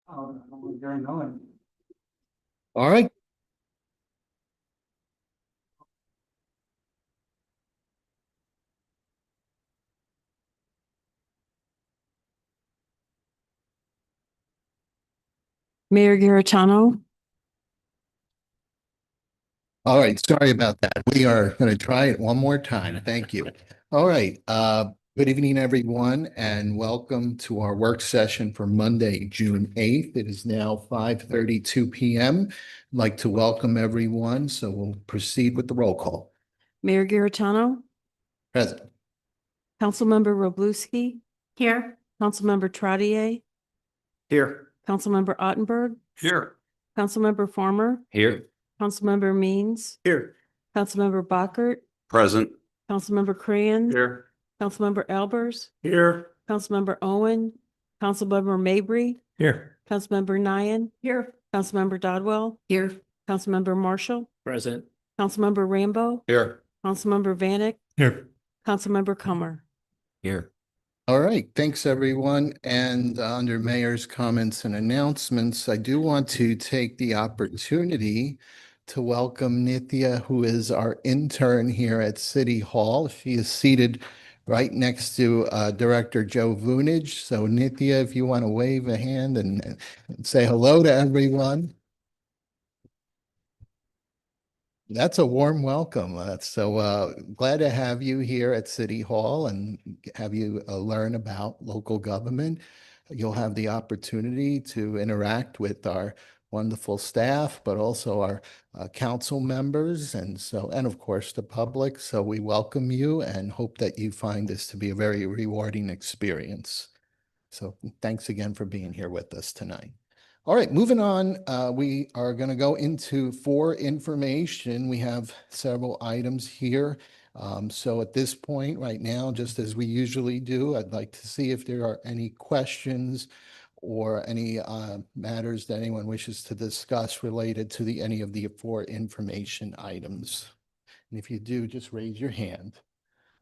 All right. Mayor Garitano. All right. Sorry about that. We are going to try it one more time. Thank you. All right. Good evening, everyone, and welcome to our work session for Monday, June 8th. It is now 5:32 p.m. I'd like to welcome everyone. So we'll proceed with the roll call. Mayor Garitano. Present. Councilmember Roblewski. Here. Councilmember Trottier. Here. Councilmember Ottenberg. Here. Councilmember Farmer. Here. Councilmember Means. Here. Councilmember Bockert. Present. Councilmember Cran. Here. Councilmember Albers. Here. Councilmember Owen. Councilmember Mabry. Here. Councilmember Nyan. Here. Councilmember Dodwell. Here. Councilmember Marshall. Present. Councilmember Rambo. Here. Councilmember Vanek. Here. Councilmember Comer. Here. All right, thanks everyone. And under mayor's comments and announcements, I do want to take the opportunity to welcome Nithya, who is our intern here at City Hall. She is seated right next to Director Joe Vunich. So Nithya, if you want to wave a hand and say hello to everyone. That's a warm welcome. So glad to have you here at City Hall and have you learn about local government. You'll have the opportunity to interact with our wonderful staff, but also our council members and of course the public. So we welcome you and hope that you find this to be a very rewarding experience. So thanks again for being here with us tonight. All right, moving on, we are going to go into for information. We have several items here. So at this point right now, just as we usually do, I'd like to see if there are any questions or any matters that anyone wishes to discuss related to any of the for information items. And if you do, just raise your hand.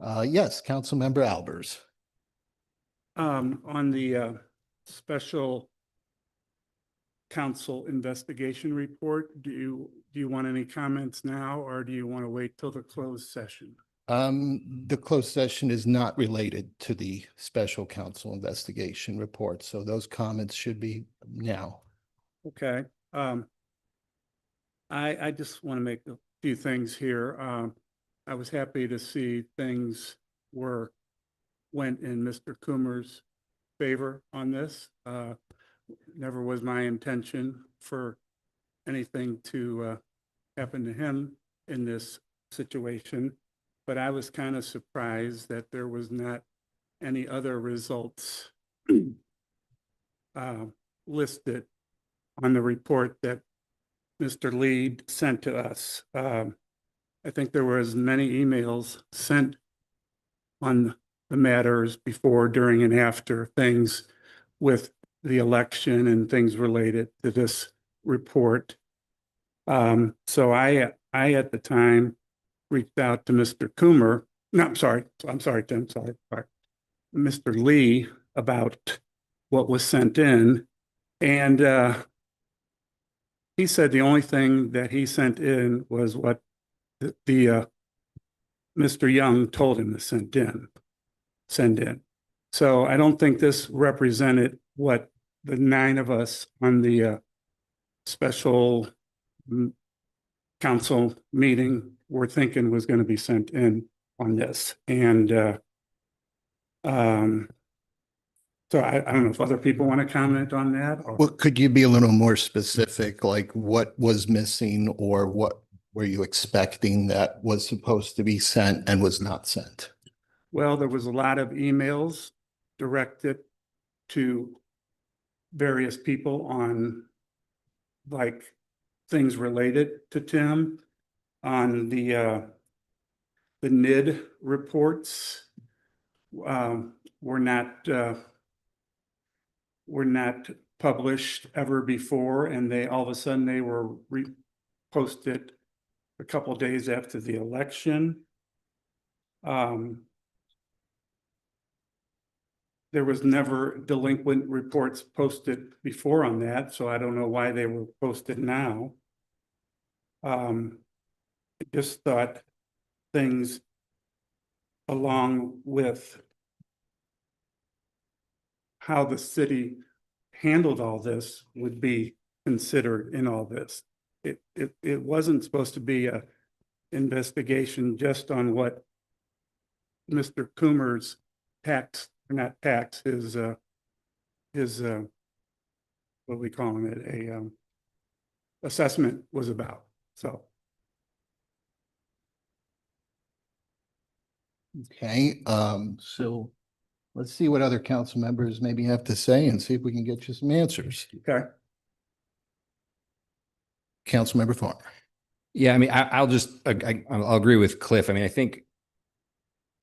Yes, Councilmember Albers. On the special council investigation report, do you want any comments now, or do you want to wait till the closed session? The closed session is not related to the special counsel investigation report, so those comments should be now. Okay. I just want to make a few things here. I was happy to see things went in Mr. Coomer's favor on this. Never was my intention for anything to happen to him in this situation, but I was kind of surprised that there was not any other results listed on the report that Mr. Lee sent to us. I think there were as many emails sent on the matters before, during, and after things with the election and things related to this report. So I at the time reached out to Mr. Coomer. No, I'm sorry, Tim, sorry. Mr. Lee about what was sent in. And he said the only thing that he sent in was what the Mr. Young told him to send in. So I don't think this represented what the 9 of us on the special council meeting were thinking was going to be sent in on this. And so I don't know if other people want to comment on that. Or... Well, could you be a little more specific, like what was missing or what were you expecting that was supposed to be sent and was not sent? Well, there was a lot of emails directed to various people on like things related to Tim on the NID reports were not published ever before, and they all of a sudden they were reposted a couple of days after the election. there was never delinquent reports posted before on that, so I don't know why they were posted now. I just thought things along with how the city handled all this would be considered in all this. It wasn't supposed to be a investigation just on what Mr. Coomer's tax, or not tax, his what are we calling it, assessment was about, so. Okay, so let's see what other council members maybe have to say and see if we can get you some answers. Okay. Councilmember Farmer. Yeah, I mean, I'll agree with Cliff. I mean, I think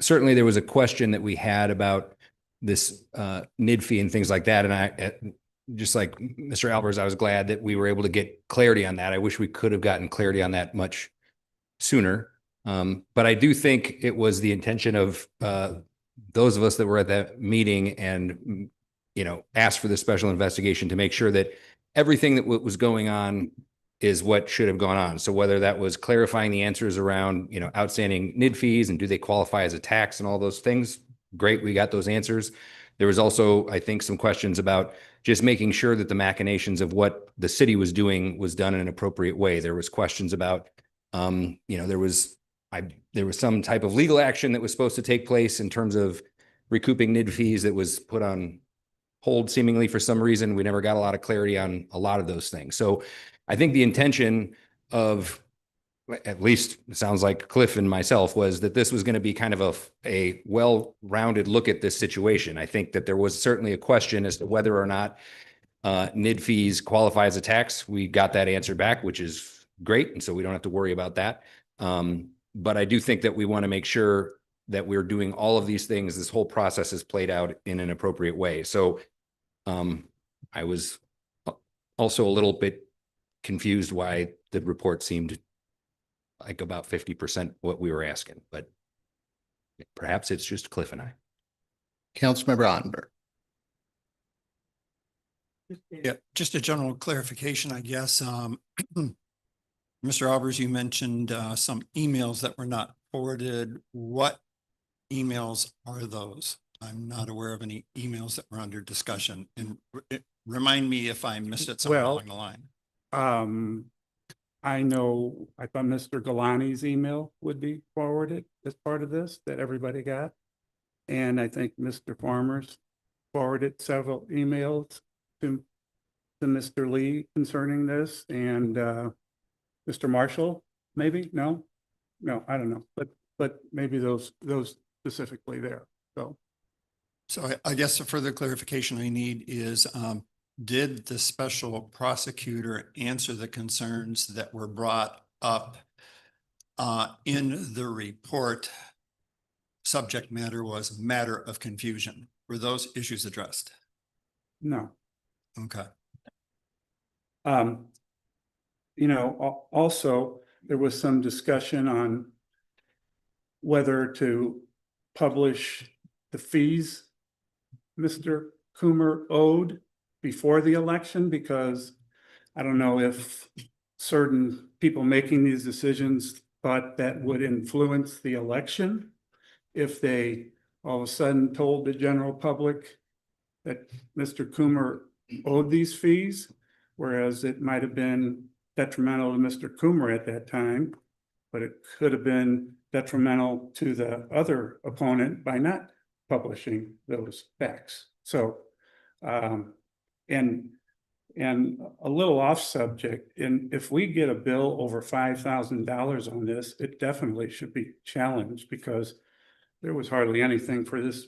certainly there was a question that we had about this NID fee and things like that. And I, just like Mr. Albers, I was glad that we were able to get clarity on that. I wish we could have gotten clarity on that much sooner. But I do think it was the intention of those of us that were at that meeting and, you know, asked for the special investigation to make sure that everything that was going on is what should have gone on. So whether that was clarifying the answers around, you know, outstanding NID fees and do they qualify as a tax and all those things, great, we got those answers. There was also, I think, some questions about just making sure that the machinations of what the city was doing was done in an appropriate way. There was questions about, you know, there was some type of legal action that was supposed to take place in terms of recouping NID fees that was put on hold seemingly for some reason. We never got a lot of clarity on a lot of those things. So I think the intention of, at least it sounds like Cliff and myself, was that this was going to be kind of a well-rounded look at this situation. I think that there was certainly a question as to whether or not NID fees qualify as a tax. We got that answer back, which is great. And so we don't have to worry about that. But I do think that we want to make sure that we're doing all of these things. This whole process is played out in an appropriate way. So I was also a little bit confused why the report seemed like about 50% what we were asking, but perhaps it's just Cliff and I. Councilmember Ottenberg. Yeah, just a general clarification, I guess. Mr. Albers, you mentioned some emails that were not forwarded. What emails are those? I'm not aware of any emails that were under discussion. And remind me if I missed it somewhere along the line. I know, I thought Mr. Galani's email would be forwarded as part of this that everybody got. And I think Mr. Farmer's forwarded several emails to Mr. Lee concerning this, and Mr. Marshall, maybe? No, I don't know, but maybe those specifically there. So I guess the further clarification I need is, did the special prosecutor answer the concerns that were brought up in the report? Subject matter was matter of confusion. Were those issues addressed? No. Okay. You know, also there was some discussion on whether to publish the fees Mr. Coomer owed before the election, because I don't know if certain people making these decisions thought that would influence the election if they all of a sudden told the general public that Mr. Coomer owed these fees, whereas it might have been detrimental to Mr. Coomer at that time, but it could have been detrimental to the other opponent by not publishing those facts. So, and a little off subject, and if we get a bill over $5,000 on this, it definitely should be challenged, because there was hardly anything for this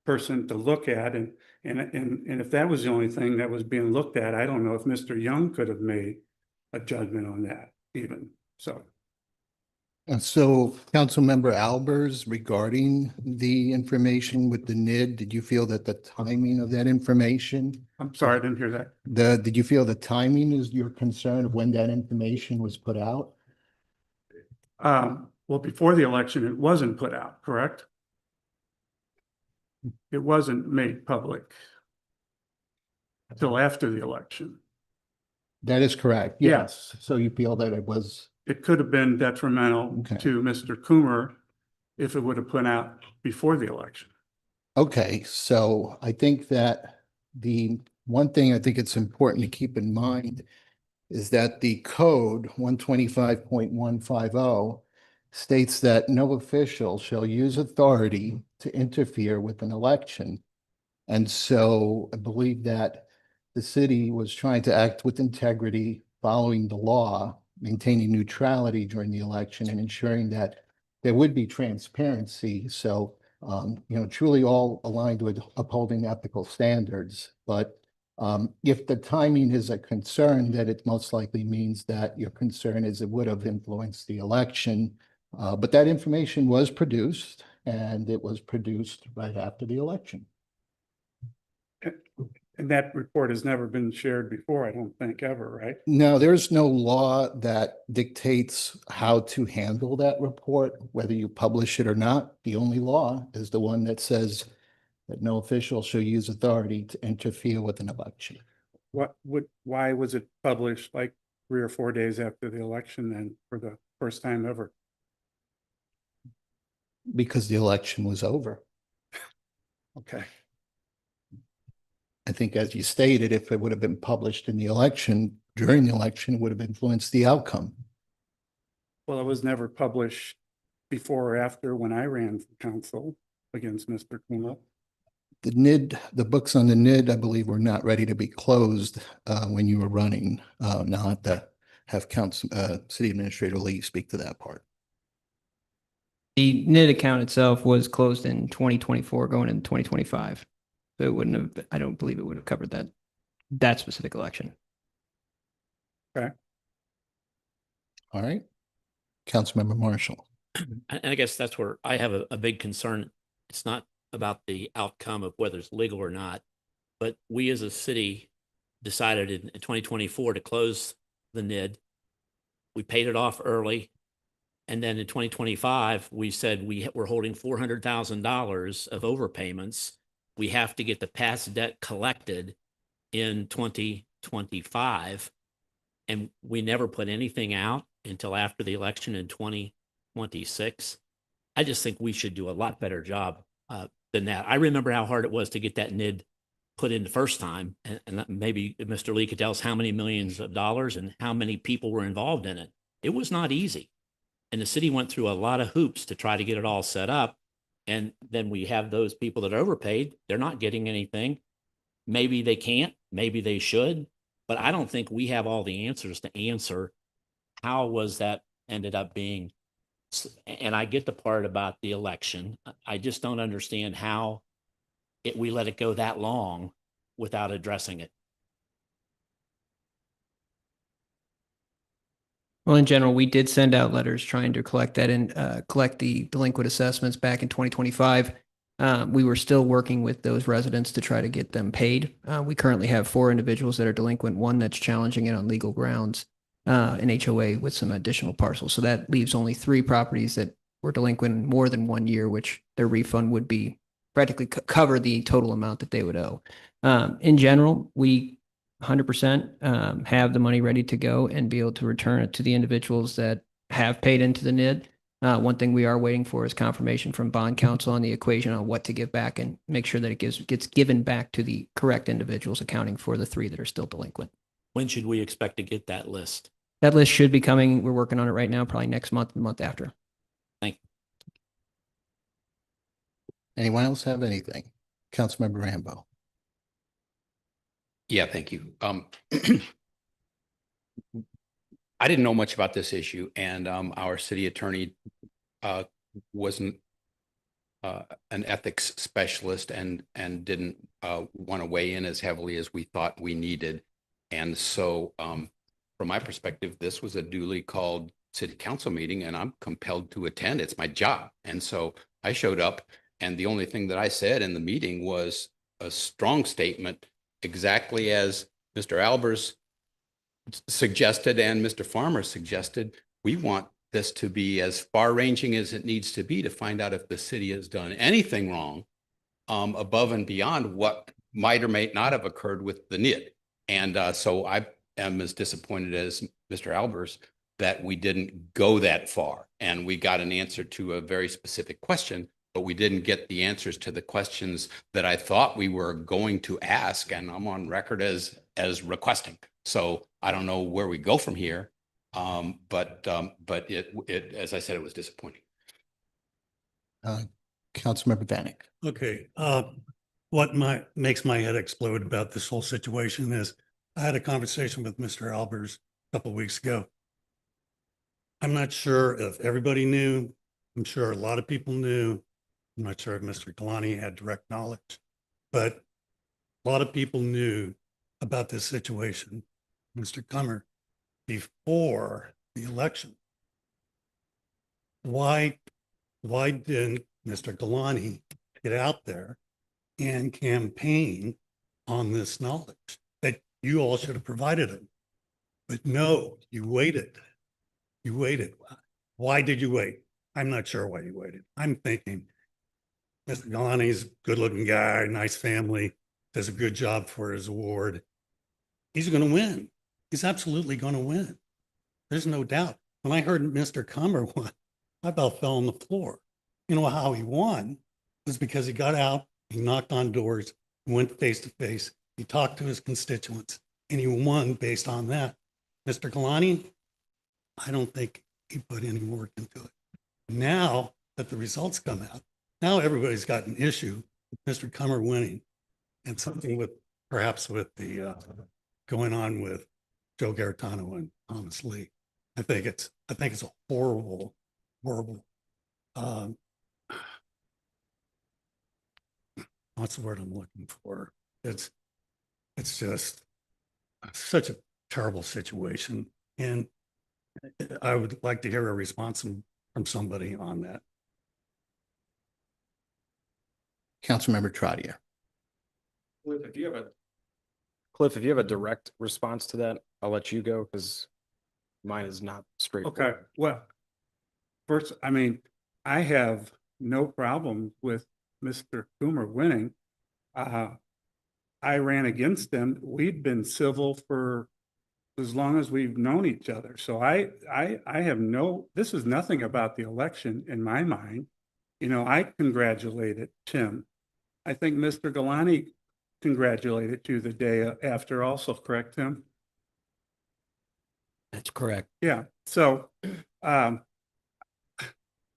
person to look at, and if that was the only thing that was being looked at, I don't know if Mr. Young could have made a judgment on that even. So So Councilmember Albers, regarding the information with the NID, did you feel that the timing of that information, I'm sorry, I didn't hear that. did you feel the timing is your concern of when that information was put out? Well, before the election, it wasn't put out, correct? it wasn't made public till after the election. That is correct. Yeah. Yes. So you feel that it was, It could have been detrimental Okay. to Mr. Coomer if it would have put out before the election. okay, so I think that the one thing I think it's important to keep in mind is that the code 125.150 states that no official shall use authority to interfere with an election. And so I believe that the city was trying to act with integrity, following the law, maintaining neutrality during the election and ensuring that there would be transparency. So, truly all aligned with upholding ethical standards. But if the timing is a concern, then it most likely means that your concern is it would have influenced the election. But that information was produced, and it was produced right after the election. And that report has never been shared before, I don't think, ever, right? No, there's no law that dictates how to handle that report, whether you publish it or not. The only law is the one that says that no official shall use authority to interfere with an election. Why was it published like 3 or 4 days after the election then for the first time ever? Because the election was over. Okay. I think, as you stated, if it would have been published in the election, during the election, it would have influenced the outcome. Well, it was never published before or after when I ran for council against Mr. Coomer. The NID, the books on the NID, I believe, were not ready to be closed when you were running. Now I have to have City Administrator Lee speak to that part. The NID account itself was closed in 2024, going into 2025. So it wouldn't have, I don't believe it would have covered that specific election. All right. Councilmember Marshall. And I guess that's where I have a big concern. It's not about the outcome of whether it's legal or not, but we as a city decided in 2024 to close the NID. We paid it off early. And then in 2025, we said we're holding $400,000 of overpayments. We have to get the past debt collected in 2025. And we never put anything out until after the election in 2026. I just think we should do a lot better job than that. I remember how hard it was to get that NID put in the first time. And maybe Mr. Lee could tell us how many millions of dollars and how many people were involved in it. It was not easy. And the city went through a lot of hoops to try to get it all set up. And then we have those people that are overpaid. They're not getting anything. Maybe they can't, maybe they should, but I don't think we have all the answers to answer how was that ended up being. And I get the part about the election. I just don't understand how we let it go that long without addressing it. Well, in general, we did send out letters trying to collect that and collect the delinquent assessments back in 2025. We were still working with those residents to try to get them paid. We currently have 4 individuals that are delinquent, 1 that's challenging it on legal grounds, an HOA with some additional parcels. So that leaves only 3 properties that were delinquent more than 1 year, which their refund would be practically cover the total amount that they would owe. In general, we 100% have the money ready to go and be able to return it to the individuals that have paid into the NID. One thing we are waiting for is confirmation from bond counsel on the equation on what to give back and make sure that it gets given back to the correct individuals, accounting for the 3 that are still delinquent. When should we expect to get that list? That list should be coming. We're working on it right now, probably next month, the month after. Thank you. Anyone else have anything? Councilmember Rambo. Yeah, thank you. I didn't know much about this issue, and our city attorney wasn't an ethics specialist and didn't want to weigh in as heavily as we thought we needed. And so from my perspective, this was a duly called city council meeting, and I'm compelled to attend. It's my job. And so I showed up, and the only thing that I said in the meeting was a strong statement, exactly as Mr. Albers suggested and Mr. Farmer suggested. We want this to be as far-ranging as it needs to be to find out if the city has done anything wrong above and beyond what might or may not have occurred with the NID. And so I am as disappointed as Mr. Albers that we didn't go that far. And we got an answer to a very specific question, but we didn't get the answers to the questions that I thought we were going to ask. And I'm on record as requesting. So I don't know where we go from here. But it, as I said, it was disappointing. Councilmember Vanek. Okay, what makes my head explode about this whole situation is I had a conversation with Mr. Albers a couple of weeks ago. I'm not sure if everybody knew. I'm sure a lot of people knew. I'm not sure if Mr. Galani had direct knowledge, but a lot of people knew about this situation, Mr. Cummer, before the election. Why didn't Mr. Galani get out there and campaign on this knowledge that you all should have provided him? But no, you waited. You waited. Why did you wait? I'm not sure why you waited. I'm thinking Mr. Galani's a good-looking guy, nice family, does a good job for his award. He's going to win. He's absolutely going to win. There's no doubt. When I heard Mr. Cummer won, I about fell on the floor. You know how he won was because he got out, he knocked on doors, he went face to face, he talked to his constituents, and he won based on that. Mr. Galani, I don't think he put any work into it. Now that the results come out, now everybody's got an issue with Mr. Cummer winning, and something with perhaps with the going on with Joe Garitano and Thomas Lee. I think it's a horrible what's the word I'm looking for? It's just such a terrible situation. And I would like to hear a response from somebody on that. Councilmember Trotter. Cliff, if you have a direct response to that, I'll let you go because mine is not straightforward. Okay, well, first, I mean, I have no problem with Mr. Coomer winning. I ran against him. We'd been civil for as long as we've known each other. So I have this is nothing about the election in my mind. You know, I congratulated Tim. I think Mr. Galani congratulated you the day after also, correct, Tim? That's correct. Yeah, so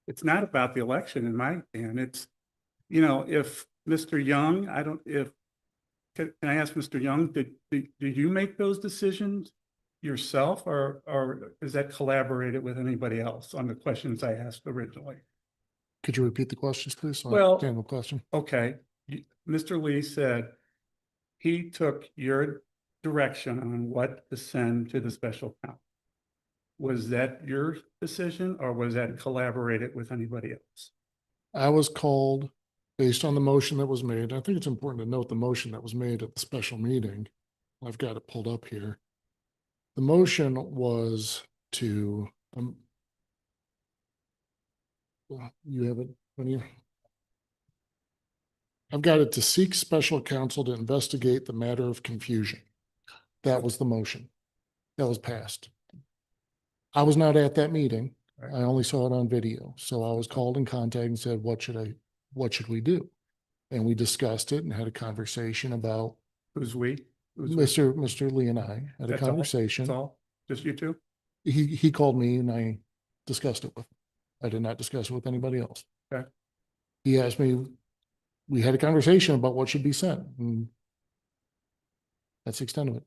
it's not about the election in my opinion. It's, you know, if Mr. Young, can I ask Mr. Young, did you make those decisions yourself or is that collaborated with anybody else on the questions I asked originally? Could you repeat the questions, please? So I Well, understand the question. Okay, Mr. Lee said he took your direction on what to send to the special counsel. Was that your decision or was that collaborated with anybody else? I was called based on the motion that was made. I think it's important to note the motion that was made at the special meeting. I've got it pulled up here. The motion was to, you have it on you. I've got it to seek special counsel to investigate the matter of confusion. That was the motion that was passed. I was not at that meeting. I only saw it on video. So I was called in contact and said, what should we do? And we discussed it and had a conversation about Who's we? Mr. Lee and I had a That's all? conversation. That's all? Just you two? He called me and I discussed it with him. I did not discuss it with anybody else. Okay. He asked me, we had a conversation about what should be sent, and that's the extent of it.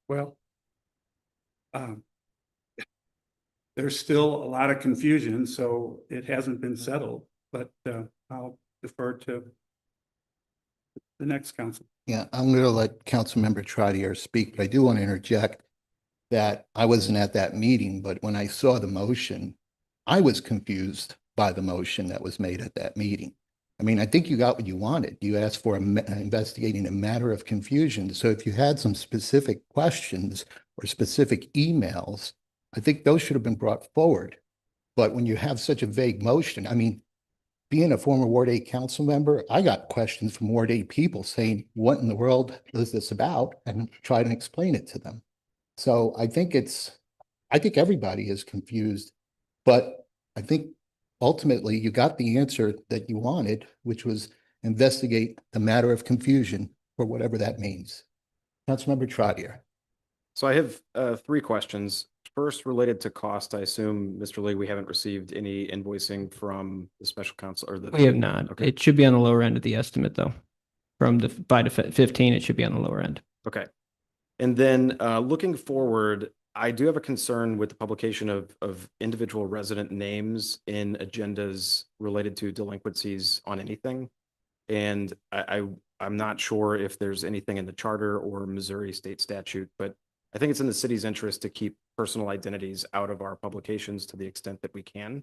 Well, there's still a lot of confusion, so it hasn't been settled, but I'll defer to the next council. Yeah, I'm going to let Councilmember Trotter speak, but I do want to interject that I wasn't at that meeting, but when I saw the motion, I was confused by the motion that was made at that meeting. I mean, I think you got what you wanted. You asked for investigating a matter of confusion. So if you had some specific questions or specific emails, I think those should have been brought forward. But when you have such a vague motion, I mean, being a former Ward 8 council member, I got questions from Ward 8 people saying, what in the world is this about? And try to explain it to them. So I think everybody is confused, but I think ultimately you got the answer that you wanted, which was investigate the matter of confusion for whatever that means. Councilmember Trottier. So I have 3 questions. First, related to cost, I assume, Mr. Lee, we haven't received any invoicing from the special counsel or the. We have not. Okay. It should be on the lower end of the estimate, though. From the 5 to 15, it should be on the lower end. Okay. And then looking forward, I do have a concern with the publication of individual resident names in agendas related to delinquencies on anything. And I'm not sure if there's anything in the charter or Missouri state statute, but I think it's in the city's interest to keep personal identities out of our publications to the extent that we can.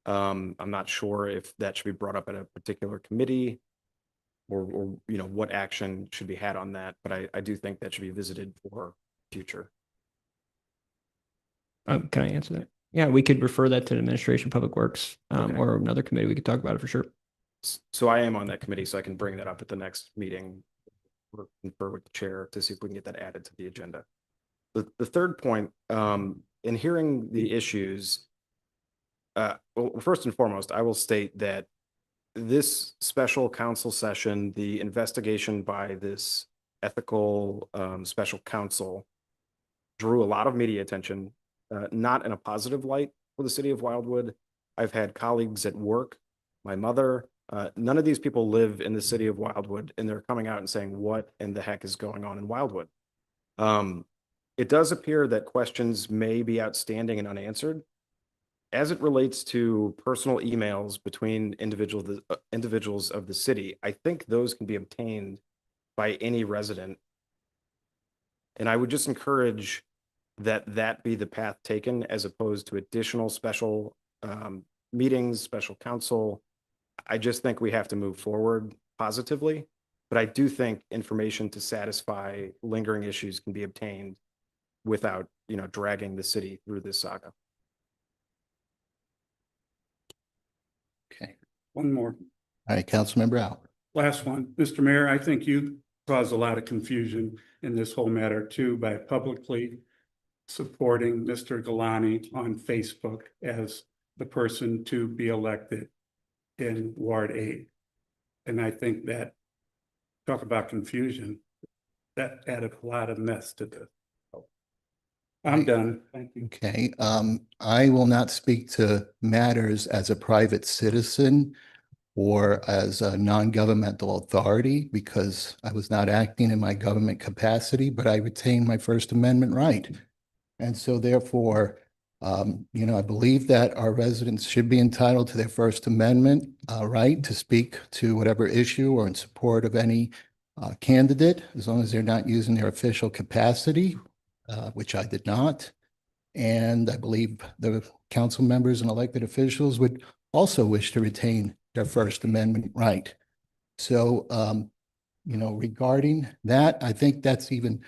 I'm not sure if that should be brought up at a particular committee or you know, what action should be had on that, but I do think that should be visited for future. Can I answer that? Yeah, we could refer that to the Administration of Public Works Okay. or another committee. We could talk about it for sure. So I am on that committee, so I can bring that up at the next meeting or confer with the chair to see if we can get that added to the agenda. The third point, in hearing the issues, well, first and foremost, I will state that this special council session, the investigation by this ethical special counsel drew a lot of media attention, not in a positive light for the city of Wildwood. I've had colleagues at work, my mother, none of these people live in the city of Wildwood, and they're coming out and saying, what in the heck is going on in Wildwood? It does appear that questions may be outstanding and unanswered. As it relates to personal emails between individuals of the city, I think those can be obtained by any resident. And I would just encourage that be the path taken as opposed to additional special meetings, special counsel. I just think we have to move forward positively, but I do think information to satisfy lingering issues can be obtained without, you know, dragging the city through this saga. Okay. One more. All right, Councilmember Al. Last one. Mr. Mayor, I think you caused a lot of confusion in this whole matter too by publicly supporting Mr. Galani on Facebook as the person to be elected in Ward 8. And I think that, talk about confusion, that added a lot of mess to this. I'm done. Thank you. Okay, I will not speak to matters as a private citizen or as a non-governmental authority because I was not acting in my government capacity, but I retained my First Amendment right. And so therefore, you know, I believe that our residents should be entitled to their First Amendment right to speak to whatever issue or in support of any candidate, as long as they're not using their official capacity, which I did not. And I believe the council members and elected officials would also wish to retain their First Amendment right. So, you know, regarding that, I think that's even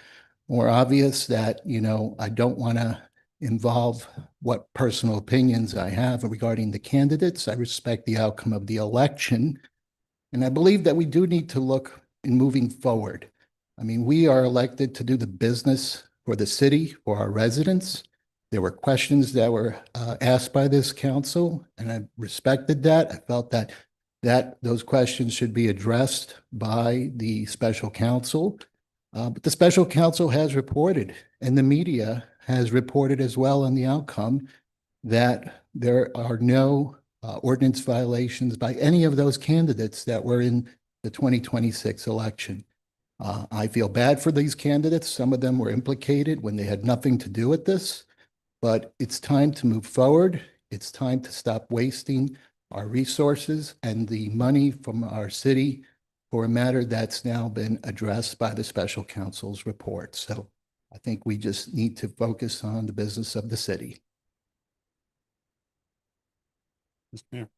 more obvious that, you know, I don't want to involve what personal opinions I have regarding the candidates. I respect the outcome of the election. And I believe that we do need to look in moving forward. I mean, we are elected to do the business for the city, for our residents. There were questions that were asked by this council, and I respected that. I felt that those questions should be addressed by the special counsel. But the special counsel has reported, and the media has reported as well on the outcome, that there are no ordinance violations by any of those candidates that were in the 2026 election. I feel bad for these candidates. Some of them were implicated when they had nothing to do with this, but it's time to move forward. It's time to stop wasting our resources and the money from our city for a matter that's now been addressed by the special counsel's report. So I think we just need to focus on the business of the city. Mr. Mayor.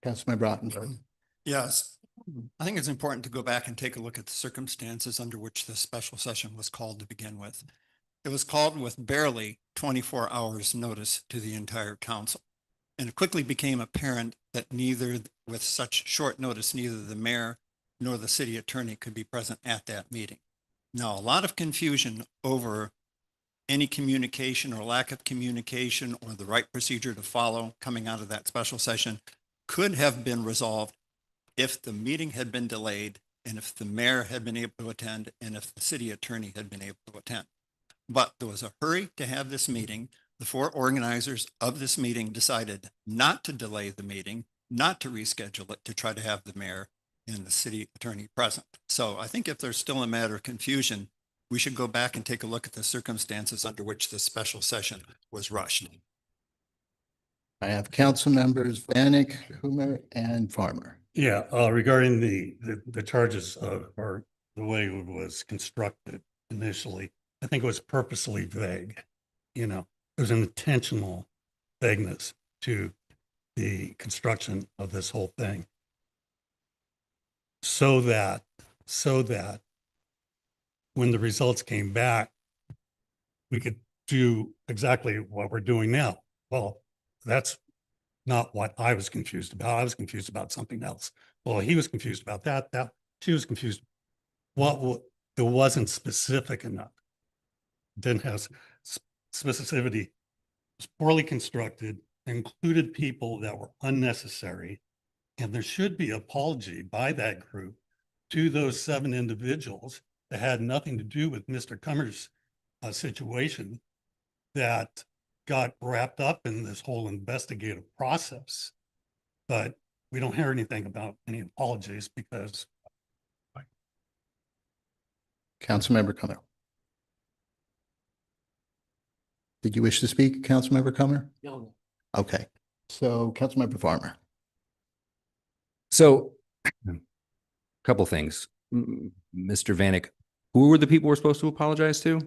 Councilmember Rottenberg. Yes, I think it's important to go back and take a look at the circumstances under which this special session was called to begin with. It was called with barely 24 hours notice to the entire council. And it quickly became apparent that with such short notice, neither the mayor nor the city attorney could be present at that meeting. Now, a lot of confusion over any communication or lack of communication or the right procedure to follow coming out of that special session could have been resolved if the meeting had been delayed and if the mayor had been able to attend and if the city attorney had been able to attend. But there was a hurry to have this meeting. The four organizers of this meeting decided not to delay the meeting, not to reschedule it, to try to have the mayor and the city attorney present. So I think if there's still a matter of confusion, we should go back and take a look at the circumstances under which this special session was rushed. I have council members Vanek, Coomer, and Farmer. Yeah, regarding the charges or the way it was constructed initially, I think it was purposely vague. You know, there's an intentional vagueness to the construction of this whole thing. So that when the results came back, we could do exactly what we're doing now. Well, that's not what I was confused about. I was confused about something else. Well, he was confused about that. She was confused. It wasn't specific enough. Didn't have specificity. It was poorly constructed, included people that were unnecessary. And there should be apology by that group to those 7 individuals that had nothing to do with Mr. Cummer's situation that got wrapped up in this whole investigative process. But we don't hear anything about any apologies because. Councilmember Cummer. Did you wish to speak, Councilmember Cummer? No. Okay, so Councilmember Farmer. So a couple things. Mr. Vanek, who were the people we're supposed to apologize to?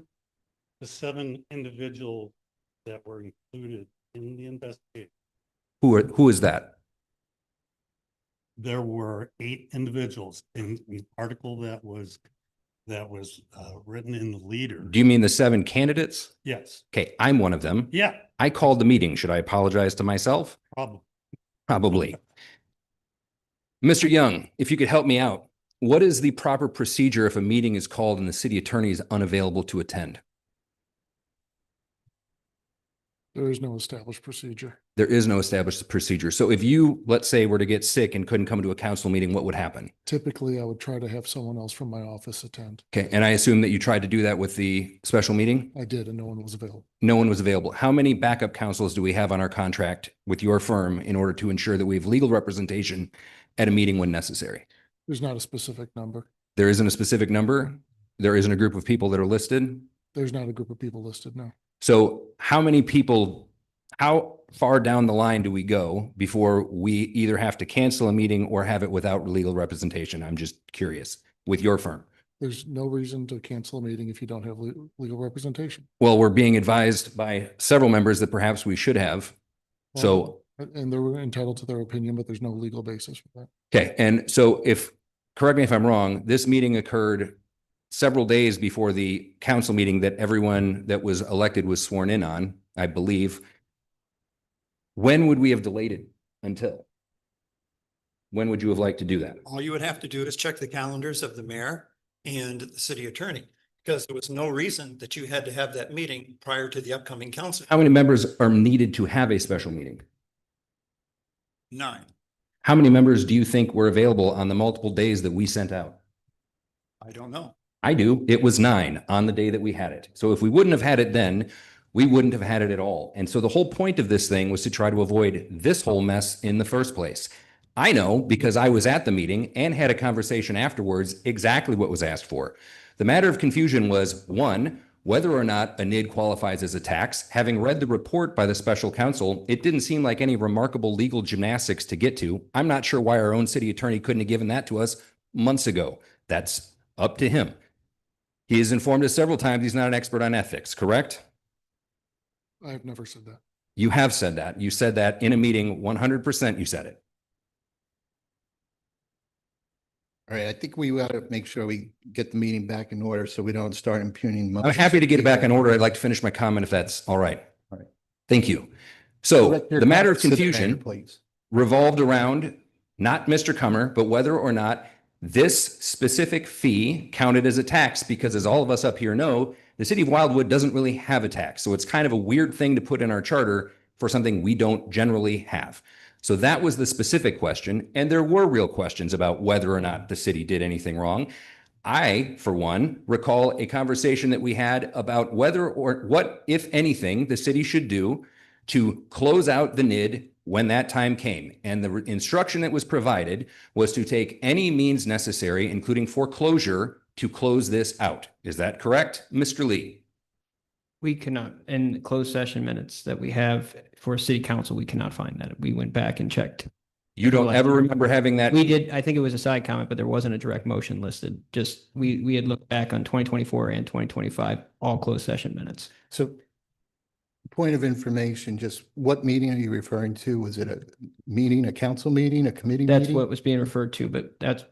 The 7 individuals that were included in the investigation. Who is that? There were 8 individuals in the article that was written in the Leader. Do you mean the 7 candidates? Yes. Okay, I'm one of them. Yeah, I called the meeting. Should I apologize to myself? probably. Probably. Mr. Young, if you could help me out, what is the proper procedure if a meeting is called and the city attorney is unavailable to attend? There is no established procedure. There is no established procedure. So if you, let's say, were to get sick and couldn't come to a council meeting, what would happen? Typically, I would try to have someone else from my office attend. Okay, and I assume that you tried to do that with the special meeting? I did, and no one was available. No one was available. How many backup counsels do we have on our contract with your firm in order to ensure that we have legal representation at a meeting when necessary? There's not a specific number. There isn't a specific number. There isn't a group of people that are listed. There's not a group of people listed, no. So how many people, how far down the line do we go before we either have to cancel a meeting or have it without legal representation? I'm just curious with your firm. There's no reason to cancel a meeting if you don't have legal representation. Well, we're being advised by several members that perhaps we should have. So, And they're entitled to their opinion, but there's no legal basis for that. okay. And so correct me if I'm wrong, this meeting occurred several days before the council meeting that everyone that was elected was sworn in on, I believe. When would we have delayed it until? When would you have liked to do that? All you would have to do is check the calendars of the mayor and the city attorney, because there was no reason that you had to have that meeting prior to the upcoming council. How many members are needed to have a special meeting? 9. How many members do you think were available on the multiple days that we sent out? I don't know. I do. It was 9 on the day that we had it. So if we wouldn't have had it then, we wouldn't have had it at all. And so the whole point of this thing was to try to avoid this whole mess in the first place. I know because I was at the meeting and had a conversation afterwards exactly what was asked for. The matter of confusion was, 1, whether or not a NID qualifies as a tax. Having read the report by the special counsel, it didn't seem like any remarkable legal gymnastics to get to. I'm not sure why our own city attorney couldn't have given that to us months ago. That's up to him. He has informed us several times he's not an expert on ethics, correct? I've never said that. You have said that. You said that in a meeting, 100% you said it. All right, I think we ought to make sure we get the meeting back in order so we don't start impugning. I'm happy to get it back in order. I'd like to finish my comment if that's all right. All right. Thank you. So Direct your the matter of comments to the mayor, confusion Please. revolved around not Mr. Comer, but whether or not this specific fee counted as a tax, because as all of us up here know, the city of Wildwood doesn't really have a tax. So it's kind of a weird thing to put in our charter for something we don't generally have. So that was the specific question. And there were real questions about whether or not the city did anything wrong. I, for one, recall a conversation that we had about whether or what, if anything, the city should do to close out the NID when that time came. And the instruction that was provided was to take any means necessary, including foreclosure, to close this out. Is that correct, Mr. Lee? We cannot, in closed session minutes that we have for city council, we cannot find that. We went back and checked. You don't ever remember having that? We did, I think it was a side comment, but there wasn't a direct motion listed. Just, we had looked back on 2024 and 2025, all closed session minutes. So point of information, just what meeting are you referring to? Was it a meeting, a council meeting, a committee That's meeting? what was being referred to, but that's,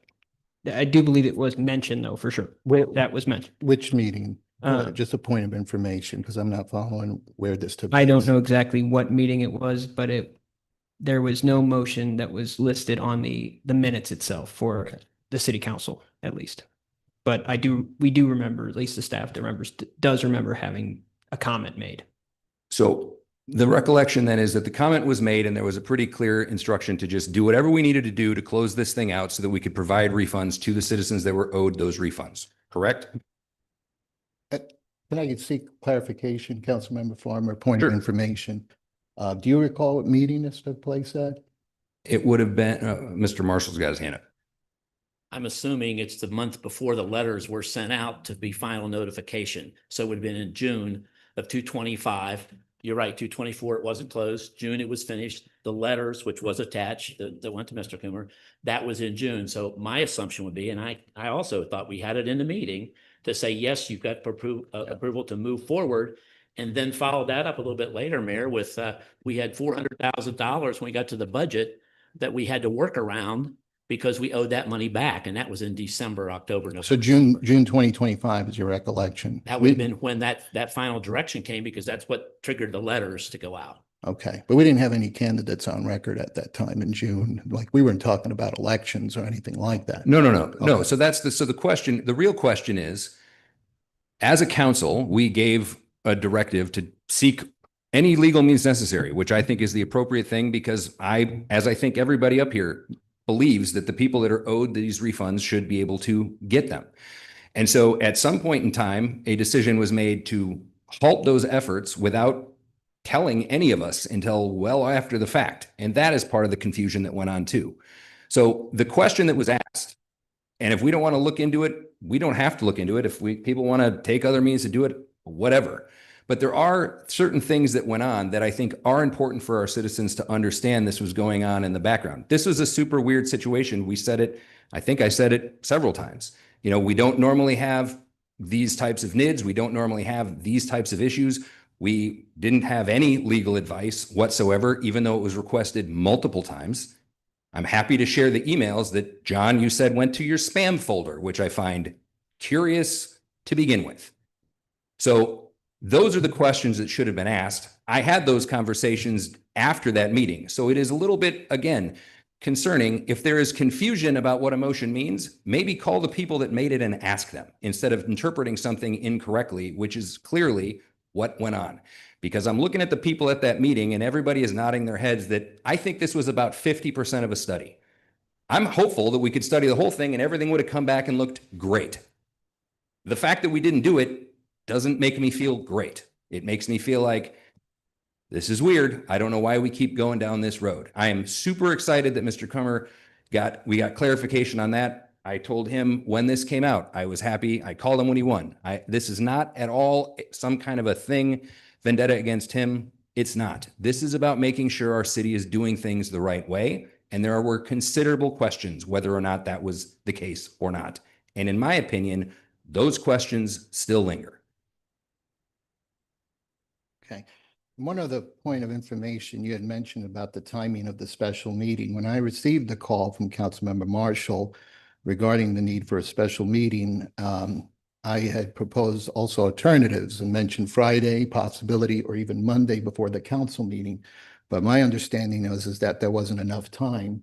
I do believe it was mentioned though, for sure. That was mentioned. Which meeting? Uh, Just a point of information, because I'm not following where this took. I don't place. know exactly what meeting it was, but there was no motion that was listed on the minutes itself for the city council, at least. But we do remember, at least the staff that remembers, does remember having a comment made. So the recollection then is that the comment was made and there was a pretty clear instruction to just do whatever we needed to do to close this thing out so that we could provide refunds to the citizens that were owed those refunds, correct? Can I seek clarification, Councilmember Farmer, point of Sure. information? Do you recall what meeting this took place at? It would have been, Mr. Marshall's got his hand up. I'm assuming it's the month before the letters were sent out to be final notification. So it would have been in June of 225. You're right, 224, it wasn't closed. June, it was finished. The letters, which was attached, that went to Mr. Coomer, that was in June. So my assumption would be, and I also thought we had it in the meeting to say, yes, you've got approval to move forward. And then follow that up a little bit later, Mayor, with we had $400,000 when we got to the budget that we had to work around because we owed that money back. And that was in December, October, November. So June 2025 is your recollection? That would have been when that final direction came, because that's what triggered the letters to go out. Okay, but we didn't have any candidates on record at that time in June. Like, we weren't talking about elections or anything like that. No. Okay. So the question, the real question is, as a council, we gave a directive to seek any legal means necessary, which I think is the appropriate thing, because as I think everybody up here believes that the people that are owed these refunds should be able to get them. And so at some point in time, a decision was made to halt those efforts without telling any of us until well after the fact. And that is part of the confusion that went on too. So the question that was asked, and if we don't want to look into it, we don't have to look into it. If people want to take other means to do it, whatever. But there are certain things that went on that I think are important for our citizens to understand this was going on in the background. This was a super weird situation. We said it, I think I said it several times. You know, we don't normally have these types of NIDs. We don't normally have these types of issues. We didn't have any legal advice whatsoever, even though it was requested multiple times. I'm happy to share the emails that, John, you said went to your spam folder, which I find curious to begin with. So those are the questions that should have been asked. I had those conversations after that meeting. So it is a little bit, again, concerning. If there is confusion about what a motion means, maybe call the people that made it and ask them instead of interpreting something incorrectly, which is clearly what went on. Because I'm looking at the people at that meeting and everybody is nodding their heads that I think this was about 50% of a study. I'm hopeful that we could study the whole thing and everything would have come back and looked great. The fact that we didn't do it doesn't make me feel great. It makes me feel like this is weird. I don't know why we keep going down this road. I am super excited that Mr. Comer we got clarification on that. I told him when this came out, I was happy. I called him when he won. This is not at all some kind of a thing, vendetta against him. It's not. This is about making sure our city is doing things the right way. And there were considerable questions whether or not that was the case or not. And in my opinion, those questions still linger. Okay. One other point of information you had mentioned about the timing of the special meeting. When I received the call from Councilmember Marshall regarding the need for a special meeting, I had proposed also alternatives and mentioned Friday possibility or even Monday before the council meeting. But my understanding is that there wasn't enough time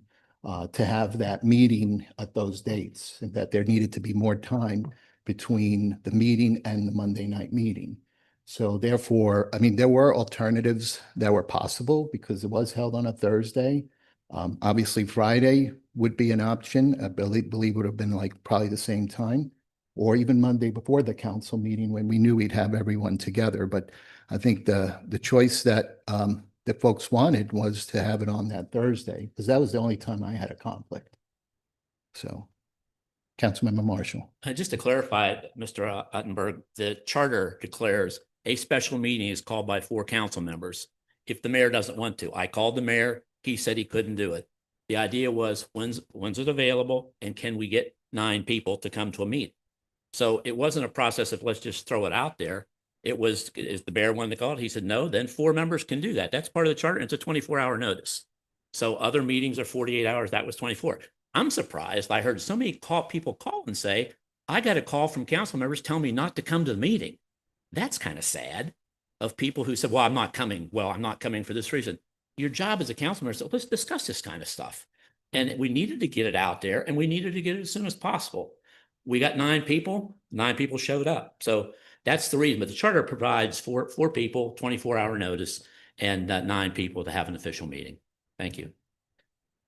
to have that meeting at those dates, and that there needed to be more time between the meeting and the Monday night meeting. So therefore, I mean, there were alternatives that were possible because it was held on a Thursday. Obviously, Friday would be an option. I believe would have been like probably the same time, or even Monday before the council meeting when we knew we'd have everyone together. But I think the choice that the folks wanted was to have it on that Thursday, because that was the only time I had a conflict. So, Councilmember Marshall. Just to clarify, Mr. Uttenberg, the charter declares a special meeting is called by 4 council members. If the mayor doesn't want to, I called the mayor. He said he couldn't do it. The idea was when's it available and can we get 9 people to come to a meeting? So it wasn't a process of let's just throw it out there. It was, is the mayor wanted to call it? He said, no, then 4 members can do that. That's part of the charter. It's a 24-hour notice. So other meetings are 48 hours. That was 24. I'm surprised. I heard so many people call and say, I got a call from council members telling me not to come to the meeting. That's kind of sad, of people who said, well, I'm not coming. Well, I'm not coming for this reason. Your job as a council member is let's discuss this kind of stuff. And we needed to get it out there, and we needed to get it as soon as possible. We got 9 people, 9 people showed up. So that's the reason. But the charter provides four people, 24-hour notice, and 9 people to have an official meeting. Thank you.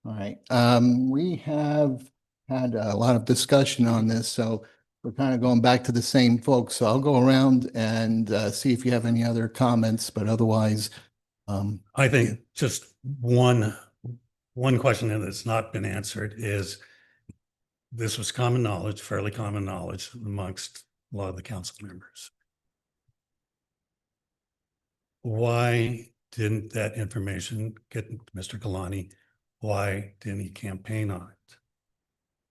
All right. We have had a lot of discussion on this, so we're kind of going back to the same folks. So I'll go around and see if you have any other comments, but otherwise. I think just one question that's not been answered is, this was common knowledge, fairly common knowledge amongst a lot of the council members. Why didn't that information get to Mr. Galani? Why didn't he campaign on it?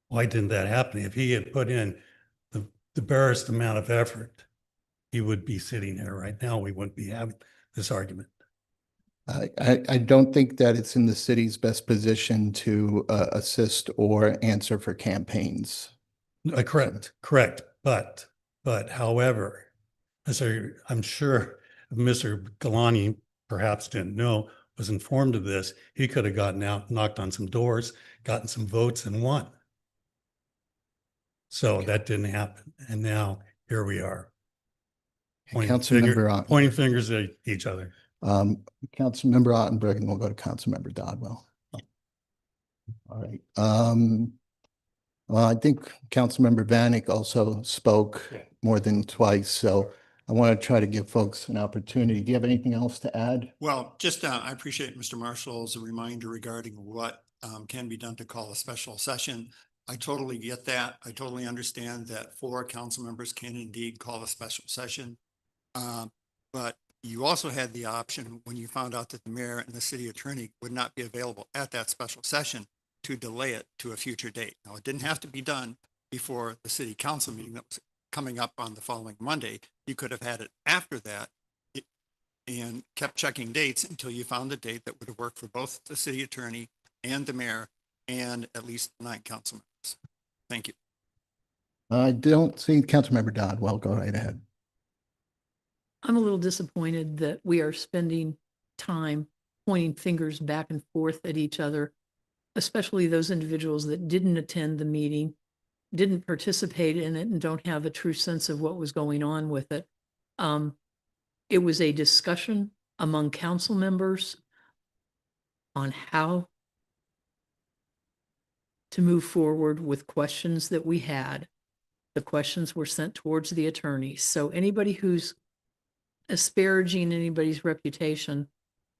Why didn't that happen? If he had put in the barest amount of effort, he would be sitting here right now. We wouldn't be having this argument. I don't think that it's in the city's best position to assist or answer for campaigns. Correct. But however, I'm sure Mr. Galani perhaps didn't know, was informed of this, he could have gotten out, knocked on some doors, gotten some votes and won. So that didn't happen. And now here we are. Pointing fingers at each other. Councilmember Ottenberg, and we'll go to Councilmember Dodwell. All right. Well, I think Councilmember Vanek also spoke more than twice, so I want to try to give folks an opportunity. Do you have anything else to add? Well, just I appreciate Mr. Marshall's reminder regarding what can be done to call a special session. I totally get that. I totally understand that 4 council members can indeed call a special session. But you also had the option, when you found out that the mayor and the city attorney would not be available at that special session, to delay it to a future date. Now, it didn't have to be done before the city council meeting that was coming up on the following Monday. You could have had it after that and kept checking dates until you found a date that would have worked for both the city attorney and the mayor and at least 9 council members. Thank you. I don't see Councilmember Dodwell. Go right ahead. I'm a little disappointed that we are spending time pointing fingers back and forth at each other, especially those individuals that didn't attend the meeting, didn't participate in it, and don't have a true sense of what was going on with it. It was a discussion among council members on how to move forward with questions that we had. The questions were sent towards the attorney. So anybody who's disparaging anybody's reputation,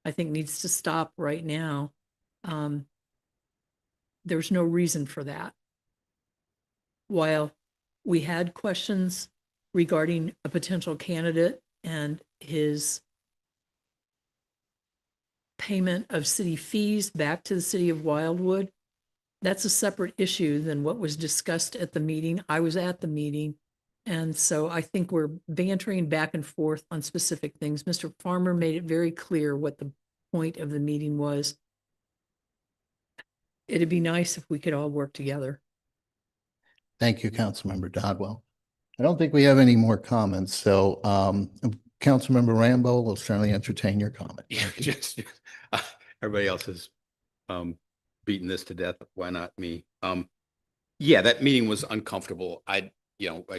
I think needs to stop right now. There's no reason for that. While we had questions regarding a potential candidate and his payment of city fees back to the city of Wildwood, that's a separate issue than what was discussed at the meeting. I was at the meeting. And so I think we're bantering back and forth on specific things. Mr. Farmer made it very clear what the point of the meeting was. It'd be nice if we could all work together. Thank you, Councilmember Dodwell. I don't think we have any more comments, so Councilmember Rambo will certainly entertain your comment. Yeah, just everybody else has beaten this to death. Why not me? Yeah, that meeting was uncomfortable. I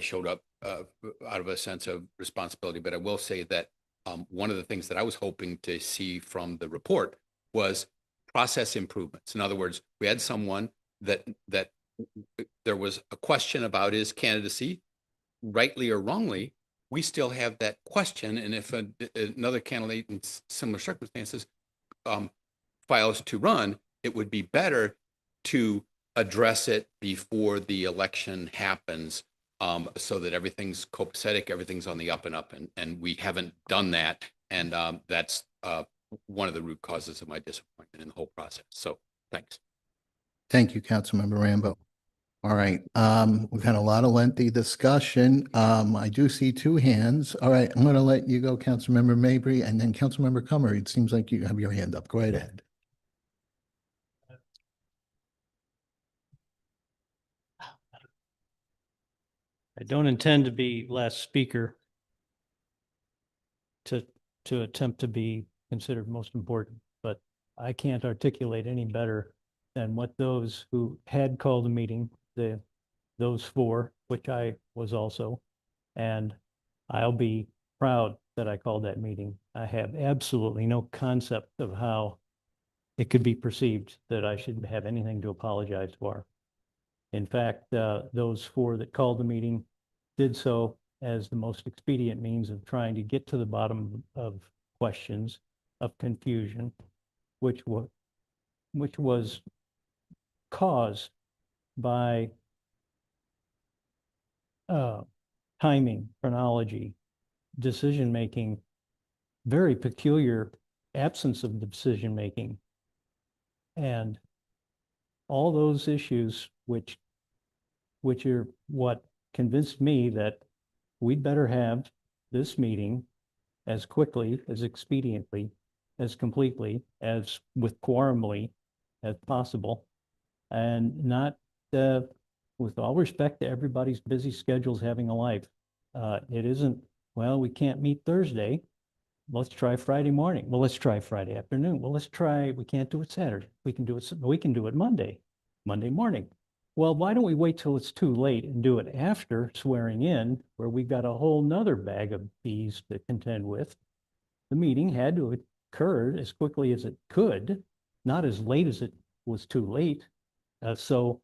showed up out of a sense of responsibility, but I will say that one of the things that I was hoping to see from the report was process improvements. In other words, we had someone that there was a question about his candidacy, rightly or wrongly. We still have that question, and if another candidate in similar circumstances files to run, it would be better to address it before the election happens, so that everything's copacetic, everything's on the up and up, and we haven't done that, and that's one of the root causes of my disappointment in the whole process. So, thanks. Thank you, Councilmember Rambo. All right, we've had a lot of lengthy discussion. I do see two hands. All right, I'm going to let you go, Councilmember Mabry, and then Councilmember Comer. It seems like you have your hand up. Go right ahead. I don't intend to be last speaker to attempt to be considered most important, but I can't articulate any better than what those who had called a meeting, those four, which I was also, and I'll be proud that I called that meeting. I have absolutely no concept of how it could be perceived that I should have anything to apologize for. In fact, those four that called the meeting did so as the most expedient means of trying to get to the bottom of questions of confusion, which was caused by timing, chronology, decision-making, very peculiar absence of decision-making, and all those issues which are what convinced me that we'd better have this meeting as quickly, as expediently, as completely, as with quorumly as possible, and not, with all respect to everybody's busy schedules having a life. It isn't, well, we can't meet Thursday. Let's try Friday morning. Well, let's try Friday afternoon. Well, we can't do it Saturday. We can do it Monday morning. Well, why don't we wait till it's too late and do it after swearing in, where we got a whole nother bag of bees to contend with? The meeting had to occur as quickly as it could, not as late as it was too late. So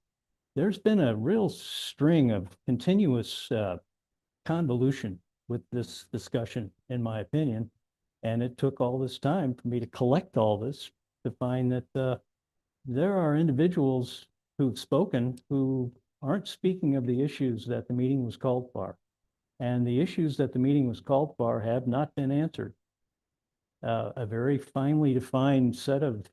there's been a real string of continuous convolution with this discussion, in my opinion. And it took all this time for me to collect all this to find that there are individuals who've spoken who aren't speaking of the issues that the meeting was called for. And the issues that the meeting was called for have not been answered. A very finely defined set of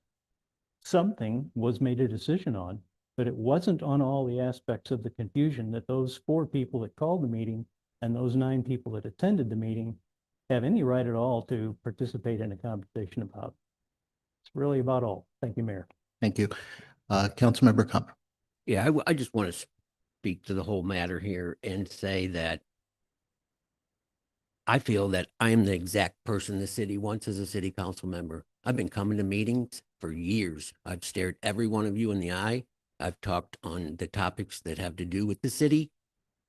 something was made a decision on, but it wasn't on all the aspects of the confusion that those four people that called the meeting and those 9 people that attended the meeting have any right at all to participate in a conversation about. It's really about all. Thank you, Mayor. Thank you. Councilmember Comer. Yeah, I just want to speak to the whole matter here and say that I feel that I am the exact person the city wants as a city council member. I've been coming to meetings for years. I've stared every one of you in the eye. I've talked on the topics that have to do with the city,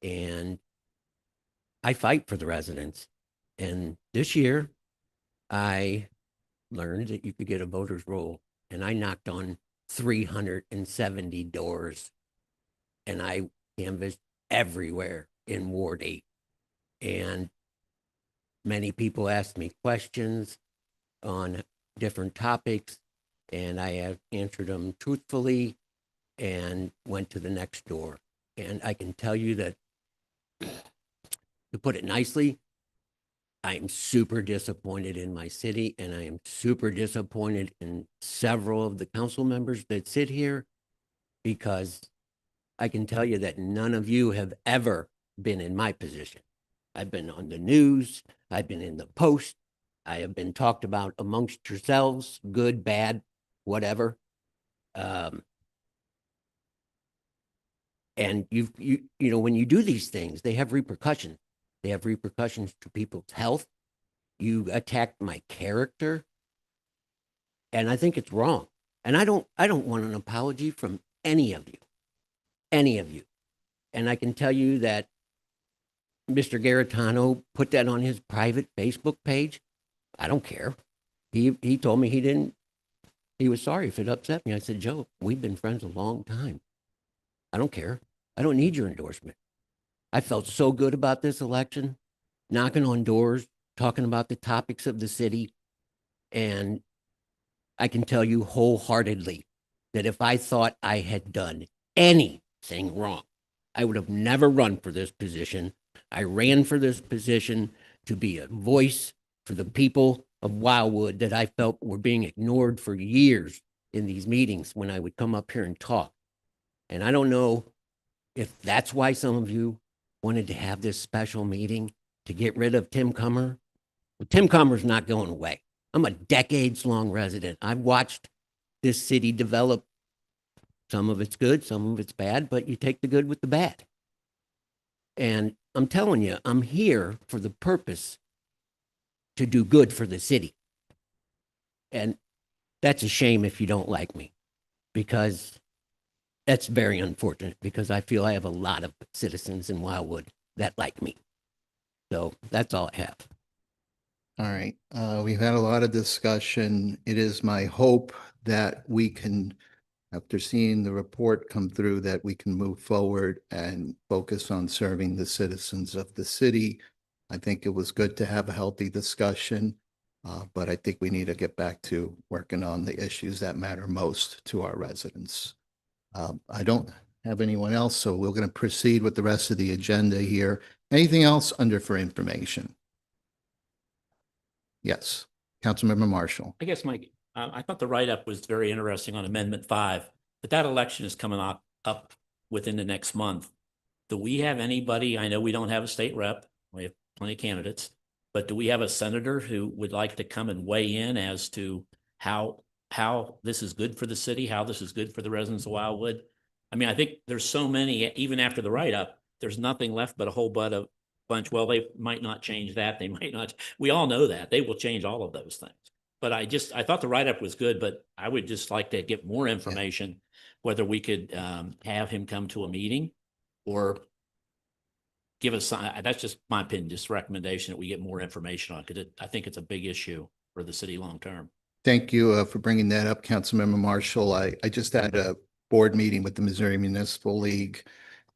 and I fight for the residents. And this year, I learned that you could get a voter's roll, and I knocked on 370 doors, and I canvassed everywhere in Ward 8. And many people asked me questions on different topics, and I have answered them truthfully and went to the next door. And I can tell you that, to put it nicely, I'm super disappointed in my city, and I am super disappointed in several of the council members that sit here, because I can tell you that none of you have ever been in my position. I've been on the news. I've been in the Post. I have been talked about amongst yourselves, good, bad, whatever. And you know, when you do these things, they have repercussions. They have repercussions to people's health. You attacked my character. And I think it's wrong. And I don't want an apology from any of you. Any of you. And I can tell you that Mr. Garitano put that on his private Facebook page. I don't care. He told me he was sorry if it upset me. I said, Joe, we've been friends a long time. I don't care. I don't need your endorsement. I felt so good about this election, knocking on doors, talking about the topics of the city. And I can tell you wholeheartedly that if I thought I had done anything wrong, I would have never run for this position. I ran for this position to be a voice for the people of Wildwood that I felt were being ignored for years in these meetings when I would come up here and talk. And I don't know if that's why some of you wanted to have this special meeting to get rid of Tim Comer. Well, Tim Comer's not going away. I'm a decades-long resident. I've watched this city develop. Some of it's good, some of it's bad, but you take the good with the bad. And I'm telling you, I'm here for the purpose to do good for the city. And that's a shame if you don't like me, because that's very unfortunate, because I feel I have a lot of citizens in Wildwood that like me. So that's all I have. All right, we've had a lot of discussion. It is my hope that we can, after seeing the report come through, that we can move forward and focus on serving the citizens of the city. I think it was good to have a healthy discussion, but I think we need to get back to working on the issues that matter most to our residents. I don't have anyone else, so we're going to proceed with the rest of the agenda here. Anything else under for information? Yes, Councilmember Marshall. I guess, Mike, I thought the write-up was very interesting on Amendment 5, but that election is coming up within the next month. Do we have anybody, I know we don't have a state rep, we have plenty of candidates, but do we have a senator who would like to come and weigh in as to how this is good for the city, how this is good for the residents of Wildwood? I mean, I think there's so many, even after the write-up, there's nothing left but a whole bunch. Well, they might not change that. They might not. We all know that. They will change all of those things. But I thought the write-up was good, but I would just like to get more information, whether we could have him come to a meeting or give us, that's just my opinion, just recommendation that we get more information on, because I think it's a big issue for the city long-term. Thank you for bringing that up, Councilmember Marshall. I just had a board meeting with the Missouri Municipal League,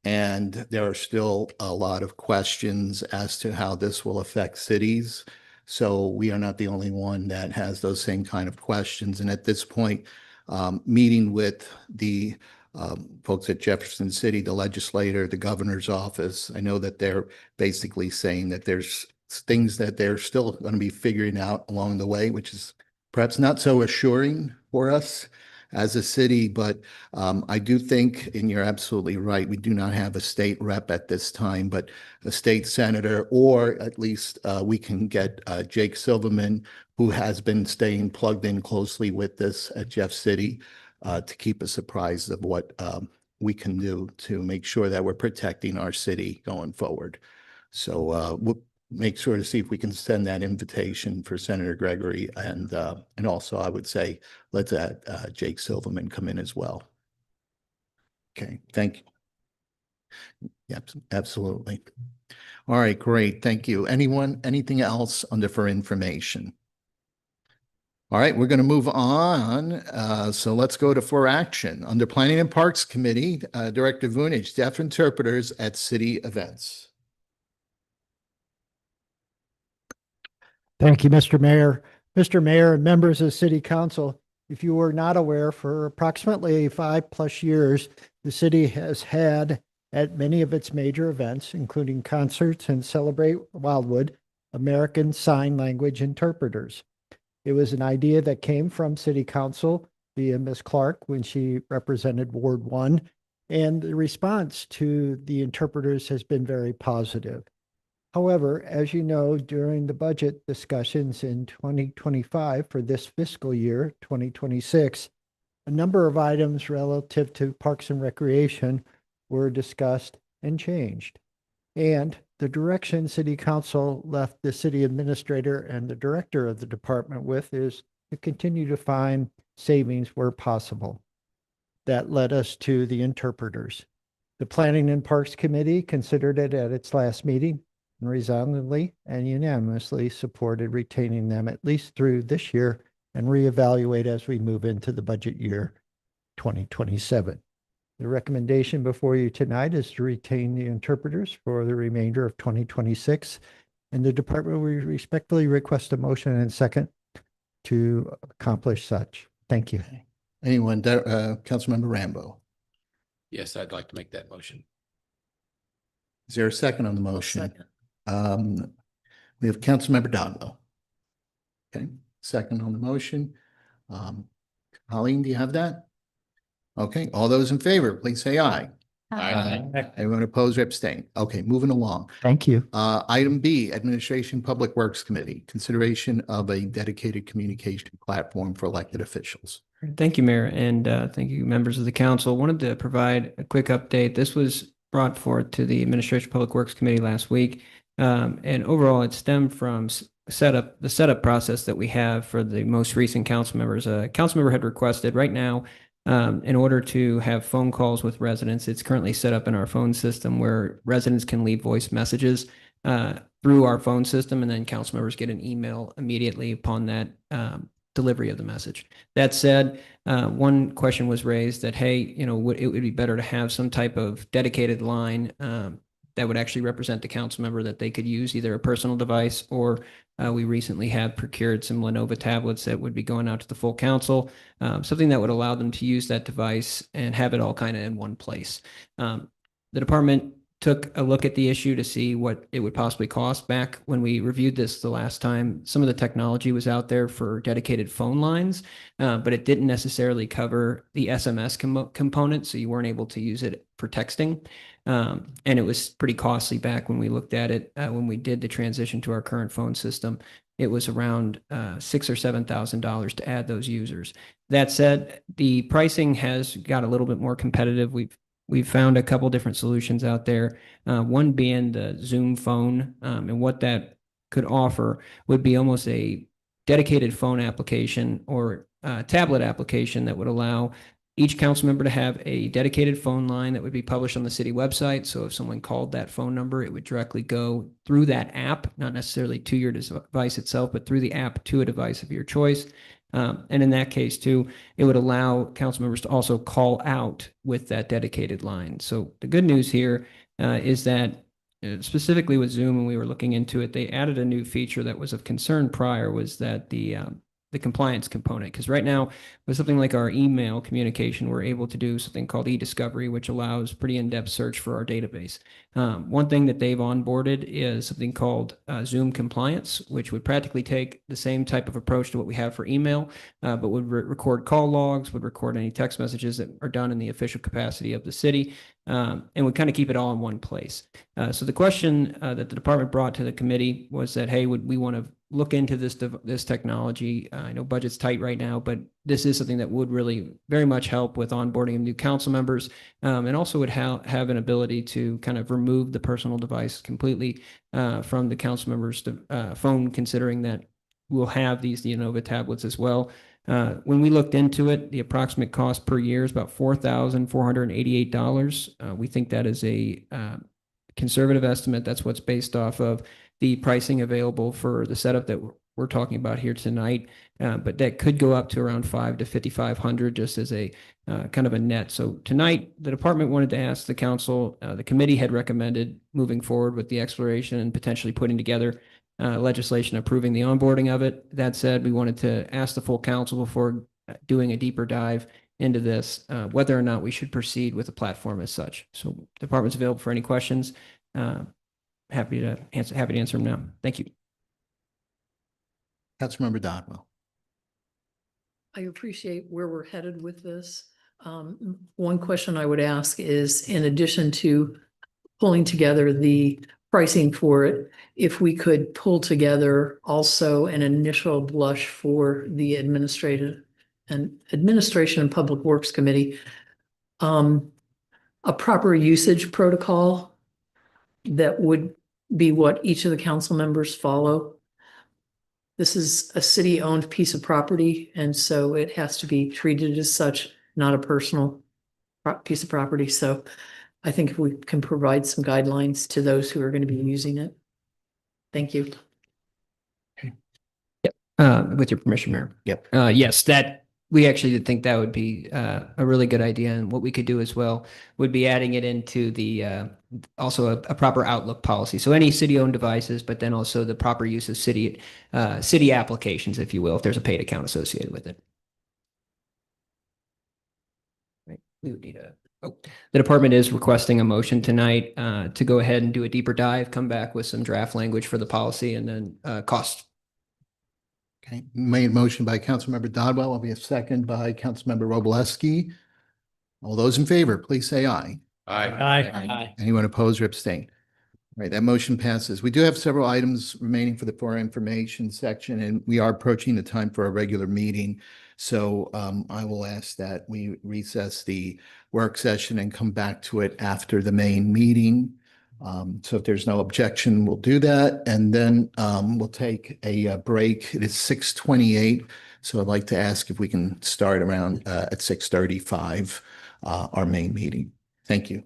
and there are still a lot of questions as to how this will affect cities. So we are not the only one that has those same kind of questions. And at this point, meeting with the folks at Jefferson City, the legislator, the governor's office, I know that they're basically saying that there's things that they're still going to be figuring out along the way, which is perhaps not so assuring for us as a city, but I do think, and you're absolutely right, we do not have a state rep at this time, but a state senator, or at least we can get Jake Silverman, who has been staying plugged in closely with this at Jeff City, to keep us apprised of what we can do to make sure that we're protecting our city going forward. So we'll make sure to see if we can send that invitation for Senator Gregory, and also I would say let's add Jake Silverman come in as well. Okay, thank you. Yep, absolutely. All right, great, thank you. Anything else under for information? All right, we're going to move on. So let's go to for action. Under Planning and Parks Committee, Director Vunich, deaf interpreters at city events. Thank you, Mr. Mayor. Mr. Mayor and members of City Council, if you were not aware, for approximately 5+ years, the city has had at many of its major events, including concerts and Celebrate Wildwood, American Sign Language interpreters. It was an idea that came from City Council via Ms. Clark when she represented Ward 1, and the response to the interpreters has been very positive. However, as you know, during the budget discussions in 2025 for this fiscal year, 2026, a number of items relative to Parks and Recreation were discussed and changed. And the direction City Council left the city administrator and the director of the department with is to continue to find savings where possible. That led us to the interpreters. The Planning and Parks Committee considered it at its last meeting and resoundingly and unanimously supported retaining them at least through this year and reevaluate as we move into the budget year 2027. The recommendation before you tonight is to retain the interpreters for the remainder of 2026. And the department will respectfully request a motion and second to accomplish such. Thank you. Anyone, Councilmember Rambo? Yes, I'd like to make that motion. Is there a second on the motion? Second. We have Councilmember Dodwell. Okay, second on the motion. Colleen, do you have that? Okay, all those in favor, please say aye. Anyone opposed or abstain? Okay, moving along. Thank you. Item B, Administration Public Works Committee, consideration of a dedicated communication platform for elected officials. Thank you, Mayor, and thank you, members of the council. Wanted to provide a quick update. This was brought forth to the Administration Public Works Committee last week. And overall, it stemmed from the setup process that we have for the most recent council members. A council member had requested right now, in order to have phone calls with residents, it's currently set up in our phone system where residents can leave voice messages through our phone system, and then council members get an email immediately upon that delivery of the message. That said, one question was raised that, hey, it would be better to have some type of dedicated line that would actually represent the council member that they could use either a personal device or we recently have procured some Lenovo tablets that would be going out to the full council, something that would allow them to use that device and have it all kind of in one place. The department took a look at the issue to see what it would possibly cost. Back when we reviewed this the last time, some of the technology was out there for dedicated phone lines, but it didn't necessarily cover the SMS component, so you weren't able to use it for texting. And it was pretty costly back when we looked at it, when we did the transition to our current phone system. It was around $6,000 or $7,000 to add those users. That said, the pricing has got a little bit more competitive. We've found a couple different solutions out there, one being the Zoom phone, and what that could offer would be almost a dedicated phone application or tablet application that would allow each council member to have a dedicated phone line that would be published on the city website. So if someone called that phone number, it would directly go through that app, not necessarily to your device itself, but through the app to a device of your choice. And in that case, too, it would allow council members to also call out with that dedicated line. So the good news here is that specifically with Zoom, when we were looking into it, they added a new feature that was of concern prior, was that the compliance component. Because right now, with something like our email communication, we're able to do something called e-discovery, which allows pretty in-depth search for our database. One thing that they've onboarded is something called Zoom compliance, which would practically take the same type of approach to what we have for email, but would record call logs, would record any text messages that are done in the official capacity of the city, and would kind of keep it all in one place. So the question that the department brought to the committee was that, hey, would we want to look into this technology? I know budget's tight right now, but this is something that would really very much help with onboarding of new council members, and also would have an ability to kind of remove the personal device completely from the council members' phone, considering that we'll have these Lenovo tablets as well. When we looked into it, the approximate cost per year is about $4,488. We think that is a conservative estimate. That's what's based off of the pricing available for the setup that we're talking about here tonight. But that could go up to around $5,000 to $5,500 just as a kind of a net. So tonight, the department wanted to ask the council, the committee had recommended moving forward with the exploration and potentially putting together legislation approving the onboarding of it. That said, we wanted to ask the full council before doing a deeper dive into this, whether or not we should proceed with the platform as such. So the department's available for any questions. Happy to answer them now. Thank you. Councilmember Dodwell. I appreciate where we're headed with this. One question I would ask is, in addition to pulling together the pricing for it, if we could pull together also an initial blush for the Administration and Public Works Committee, a proper usage protocol that would be what each of the council members follow. This is a city-owned piece of property, and so it has to be treated as such, not a personal piece of property. So I think if we can provide some guidelines to those who are going to be using it. Thank you. With your permission, Mayor. Yep. Yes, that we actually did think that would be a really good idea. And what we could do as well would be adding it into the also a proper Outlook policy. So any city-owned devices, but then also the proper use of city applications, if you will, if there's a paid account associated with it. Right. We would need the department is requesting a motion tonight to go ahead and do a deeper dive, come back with some draft language for the policy, and then cost. Okay, made motion by Councilmember Dodwell, will be a second by Councilmember Roblesky. All those in favor, please say aye. Aye. Anyone opposed or abstain? All right, that motion passes. We do have several items remaining for the information section, and we are approaching the time for a regular meeting. So I will ask that we recess the work session and come back to it after the main meeting. So if there's no objection, we'll do that. And then we'll take a break. It is 6:28. So I'd like to ask if we can start around at 6:35, our main meeting. Thank you.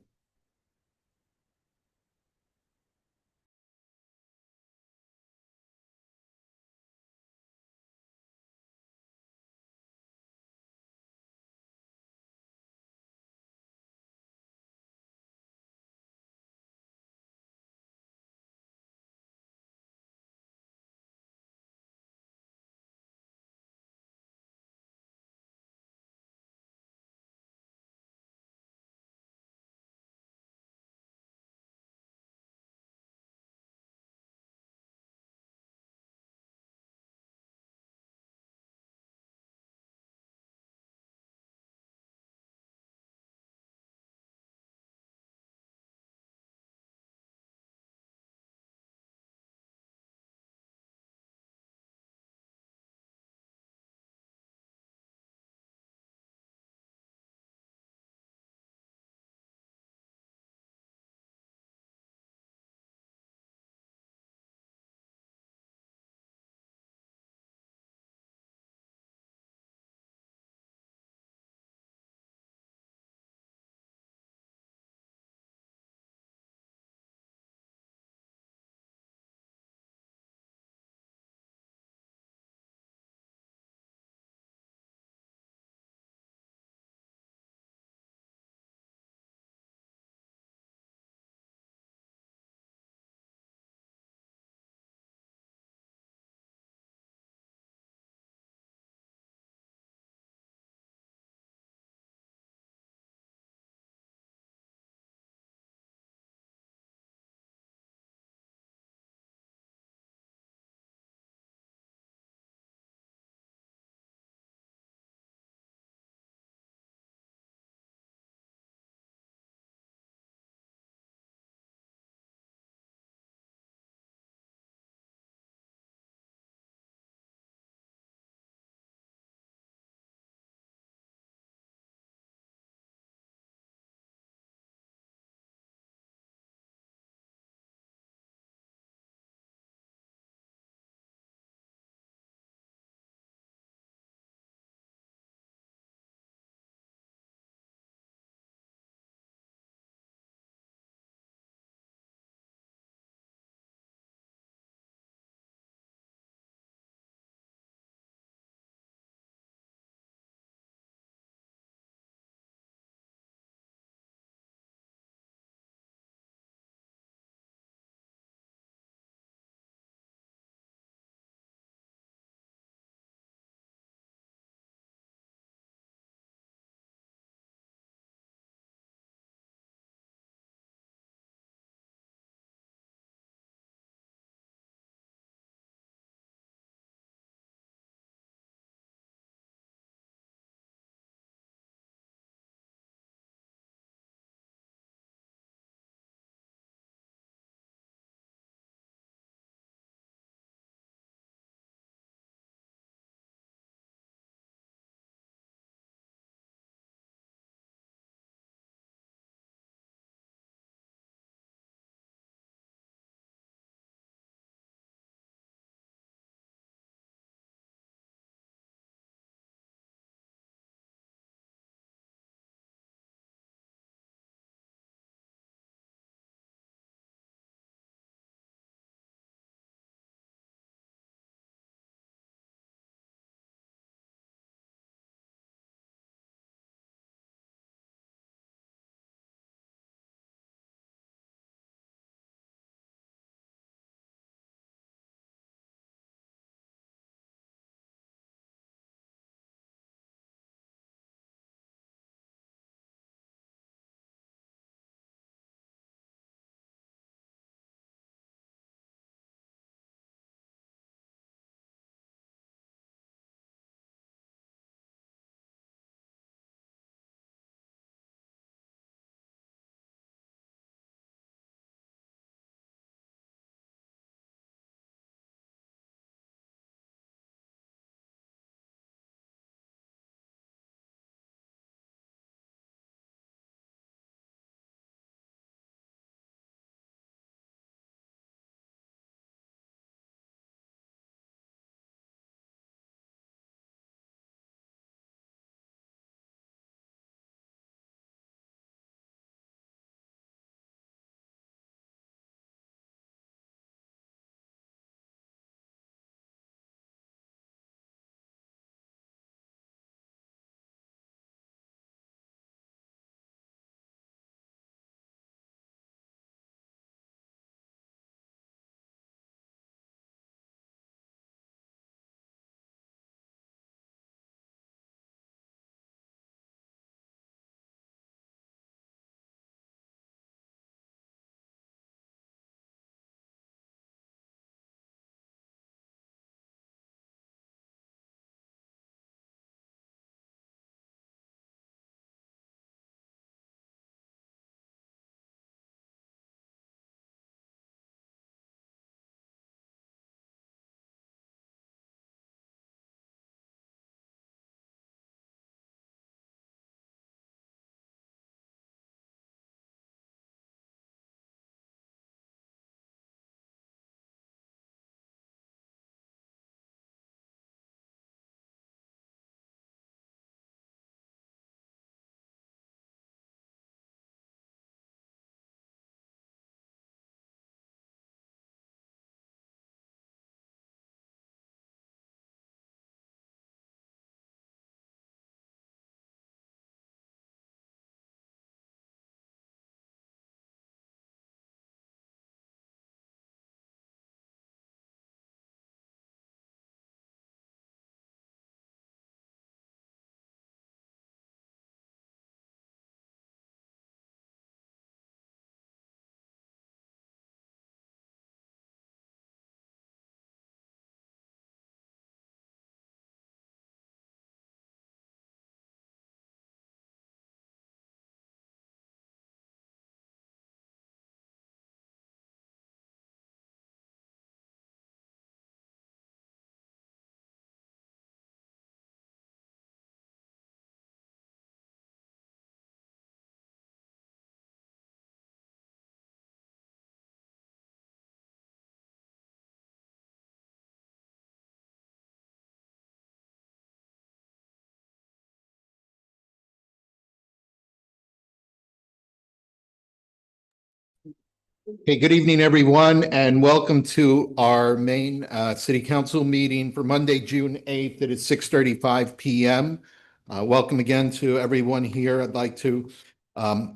Okay, good evening, everyone, and welcome to our main city council meeting for Monday, June 8th. It is 6:35 p.m. Welcome again to everyone here. I'd like to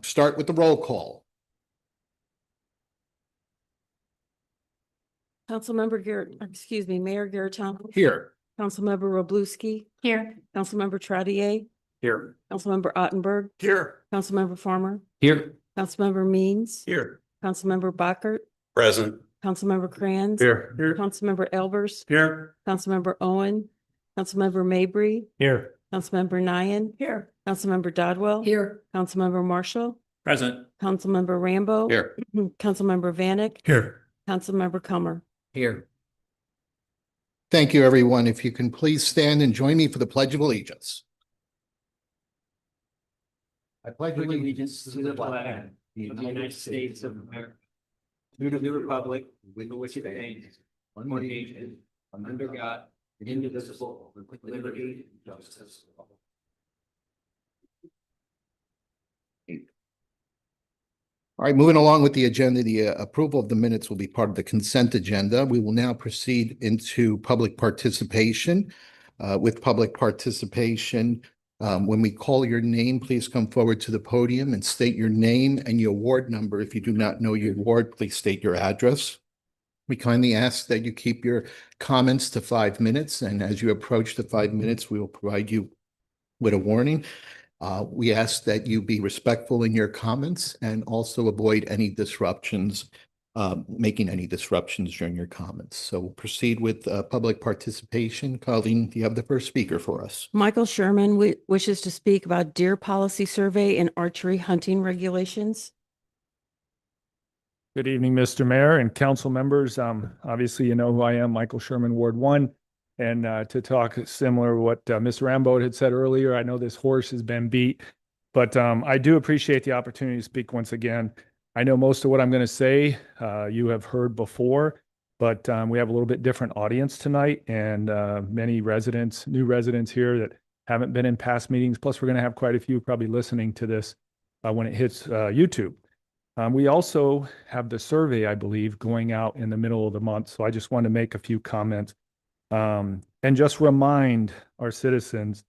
start with the roll call. Councilmember Garrett, excuse me, Mayor Garrett-Temple. Here. Councilmember Roblewski. Here. Councilmember Trottier. Here. Councilmember Ottenberg. Here. Councilmember Farmer. Here. Councilmember Means. Here. Councilmember Bockert. Present. Councilmember Kranz. Here. Councilmember Elbers. Here. Councilmember Owen. Councilmember Mabry. Here. Councilmember Nyan. Here. Councilmember Dodwell. Here. Councilmember Marshall. Present. Councilmember Rambo. Here. Councilmember Vanek. Here. Councilmember Comer. Here. Thank you, everyone. If you can please stand and join me for the Pledge of Allegiance. I pledge Allegiance to the flag of the United States of America, to the republic with which it stands, one nation, under God, indivisible, with liberty and justice for all. All right, moving along with the agenda, the approval of the minutes will be part of the consent agenda. We will now proceed into public participation. With public participation, when we call your name, please come forward to the podium and state your name and your ward number. If you do not know your ward, please state your address. We kindly ask that you keep your comments to 5 minutes, and as you approach the 5 minutes, we will provide you with a warning. We ask that you be respectful in your comments and also avoid any disruptions, making any disruptions during your comments. So we'll proceed with public participation. Colleen, do you have the first speaker for us? Michael Sherman wishes to speak about deer policy survey and archery hunting regulations. Good evening, Mr. Mayor and council members. Obviously, you know who I am, Michael Sherman, Ward 1. And to talk similar to what Mr. Rambo had said earlier, I know this horse has been beat, but I do appreciate the opportunity to speak once again. I know most of what I'm going to say you have heard before, but we have a little bit different audience tonight, and many residents, new residents here that haven't been in past meetings. Plus, we're going to have quite a few probably listening to this when it hits YouTube. We also have the survey, I believe, going out in the middle of the month. So I just wanted to make a few comments. And just remind our citizens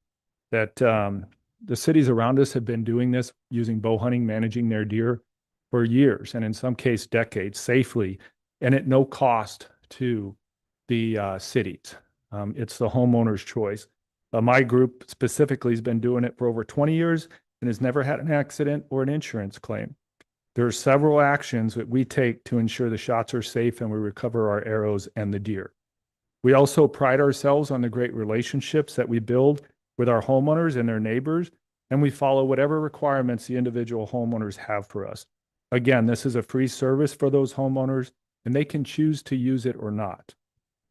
that the cities around us have been doing this using bow hunting, managing their deer for years, and in some case decades, safely, and at no cost to the cities. It's the homeowner's choice. My group specifically has been doing it for over 20 years and has never had an accident or an insurance claim. There are several actions that we take to ensure the shots are safe and we recover our arrows and the deer. We also pride ourselves on the great relationships that we build with our homeowners and their neighbors, and we follow whatever requirements the individual homeowners have for us. Again, this is a free service for those homeowners, and they can choose to use it or not.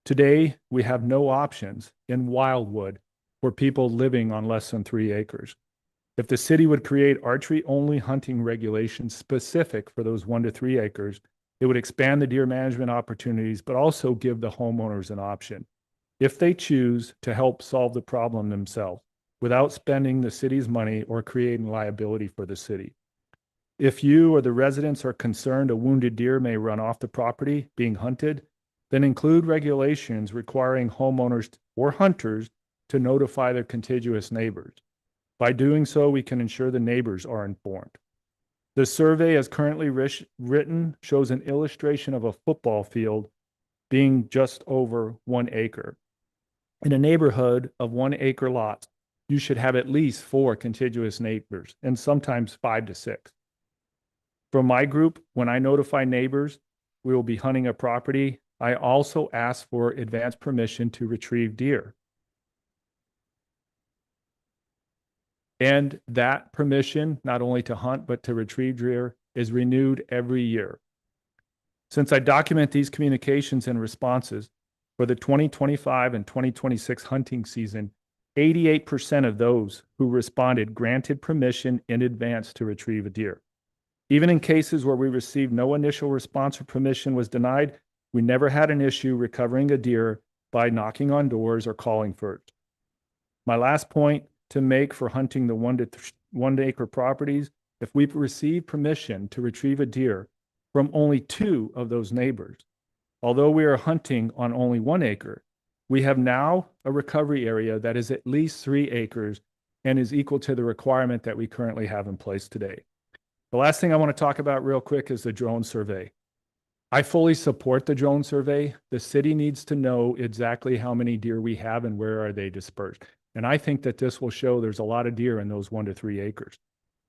Today, we have no options in Wildwood for people living on less than 3 acres. If the city would create archery-only hunting regulations specific for those 1 to 3 acres, it would expand the deer management opportunities, but also give the homeowners an option, if they choose, to help solve the problem themselves without spending the city's money or creating liability for the city. If you or the residents are concerned a wounded deer may run off the property being hunted, then include regulations requiring homeowners or hunters to notify their contiguous neighbors. By doing so, we can ensure the neighbors are informed. The survey as currently written shows an illustration of a football field being just over 1 acre. In a neighborhood of 1 acre lots, you should have at least 4 contiguous neighbors and sometimes 5 to 6. For my group, when I notify neighbors we will be hunting a property, I also ask for advance permission to retrieve deer. And that permission, not only to hunt, but to retrieve deer, is renewed every year. Since I document these communications and responses for the 2025 and 2026 hunting season, 88% of those who responded granted permission in advance to retrieve a deer. Even in cases where we received no initial response or permission was denied, we never had an issue recovering a deer by knocking on doors or calling first. My last point to make for hunting the 1 to acre properties, if we receive permission to retrieve a deer, from only 2 of those neighbors. Although we are hunting on only 1 acre, we have now a recovery area that is at least 3 acres and is equal to the requirement that we currently have in place today. The last thing I want to talk about real quick is the drone survey. I fully support the drone survey. The city needs to know exactly how many deer we have and where are they dispersed. And I think that this will show there's a lot of deer in those 1 to 3 acres.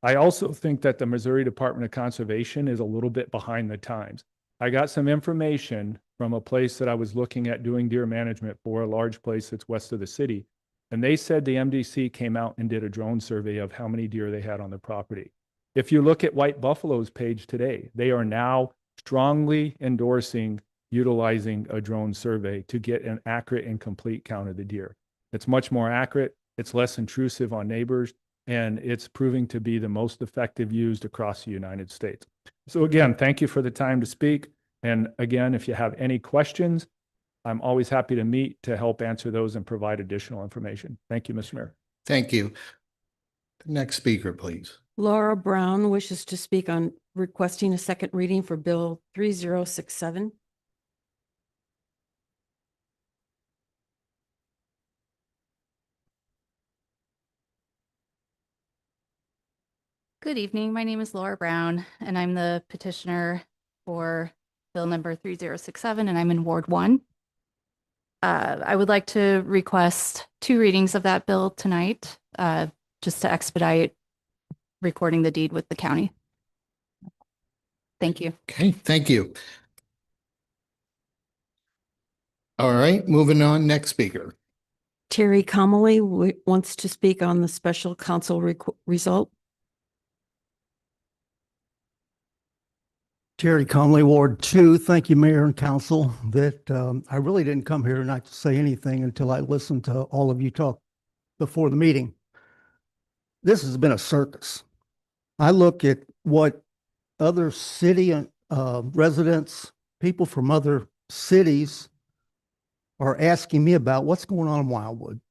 I also think that the Missouri Department of Conservation is a little bit behind the times. I got some information from a place that I was looking at doing deer management for, a large place that's west of the city. And they said the MDC came out and did a drone survey of how many deer they had on the property. If you look at White Buffalo's page today, they are now strongly endorsing utilizing a drone survey to get an accurate and complete count of the deer. It's much more accurate, it's less intrusive on neighbors, and it's proving to be the most effective used across the United States. So again, thank you for the time to speak. And again, if you have any questions, I'm always happy to meet to help answer those and provide additional information. Thank you, Mr. Mayor. Thank you. Next speaker, please. Laura Brown wishes to speak on requesting a second reading for Bill 3067. Good evening. My name is Laura Brown, and I'm the petitioner for Bill number 3067, and I'm in Ward 1. I would like to request 2 readings of that bill tonight, just to expedite recording the deed with the county. Thank you. Okay, thank you. All right, moving on. Next speaker. Terry Comely wants to speak on the special counsel result. Terry Conley, Ward 2. Thank you, Mayor and Council. I really didn't come here tonight to say anything until I listened to all of you talk before the meeting. This has been a circus. I look at what other city residents, people from other cities are asking me about what's going on in Wildwood.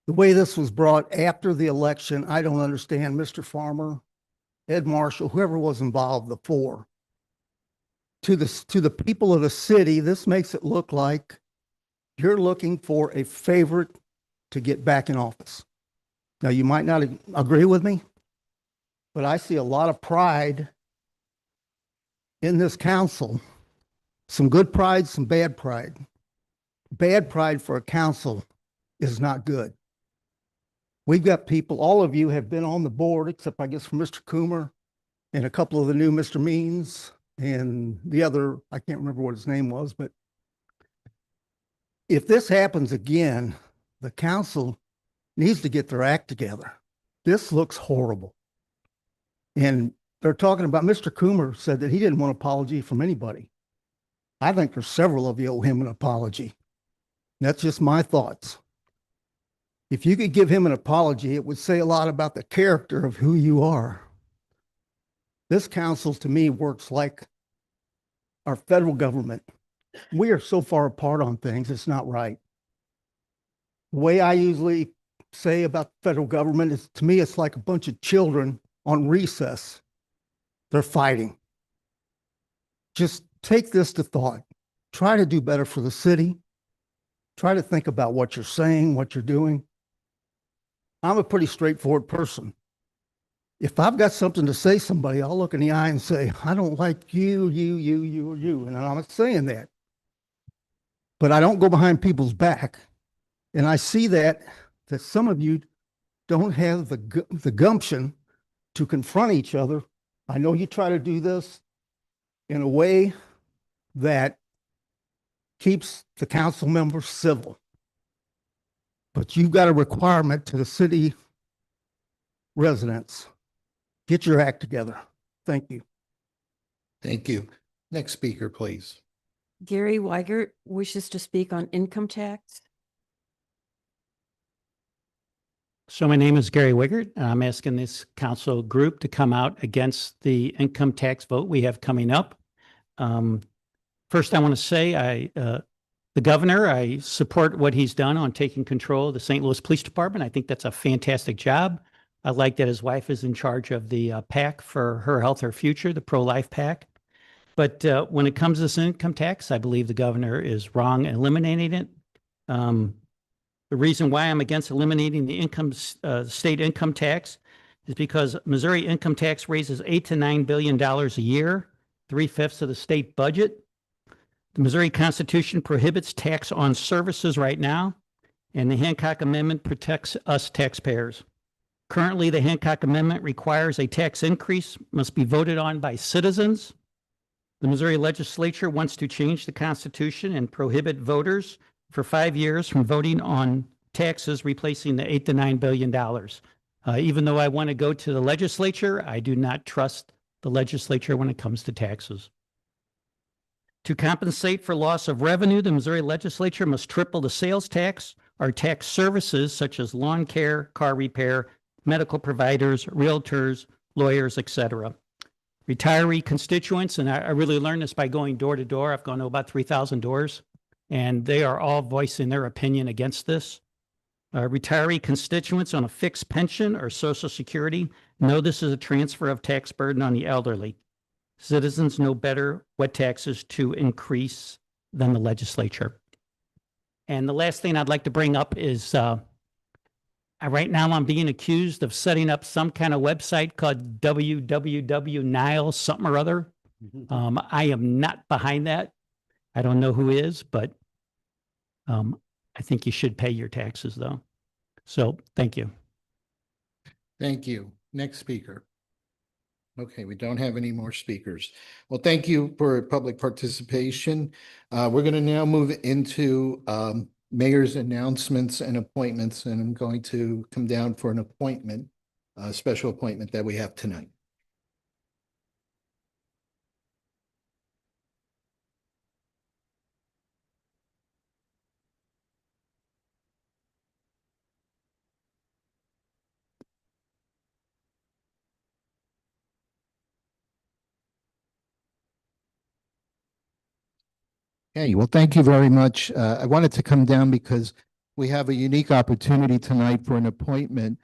The way this was brought after the election, I don't understand. Mr. Farmer, Ed Marshall, whoever was involved before. To the people of the city, this makes it look like you're looking for a favorite to get back in office. Now, you might not agree with me, but I see a lot of pride in this council. Some good pride, some bad pride. Bad pride for a council is not good. We've got people, all of you have been on the board, except I guess for Mr. Coomer and a couple of the new Mr. Means and the other, I can't remember what his name was, but if this happens again, the council needs to get their act together. This looks horrible. And they're talking about, Mr. Coomer said that he didn't want an apology from anybody. I think there's several of you owe him an apology. That's just my thoughts. If you could give him an apology, it would say a lot about the character of who you are. This council, to me, works like our federal government. We are so far apart on things, it's not right. The way I usually say about the federal government is, to me, it's like a bunch of children on recess. They're fighting. Just take this to thought. Try to do better for the city. Try to think about what you're saying, what you're doing. I'm a pretty straightforward person. If I've got something to say to somebody, I'll look in the eye and say, I don't like you, or you. And I'm not saying that. But I don't go behind people's back. And I see that some of you don't have the gumption to confront each other. I know you try to do this in a way that keeps the council members civil. But you've got a requirement to the city residents. Get your act together. Thank you. Thank you. Next speaker, please. Gary Weigert wishes to speak on income tax. So my name is Gary Wiggert, and I'm asking this council group to come out against the income tax vote we have coming up. First, I want to say the governor, I support what he's done on taking control of the St. Louis Police Department. I think that's a fantastic job. I like that his wife is in charge of the PAC for Her Health, Her Future, the pro-life PAC. But when it comes to this income tax, I believe the governor is wrong in eliminating it. The reason why I'm against eliminating the state income tax is because Missouri income tax raises $8 to $9 billion a year, 3/5 of the state budget. The Missouri Constitution prohibits tax on services right now, and the Hancock Amendment protects us taxpayers. Currently, the Hancock Amendment requires a tax increase must be voted on by citizens. The Missouri legislature wants to change the Constitution and prohibit voters for 5 years from voting on taxes, replacing the $8 to $9 billion. Even though I want to go to the legislature, I do not trust the legislature when it comes to taxes. To compensate for loss of revenue, the Missouri legislature must triple the sales tax or tax services such as lawn care, car repair, medical providers, realtors, lawyers, etc. Retiree constituents, and I really learned this by going door to door. I've gone to about 3,000 doors, and they are all voicing their opinion against this. Retiree constituents on a fixed pension or Social Security know this is a transfer of tax burden on the elderly. Citizens know better what taxes to increase than the legislature. And the last thing I'd like to bring up is right now I'm being accused of setting up some kind of website called www.nile something or other. I am not behind that. I don't know who is, but I think you should pay your taxes though. So thank you. Thank you. Next speaker. Okay, we don't have any more speakers. Well, thank you for public participation. We're going to now move into mayor's announcements and appointments, and I'm going to come down for an appointment, a special appointment that we have tonight. Okay, well, thank you very much. I wanted to come down because we have a unique opportunity tonight for an appointment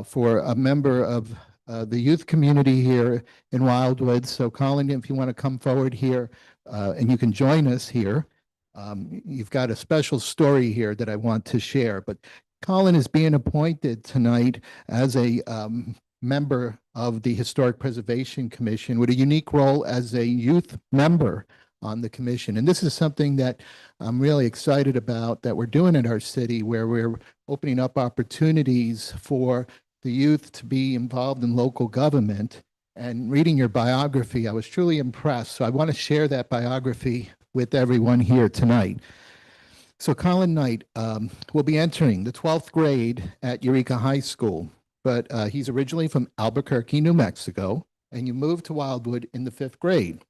for a member of the youth community here in Wildwood. So Colin, if you want to come forward here and you can join us here, you've got a special story here that I want to share. But Colin is being appointed tonight as a member of the Historic Preservation Commission with a unique role as a youth member on the commission. And this is something that I'm really excited about that we're doing in our city, where we're opening up opportunities for the youth to be involved in local government. And reading your biography, I was truly impressed. So I want to share that biography with everyone here tonight. So Colin Knight will be entering the 12th grade at Eureka High School, but he's originally from Albuquerque, New Mexico, and you moved to Wildwood in the 5th grade.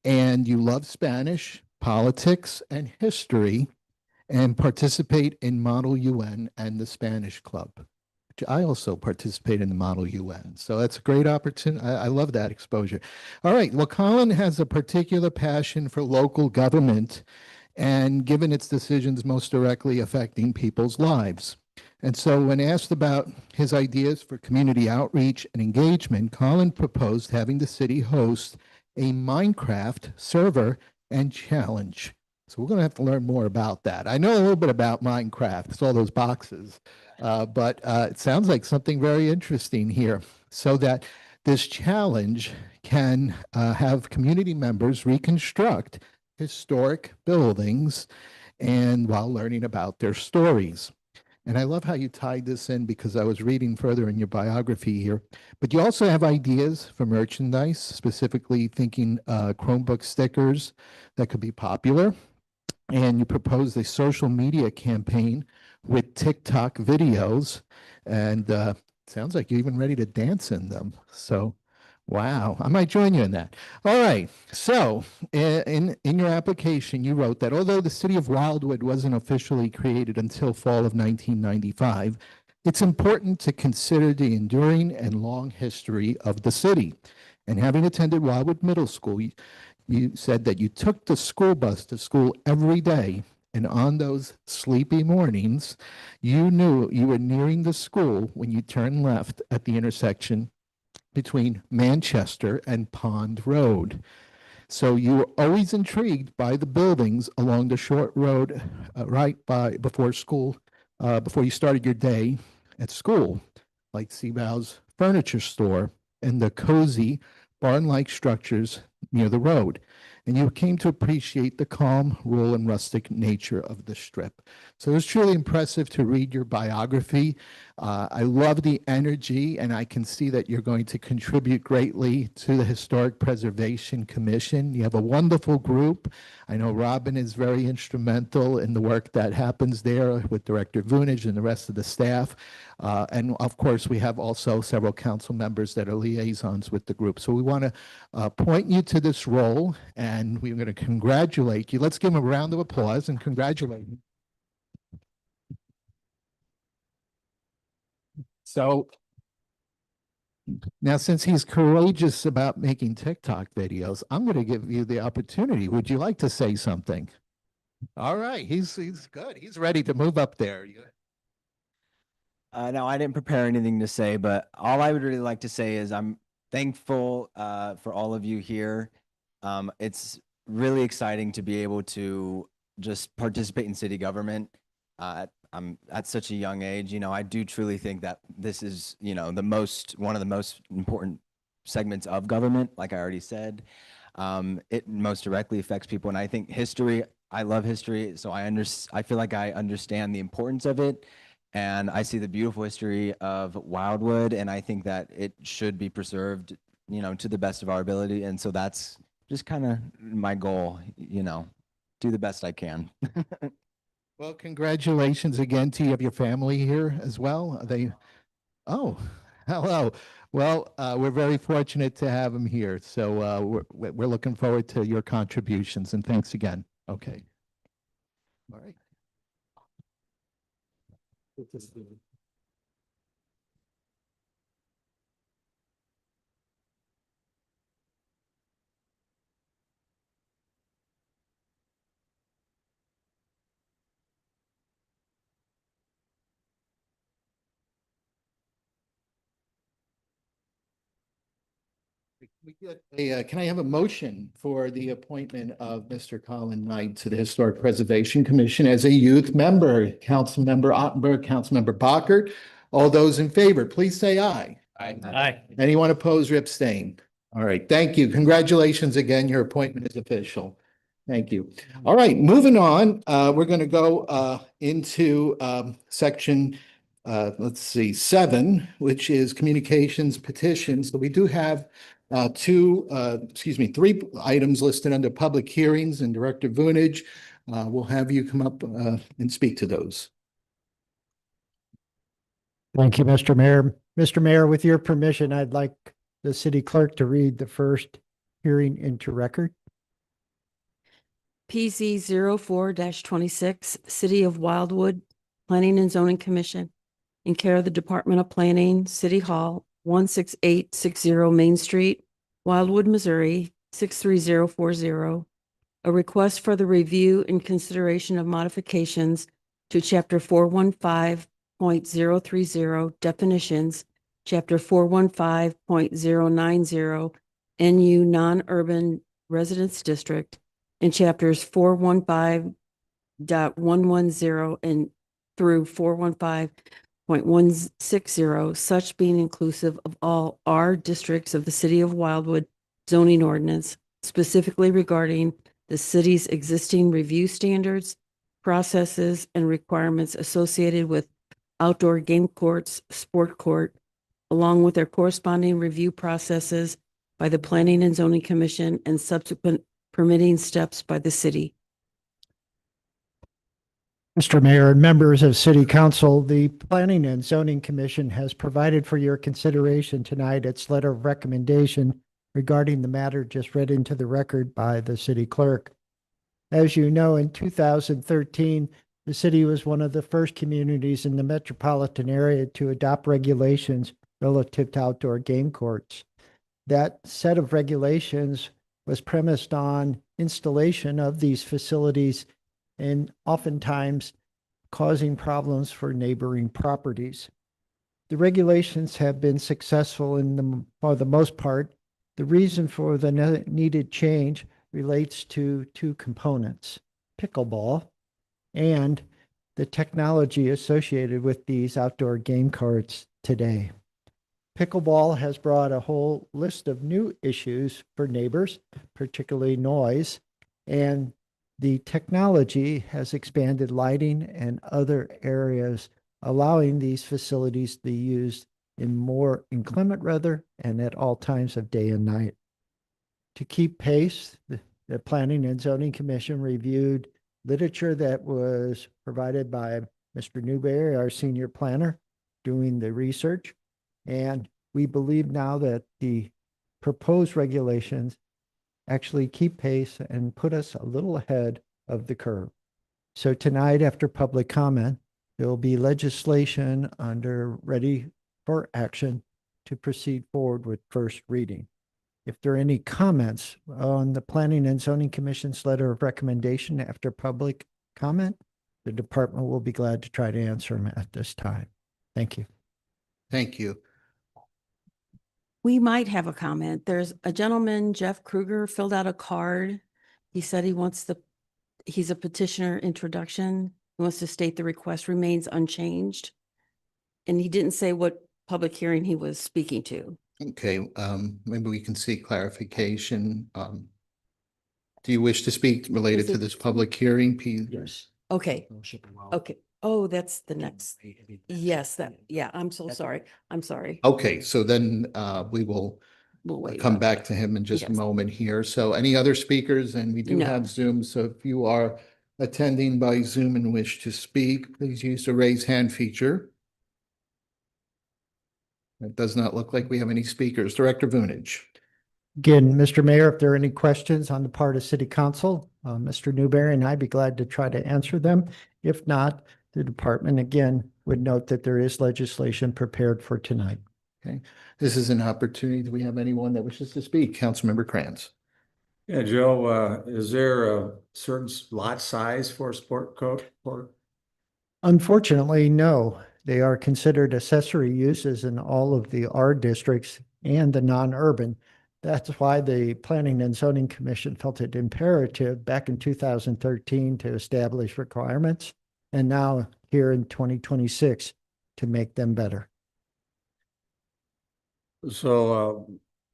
And you love Spanish, politics, and history, and participate in Model UN and the Spanish Club. I also participate in the Model UN. So that's a great opportunity. I love that exposure. All right. Well, Colin has a particular passion for local government and given its decisions most directly affecting people's lives. And so when asked about his ideas for community outreach and engagement, Colin proposed having the city host a Minecraft server and challenge. So we're going to have to learn more about that. I know a little bit about Minecraft. It's all those boxes, but it sounds like something very interesting here, so that this challenge can have community members reconstruct historic buildings and while learning about their stories. And I love how you tied this in because I was reading further in your biography here. But you also have ideas for merchandise, specifically thinking Chromebook stickers that could be popular. And you proposed a social media campaign with TikTok videos. And sounds like you're even ready to dance in them. So, wow, I might join you in that. All right. So in your application, you wrote that although the city of Wildwood wasn't officially created until fall of 1995, it's important to consider the enduring and long history of the city. And having attended Wildwood Middle School, you said that you took the school bus to school every day And on those sleepy mornings, you knew you were nearing the school when you turned left at the intersection between Manchester and Pond Road. So you were always intrigued by the buildings along the short road right by before school, before you started your day at school, like Seabow's furniture store and the cozy barn-like structures near the road. And you came to appreciate the calm, rural, and rustic nature of the strip. So it was truly impressive to read your biography. I love the energy, and I can see that you're going to contribute greatly to the Historic Preservation Commission. You have a wonderful group. I know Robin is very instrumental in the work that happens there with Director Vunich and the rest of the staff. And of course, we have also several council members that are liaisons with the group. So we want to point you to this role, and we're going to congratulate you. Let's give him a round of applause and congratulate him. So now, since he's courageous about making TikTok videos, I'm going to give you the opportunity. Would you like to say something? All right, he's good. He's ready to move up there. No, I didn't prepare anything to say, but all I would really like to say is I'm thankful for all of you here. It's really exciting to be able to just participate in city government. I'm at such a young age. I do truly think that this is, one of the most important segments of government, like I already said. It most directly affects people. And I think history, I love history. So I feel like I understand the importance of it. And I see the beautiful history of Wildwood, and I think that it should be preserved, to the best of our ability. And so that's just kind of my goal, do the best I can. Well, congratulations again to you. Have your family here as well? Are they? Oh, hello. Well, we're very fortunate to have them here. So we're looking forward to your contributions, and thanks again. Okay. All right. Can I have a motion for the appointment of Mr. Colin Knight to the Historic Preservation Commission as a youth member? Councilmember Ottenberg, Councilmember Bockert. All those in favor, please say aye. Aye. Anyone opposed or abstain? All right, thank you. Congratulations again. Your appointment is official. Thank you. All right, moving on. We're going to go into section let's see, 7, which is communications petitions. So we do have 3 items listed under public hearings, and Director Vunich will have you come up and speak to those. Thank you, Mr. Mayor. Mr. Mayor, with your permission, I'd like the city clerk to read the first hearing into record. PZ 04-26, City of Wildwood Planning and Zoning Commission, in care of the Department of Planning, City Hall, 16860 Main Street, Wildwood, Missouri, 63040. A request for the review and consideration of modifications to Chapter 415.030 definitions, Chapter 415.090 NU Non-Urban Residence District, and Chapters 415.110 and through 415.160, such being inclusive of all R districts of the City of Wildwood zoning ordinance, specifically regarding the city's existing review standards, processes, and requirements associated with outdoor game courts, sport court, along with their corresponding review processes by the Planning and Zoning Commission and subsequent permitting steps by the city. Mr. Mayor and members of City Council, the Planning and Zoning Commission has provided for your consideration tonight its letter of recommendation regarding the matter just read into the record by the city clerk. As you know, in 2013, the city was one of the first communities in the metropolitan area to adopt regulations relative to outdoor game courts. That set of regulations was premised on installation of these facilities and oftentimes causing problems for neighboring properties. The regulations have been successful for the most part. The reason for the needed change relates to two components: pickleball and the technology associated with these outdoor game courts today. Pickleball has brought a whole list of new issues for neighbors, particularly noise, and the technology has expanded lighting and other areas, allowing these facilities to be used in more inclement weather and at all times of day and night. To keep pace, the Planning and Zoning Commission reviewed literature that was provided by Mr. Newberry, our senior planner, doing the research. And we believe now that the proposed regulations actually keep pace and put us a little ahead of the curve. So tonight, after public comment, there will be legislation ready for action to proceed forward with first reading. If there are any comments on the Planning and Zoning Commission's letter of recommendation after public comment, the department will be glad to try to answer them at this time. Thank you. Thank you. We might have a comment. There's a gentleman, Jeff Kruger, filled out a card. He said he's a petitioner introduction. He wants to state the request remains unchanged. And he didn't say what public hearing he was speaking to. Okay, maybe we can seek clarification. Do you wish to speak related to this public hearing, Pete? Yes. Okay. Okay. Oh, that's the next. Yes, yeah, I'm so sorry. I'm sorry. Okay, so then we will We'll wait. come back to him in just a Yes. moment here. So any other speakers? And we do No. have Zoom, so if you are attending by Zoom and wish to speak, please use the raise hand feature. It does not look like we have any speakers. Director Vunich. Again, Mr. Mayor, if there are any questions on the part of City Council, Mr. Newberry and I'd be glad to try to answer them. If not, the department again would note that there is legislation prepared for tonight. Okay, this is an opportunity. Do we have anyone that wishes to speak? Councilmember Kranz. Yeah, Joe, is there a certain lot size for a sport court? Unfortunately, no. They are considered accessory uses in all of the R districts and the non-urban. That's why the Planning and Zoning Commission felt it imperative back in 2013 to establish requirements, and now here in 2026 to make them better. So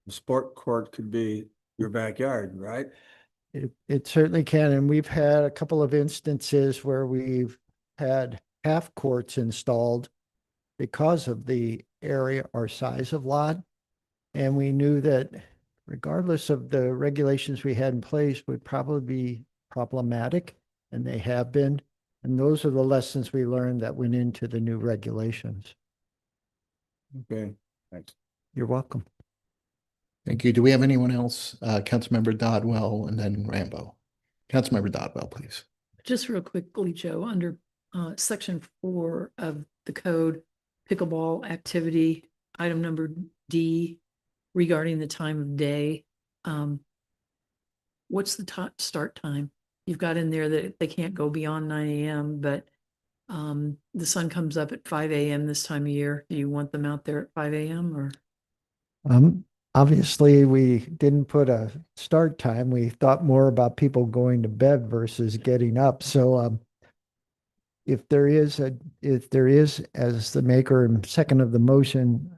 the sport court could be your backyard, right? It certainly can, and we've had a couple of instances where we've had half courts installed because of the area or size of lot. And we knew that regardless of the regulations we had in place would probably be problematic, and they have been. And those are the lessons we learned that went into the new regulations. Okay, thanks. You're welcome. Thank you. Do we have anyone else? Councilmember Dodwell and then Rambo. Councilmember Dodwell, please. Just real quickly, Joe, under section 4 of the code, pickleball activity, item number D, regarding the time of day. What's the start time? You've got in there that they can't go beyond 9 a.m., but the sun comes up at 5 a.m. this time of year. Do you want them out there at 5 a.m. or? Obviously, we didn't put a start time. We thought more about people going to bed versus getting up. So if there is, as the maker and second of the motion,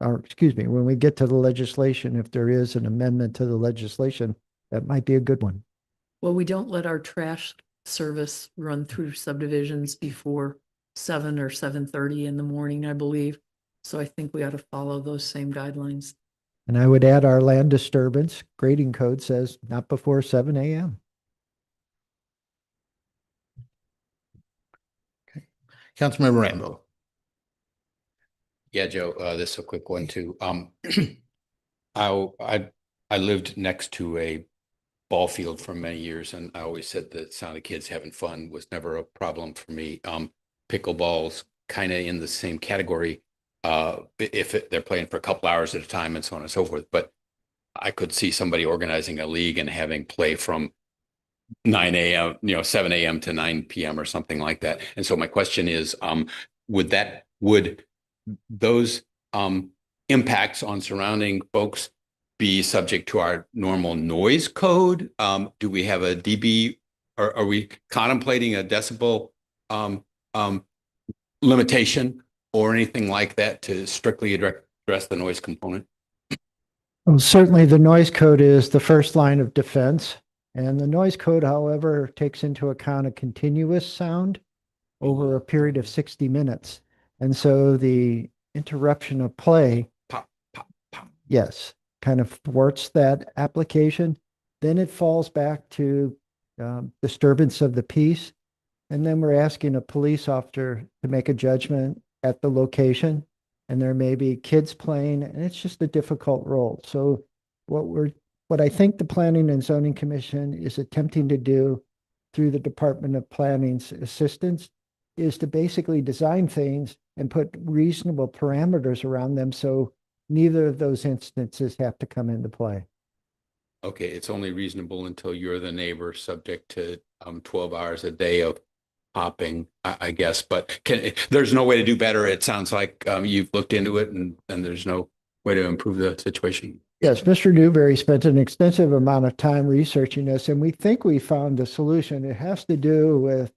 or excuse me, when we get to the legislation, if there is an amendment to the legislation, that might be a good one. Well, we don't let our trash service run through subdivisions before 7 or 7:30 in the morning, I believe. So I think we ought to follow those same guidelines. And I would add our land disturbance grading code says not before 7 a.m. Okay. Councilmember Rambo. Yeah, Joe, this is a quick one too. I lived next to a ball field for many years, and I always said that sound of kids having fun was never a problem for me. Pickleball's kind of in the same category. If they're playing for a couple hours at a time and so on and so forth, but I could see somebody organizing a league and having play from 9 a.m., 7 a.m. to 9 p.m. or something like that. And so my question is, would those impacts on surrounding folks be subject to our normal noise code? Do we have a dB, or are we contemplating a decibel limitation or anything like that to strictly address the noise component? Well, certainly the noise code is the first line of defense. And the noise code, however, takes into account a continuous sound over a period of 60 minutes. And so the interruption of play, yes, kind of thwarts that application. Then it falls back to disturbance of the peace. And then we're asking a police officer to make a judgment at the location. And there may be kids playing, and it's just a difficult role. So what I think the Planning and Zoning Commission is attempting to do through the Department of Planning's assistance is to basically design things and put reasonable parameters around them so neither of those instances have to come into play. Okay, it's only reasonable until you're the neighbor subject to 12 hours a day of popping, I guess. But there's no way to do better. It sounds like you've looked into it and there's no way to improve the situation. Yes, Mr. Newberry spent an extensive amount of time researching this, and we think we found a solution. It has to do with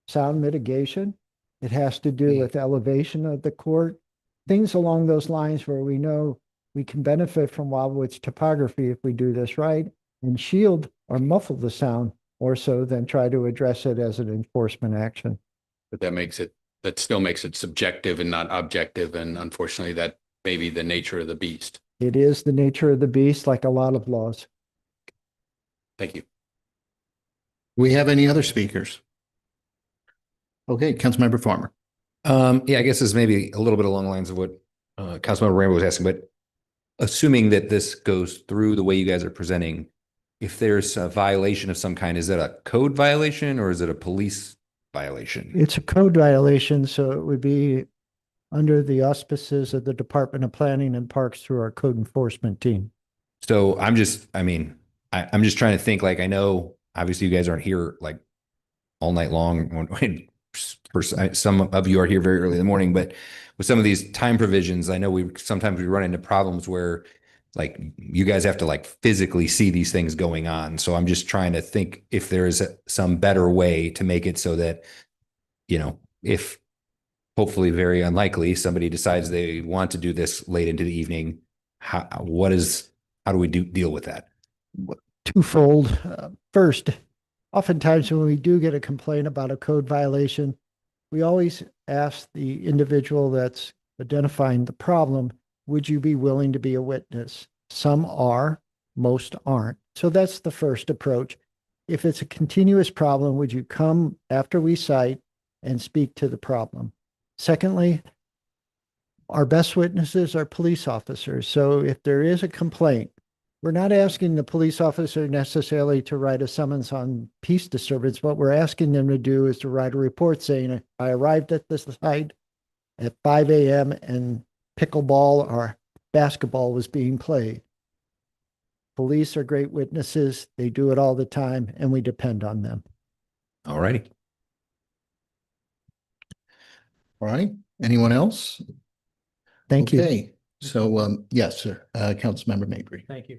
sound mitigation. It has to do with elevation of the court, things along those lines where we know we can benefit from Wildwood's topography if we do this right and shield or muffle the sound more so than try to address it as an enforcement action. But that still makes it subjective and not objective. And unfortunately, that may be the nature of the beast. It is the nature of the beast, like a lot of laws. Thank you. Do we have any other speakers? Okay, Councilmember Farmer. Yeah, I guess this is maybe a little bit along the lines of what Councilmember Rambo was asking, but assuming that this goes through the way you guys are presenting, if there's a violation of some kind, is that a code violation or is it a police violation? It's a code violation, so it would be under the auspices of the Department of Planning and Parks through our code enforcement team. So I'm just trying to think, like, I know obviously you guys aren't here like all night long. Some of you are here very early in the morning, but with some of these time provisions, I know sometimes we run into problems where like you guys have to like physically see these things going on. So I'm just trying to think if there is some better way to make it so that, if hopefully very unlikely somebody decides they want to do this late into the evening, how do we deal with that? Twofold. First, oftentimes when we do get a complaint about a code violation, we always ask the individual that's identifying the problem, would you be willing to be a witness? Some are, most aren't. So that's the first approach. If it's a continuous problem, would you come after we cite and speak to the problem? Secondly, our best witnesses are police officers. So if there is a complaint, we're not asking the police officer necessarily to write a summons on peace disturbance. What we're asking them to do is to write a report saying, I arrived at this site at 5 a.m. and pickleball or basketball was being played. Police are great witnesses. They do it all the time, and we depend on them. All righty. All right. Anyone else? Thank you. Okay. So, yes, sir. Councilmember Mabry. Thank you.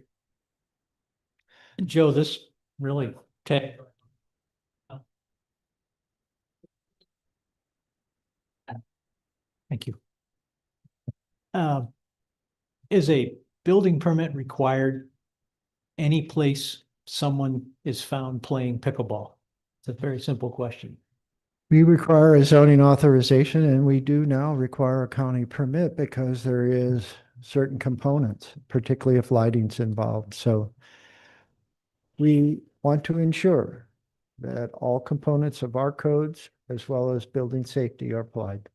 Joe, this really tech. Thank you. Is a building permit required any place someone is found playing pickleball? It's a very simple question. We require a zoning authorization, and we do now require a county permit because there is certain components, particularly if lighting's involved. So we want to ensure that all components of our codes as well as building safety are applied.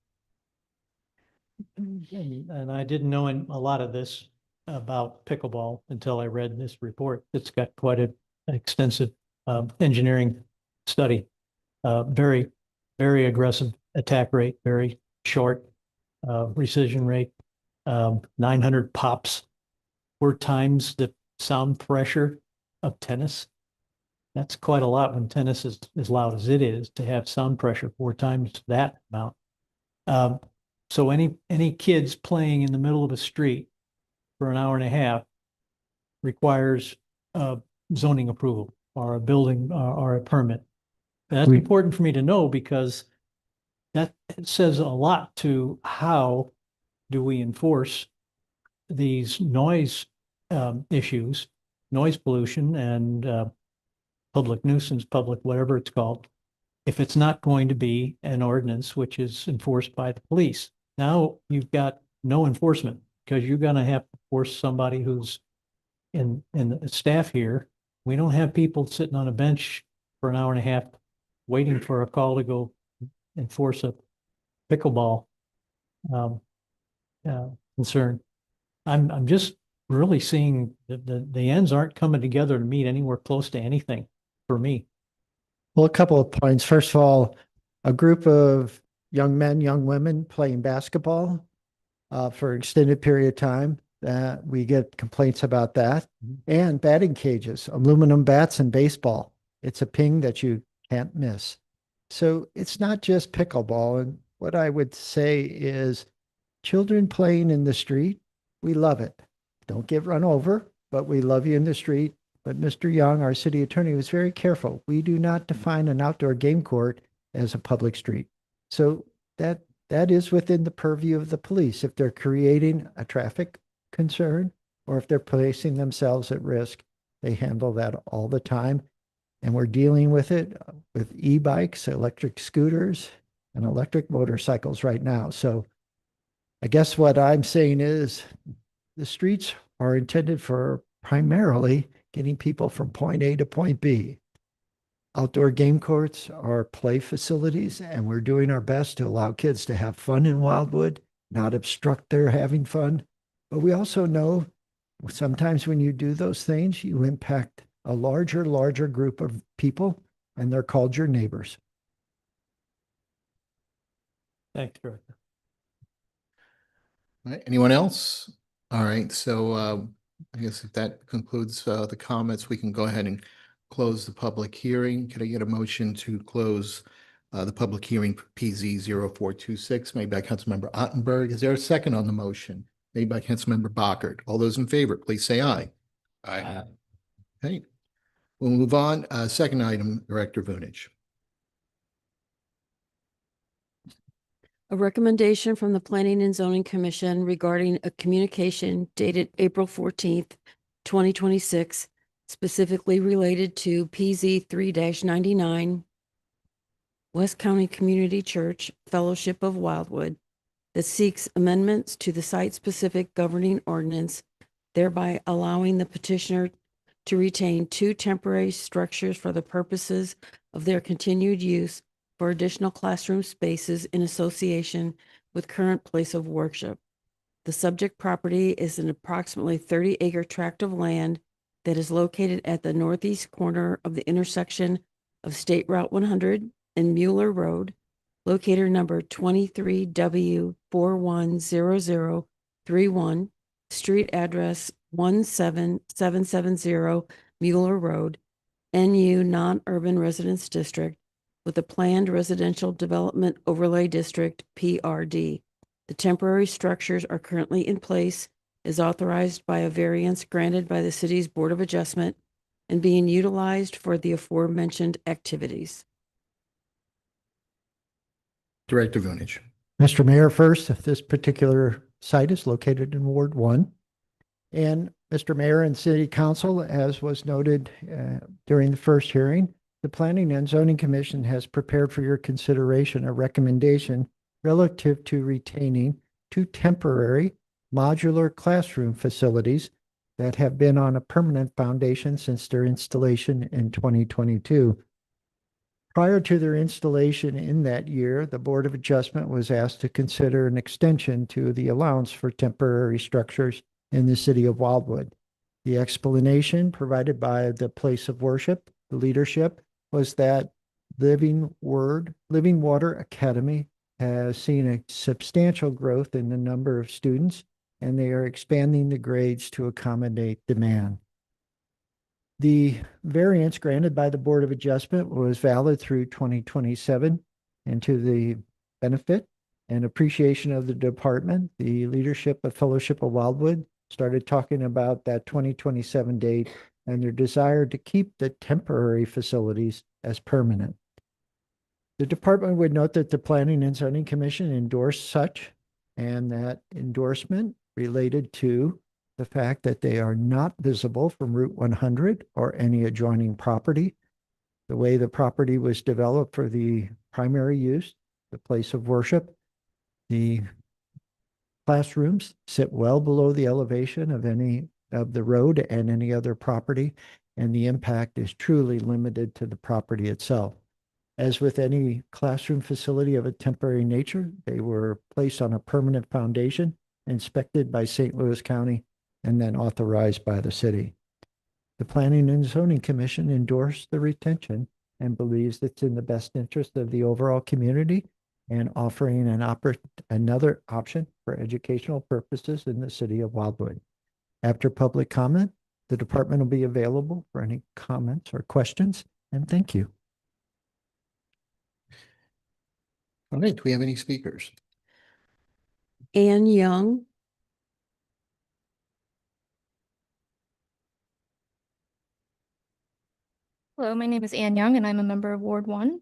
And I didn't know a lot of this about pickleball until I read this report. It's got quite an extensive engineering study. Very, very aggressive attack rate, very short rescission rate, 900 pops 4 times the sound pressure of tennis. That's quite a lot when tennis is as loud as it is, to have sound pressure 4 times that amount. So any kids playing in the middle of a street for an hour and a half requires zoning approval or a building or a permit. That's important for me to know because that says a lot to how do we enforce these noise issues, noise pollution and public nuisance, public whatever it's called, if it's not going to be an ordinance which is enforced by the police. Now you've got no enforcement because you're going to have to force somebody who's in the staff here. We don't have people sitting on a bench for an hour and a half waiting for a call to go enforce a pickleball concern. I'm just really seeing the ends aren't coming together to meet anywhere close to anything for me. Well, a couple of points. First of all, a group of young men, young women playing basketball for an extended period of time. We get complaints about that. And batting cages, aluminum bats in baseball. It's a ping that you can't miss. So it's not just pickleball. And what I would say is children playing in the street, we love it. Don't get run over, but we love you in the street. But Mr. Young, our city attorney, was very careful. We do not define an outdoor game court as a public street. So that is within the purview of the police. If they're creating a traffic concern or if they're placing themselves at risk, they handle that all the time. And we're dealing with it with e-bikes, electric scooters, and electric motorcycles right now. So I guess what I'm saying is the streets are intended for primarily getting people from point A to point B. Outdoor game courts are play facilities, and we're doing our best to allow kids to have fun in Wildwood, not obstruct their having fun. But we also know sometimes when you do those things, you impact a larger group of people, and they're called your neighbors. Thanks, Director. All right, anyone else? All right, so I guess if that concludes the comments, we can go ahead and close the public hearing. Could I get a motion to close the public hearing for PZ 0426 made by Councilmember Ottenberg? Is there a second on the motion made by Councilmember Bockert? All those in favor, please say aye. Aye. Okay, we'll move on. Second item, Director Vunich. A recommendation from the Planning and Zoning Commission regarding a communication dated April 14th, 2026, specifically related to PZ 3-99, West County Community Church Fellowship of Wildwood, that seeks amendments to the site-specific governing ordinance, thereby allowing the petitioner to retain 2 temporary structures for the purposes of their continued use for additional classroom spaces in association with current place of worship. The subject property is an approximately 30-acre tract of land that is located at the northeast corner of the intersection of State Route 100 and Mueller Road, locator number 23W410031, street address 17770 Mueller Road, NU Non-Urban Residence District, with a planned residential development overlay district, PRD. The temporary structures are currently in place as authorized by a variance granted by the city's Board of Adjustment and being utilized for the aforementioned activities. Director Vunich. Mr. Mayor, first, this particular site is located in Ward 1. And Mr. Mayor and City Council, as was noted during the first hearing, the Planning and Zoning Commission has prepared for your consideration a recommendation relative to retaining 2 temporary modular classroom facilities that have been on a permanent foundation since their installation in 2022. Prior to their installation in that year, the Board of Adjustment was asked to consider an extension to the allowance for temporary structures in the city of Wildwood. The explanation provided by the place of worship, the leadership, was that Living Water Academy has seen a substantial growth in the number of students, and they are expanding the grades to accommodate demand. The variance granted by the Board of Adjustment was valid through 2027, and to the benefit and appreciation of the department, the leadership of Fellowship of Wildwood started talking about that 2027 date and their desire to keep the temporary facilities as permanent. The department would note that the Planning and Zoning Commission endorsed such, and that endorsement related to the fact that they are not visible from Route 100 or any adjoining property. The way the property was developed for the primary use, the place of worship, the classrooms sit well below the elevation of any of the road and any other property, and the impact is truly limited to the property itself. As with any classroom facility of a temporary nature, they were placed on a permanent foundation, inspected by St. Louis County, and then authorized by the city. The Planning and Zoning Commission endorsed the retention and believes it's in the best interest of the overall community and offering another option for educational purposes in the city of Wildwood. After public comment, the department will be available for any comments or questions, and thank you. All right, do we have any speakers? Ann Young. Hello, my name is Ann Young and I'm a member of Ward 1.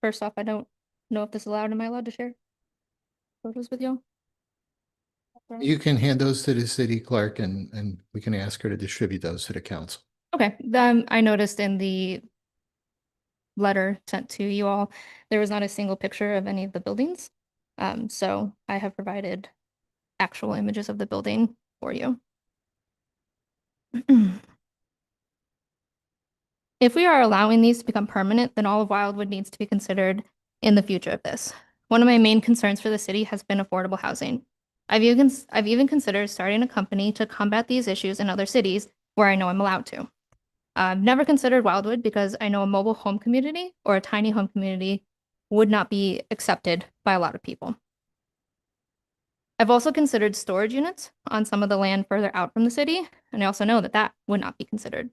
First off, I don't know if this is allowed. Am I allowed to share photos with y'all? You can hand those to the city clerk and we can ask her to distribute those to the council. Okay, I noticed in the letter sent to you all, there was not a single picture of any of the buildings. So I have provided actual images of the building for you. If we are allowing these to become permanent, then all of Wildwood needs to be considered in the future of this. One of my main concerns for the city has been affordable housing. I've even considered starting a company to combat these issues in other cities where I know I'm allowed to. I've never considered Wildwood because I know a mobile home community or a tiny home community would not be accepted by a lot of people. I've also considered storage units on some of the land further out from the city, and I also know that that would not be considered.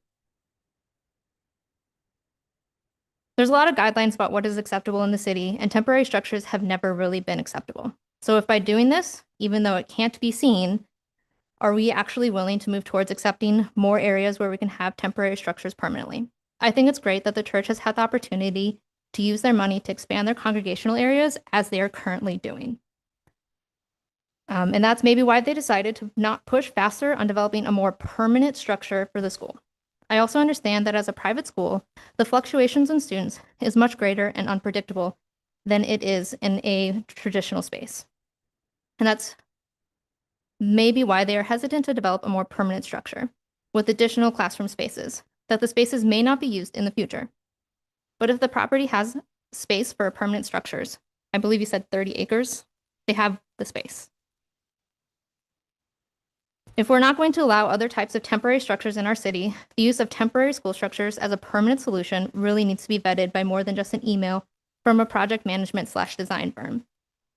There's a lot of guidelines about what is acceptable in the city, and temporary structures have never really been acceptable. So if by doing this, even though it can't be seen, are we actually willing to move towards accepting more areas where we can have temporary structures permanently? I think it's great that the church has had the opportunity to use their money to expand their congregational areas as they are currently doing. And that's maybe why they decided to not push faster on developing a more permanent structure for the school. I also understand that as a private school, the fluctuations in students is much greater and unpredictable than it is in a traditional space. And that's maybe why they are hesitant to develop a more permanent structure with additional classroom spaces, that the spaces may not be used in the future. But if the property has space for permanent structures, I believe you said 30 acres, they have the space. If we're not going to allow other types of temporary structures in our city, the use of temporary school structures as a permanent solution really needs to be vetted by more than just an email from a project management/design firm.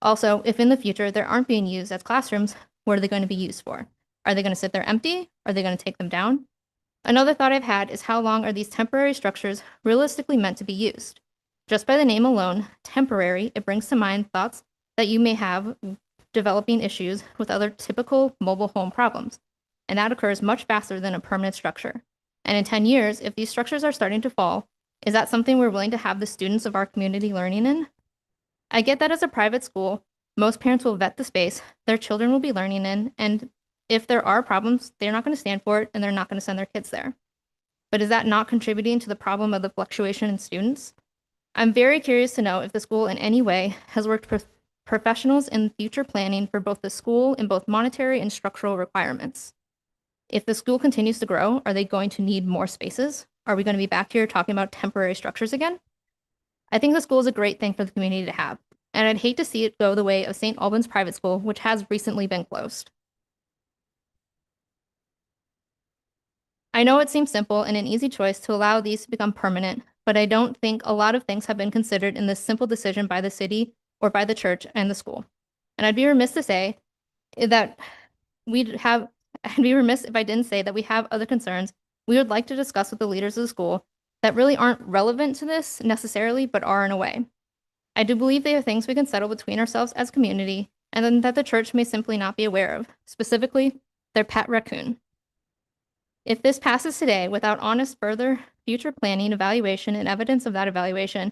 Also, if in the future they aren't being used as classrooms, what are they going to be used for? Are they going to sit there empty? Are they going to take them down? Another thought I've had is how long are these temporary structures realistically meant to be used? Just by the name alone, temporary, it brings to mind thoughts that you may have developing issues with other typical mobile home problems, and that occurs much faster than a permanent structure. And in 10 years, if these structures are starting to fall, is that something we're willing to have the students of our community learning in? I get that as a private school, most parents will vet the space their children will be learning in, and if there are problems, they're not going to stand for it and they're not going to send their kids there. But is that not contributing to the problem of the fluctuation in students? I'm very curious to know if the school in any way has worked with professionals in future planning for both the school in both monetary and structural requirements. If the school continues to grow, are they going to need more spaces? Are we going to be back here talking about temporary structures again? I think the school is a great thing for the community to have, and I'd hate to see it go the way of St. Albans Private School, which has recently been closed. I know it seems simple and an easy choice to allow these to become permanent, but I don't think a lot of things have been considered in this simple decision by the city or by the church and the school. And I'd be remiss to say that I'd be remiss if I didn't say that we have other concerns we would like to discuss with the leaders of the school that really aren't relevant to this necessarily, but are in a way. I do believe they are things we can settle between ourselves as a community, and then that the church may simply not be aware of, specifically their pet raccoon. If this passes today without honest further future planning, evaluation, and evidence of that evaluation,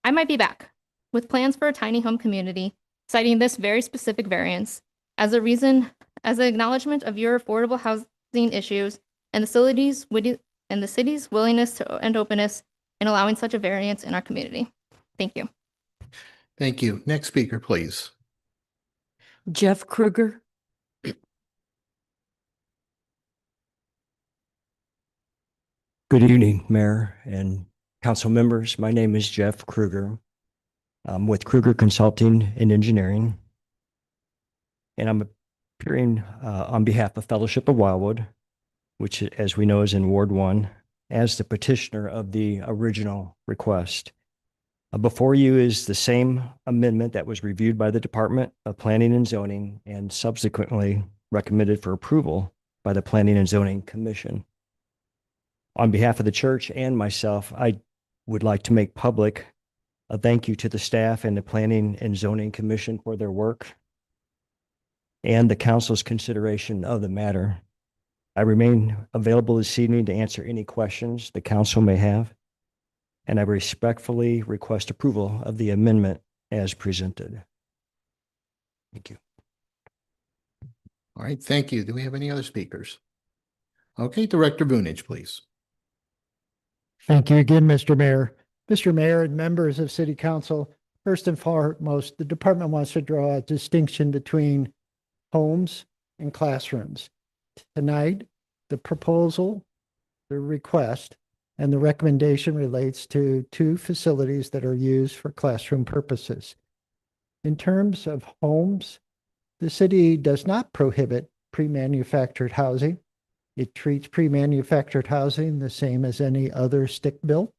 I might be back with plans for a tiny home community, citing this very specific variance as a reason, as an acknowledgement of your affordable housing issues and the city's willingness and openness in allowing such a variance in our community. Thank you. Thank you. Next speaker, please. Jeff Kruger. Good evening, Mayor and council members. My name is Jeff Kruger. I'm with Kruger Consulting and Engineering. And I'm appearing on behalf of Fellowship of Wildwood, which, as we know, is in Ward 1, as the petitioner of the original request. Before you is the same amendment that was reviewed by the Department of Planning and Zoning and subsequently recommended for approval by the Planning and Zoning Commission. On behalf of the church and myself, I would like to make public a thank you to the staff and the Planning and Zoning Commission for their work and the council's consideration of the matter. I remain available this evening to answer any questions the council may have, and I respectfully request approval of the amendment as presented. Thank you. All right, thank you. Do we have any other speakers? Okay, Director Vunich, please. Thank you again, Mr. Mayor. Mr. Mayor and members of City Council, first and foremost, the department wants to draw a distinction between homes and classrooms. Tonight, the proposal, the request, and the recommendation relates to 2 facilities that are used for classroom purposes. In terms of homes, the city does not prohibit pre-manufactured housing. It treats pre-manufactured housing the same as any other stick-built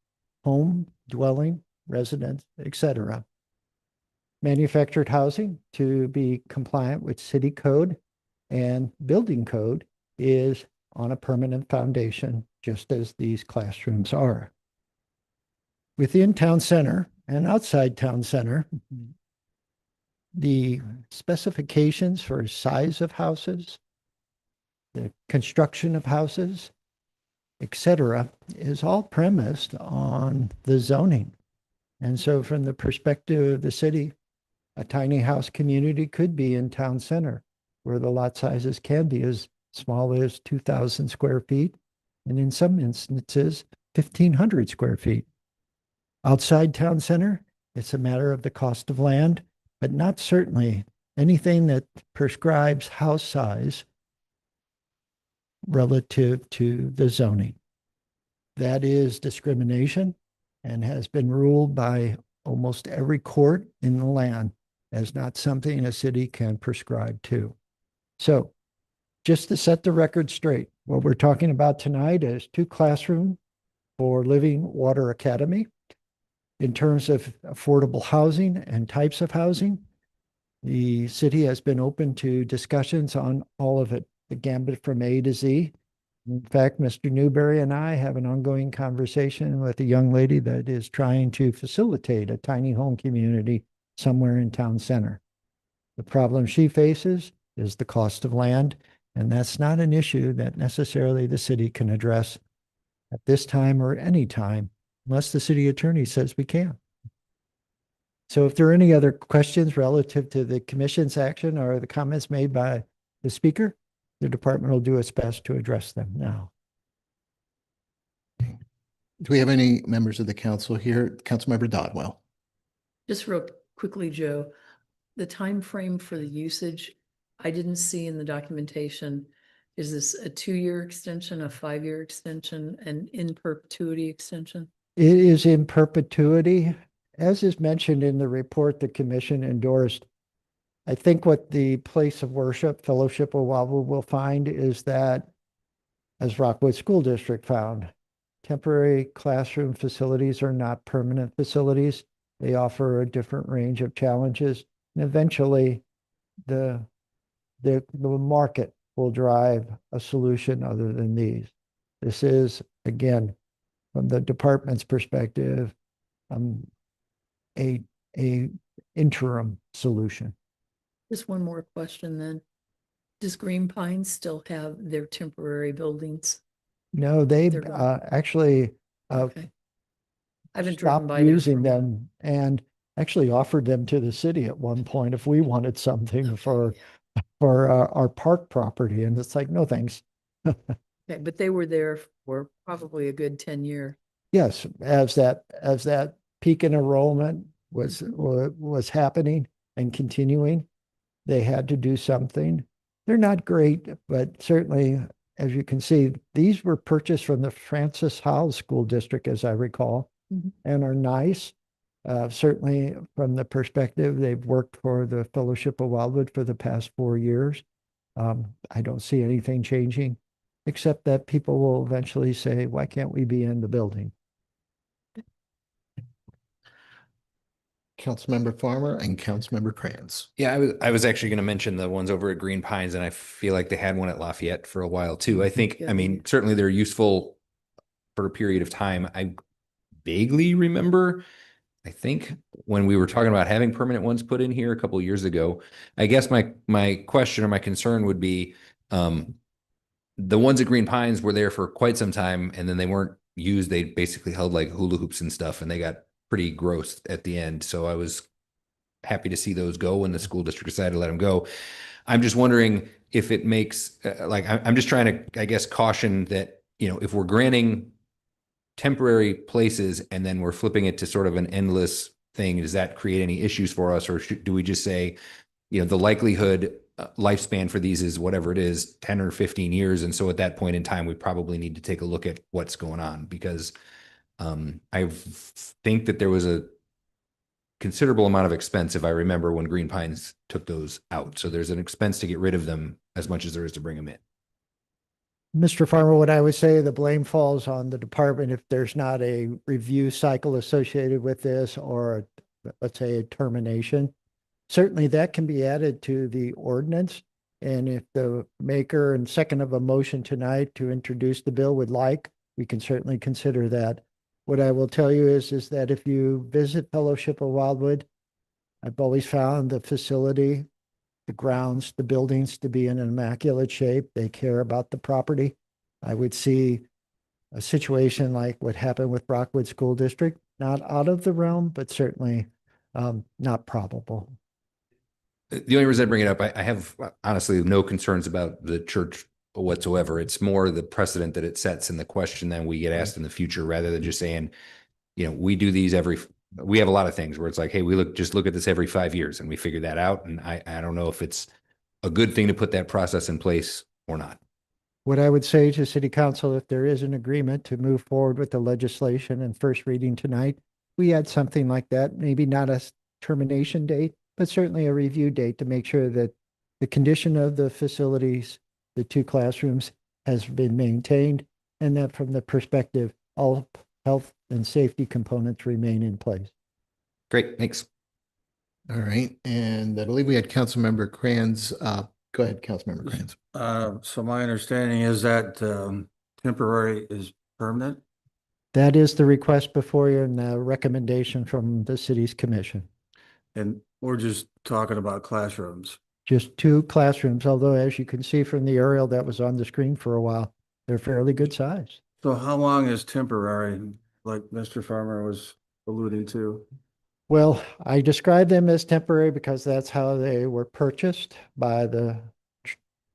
home, dwelling, residence, etc. Manufactured housing, to be compliant with city code and building code, is on a permanent foundation, just as these classrooms are. Within town center and outside town center, the specifications for size of houses, the construction of houses, etc., is all premised on the zoning. And so from the perspective of the city, a tiny house community could be in town center, where the lot sizes can be as small as 2,000 square feet, and in some instances, 1,500 square feet. Outside town center, it's a matter of the cost of land, but not certainly anything that prescribes house size relative to the zoning. That is discrimination and has been ruled by almost every court in the land as not something a city can prescribe to. So just to set the record straight, what we're talking about tonight is 2 classrooms for Living Water Academy. In terms of affordable housing and types of housing, the city has been open to discussions on all of it, the gambit from A to Z. In fact, Mr. Newberry and I have an ongoing conversation with a young lady that is trying to facilitate a tiny home community somewhere in town center. The problem she faces is the cost of land, and that's not an issue that necessarily the city can address at this time or any time, unless the city attorney says we can. So if there are any other questions relative to the commission's action or the comments made by the speaker, the department will do its best to address them now. Do we have any members of the council here? Councilmember Dodwell. Just real quickly, Joe, the time frame for the usage, I didn't see in the documentation. Is this a 2-year extension, a 5-year extension, an in perpetuity extension? It is in perpetuity. As is mentioned in the report the commission endorsed, I think what the place of worship, Fellowship of Wildwood, will find is that, as Rockwood School District found, temporary classroom facilities are not permanent facilities. They offer a different range of challenges. And eventually, the market will drive a solution other than these. This is, again, from the department's perspective, a interim solution. Just one more question then. Does Green Pines still have their temporary buildings? No, they They're gone. actually Okay. I haven't driven stopped by there using for a while. them and actually offered them to the city at one point if we wanted something for our park property. And it's like, no, thanks. Okay, but they were there for probably a good 10 years. Yes, as that peak in enrollment was happening and continuing, they had to do something. They're not great, but certainly, as you can see, these were purchased from the Francis Howell School District, as I recall, and are nice. Certainly from the perspective, they've worked for the Fellowship of Wildwood for the past 4 years. I don't see anything changing, except that people will eventually say, why can't we be in the building? Councilmember Farmer and Councilmember Kranz. Yeah, I was actually going to mention the ones over at Green Pines, and I feel like they had one at Lafayette for a while too. I think, Yeah, I mean, certainly they're useful for a period of time. I vaguely remember, I think when we were talking about having permanent ones put in here a couple of years ago, I guess my question or my concern would be, the ones at Green Pines were there for quite some time and then they weren't used. They basically held like hula hoops and stuff and they got pretty gross at the end. So I was happy to see those go when the school district decided to let them go. I'm just wondering if it makes, I'm just trying to, I guess, caution that, you know, if we're granting temporary places and then we're flipping it to sort of an endless thing, does that create any issues for us? Or do we just say, you know, the likelihood lifespan for these is whatever it is, 10 or 15 years. And so at that point in time, we probably need to take a look at what's going on because I think that there was a considerable amount of expense, if I remember, when Green Pines took those out. So there's an expense to get rid of them as much as there is to bring them in. Mr. Farmer, what I would say, the blame falls on the department if there's not a review cycle associated with this or let's say a termination. Certainly that can be added to the ordinance. And if the maker and second of a motion tonight to introduce the bill would like, we can certainly consider that. What I will tell you is that if you visit Fellowship of Wildwood, I've always found the facility, the grounds, the buildings to be in an immaculate shape. They care about the property. I would see a situation like what happened with Rockwood School District, not out of the realm, but certainly not probable. The only reason I bring it up, I have honestly no concerns about the church whatsoever. It's more the precedent that it sets and the question that we get asked in the future, rather than just saying, you know, we do these we have a lot of things where it's like, hey, just look at this every 5 years and we figure that out. And I don't know if it's a good thing to put that process in place or not. What I would say to City Council, if there is an agreement to move forward with the legislation and first reading tonight, we add something like that, maybe not a termination date, but certainly a review date to make sure that the condition of the facilities, the 2 classrooms, has been maintained, and that from the perspective, all health and safety components remain in place. Great, thanks. All right, and I believe we had Councilmember Kranz. Go ahead, Councilmember Kranz. So my understanding is that temporary is permanent. That is the request before you and the recommendation from the city's commission. And we're just talking about classrooms. Just 2 classrooms, although as you can see from the aerial that was on the screen for a while, they're fairly good size. So how long is temporary, like Mr. Farmer was alluding to? Well, I describe them as temporary because that's how they were purchased by the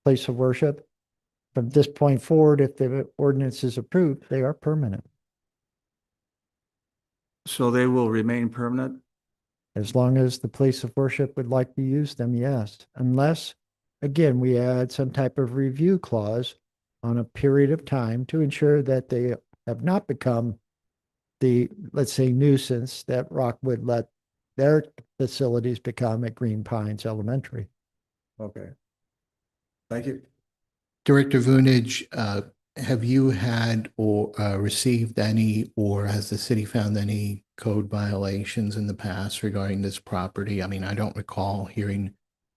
place of worship. From this point forward, if the ordinance is approved, they are permanent. So they will remain permanent? As long as the place of worship would like to use them, yes. Unless, again, we add some type of review clause on a period of time to ensure that they have not become the, let's say, nuisance that Rockwood let their facilities become at Green Pines Elementary. Okay. Thank you. Director Vunich, have you had or received any, or has the city found any code violations in the past regarding this property? I mean, I don't recall hearing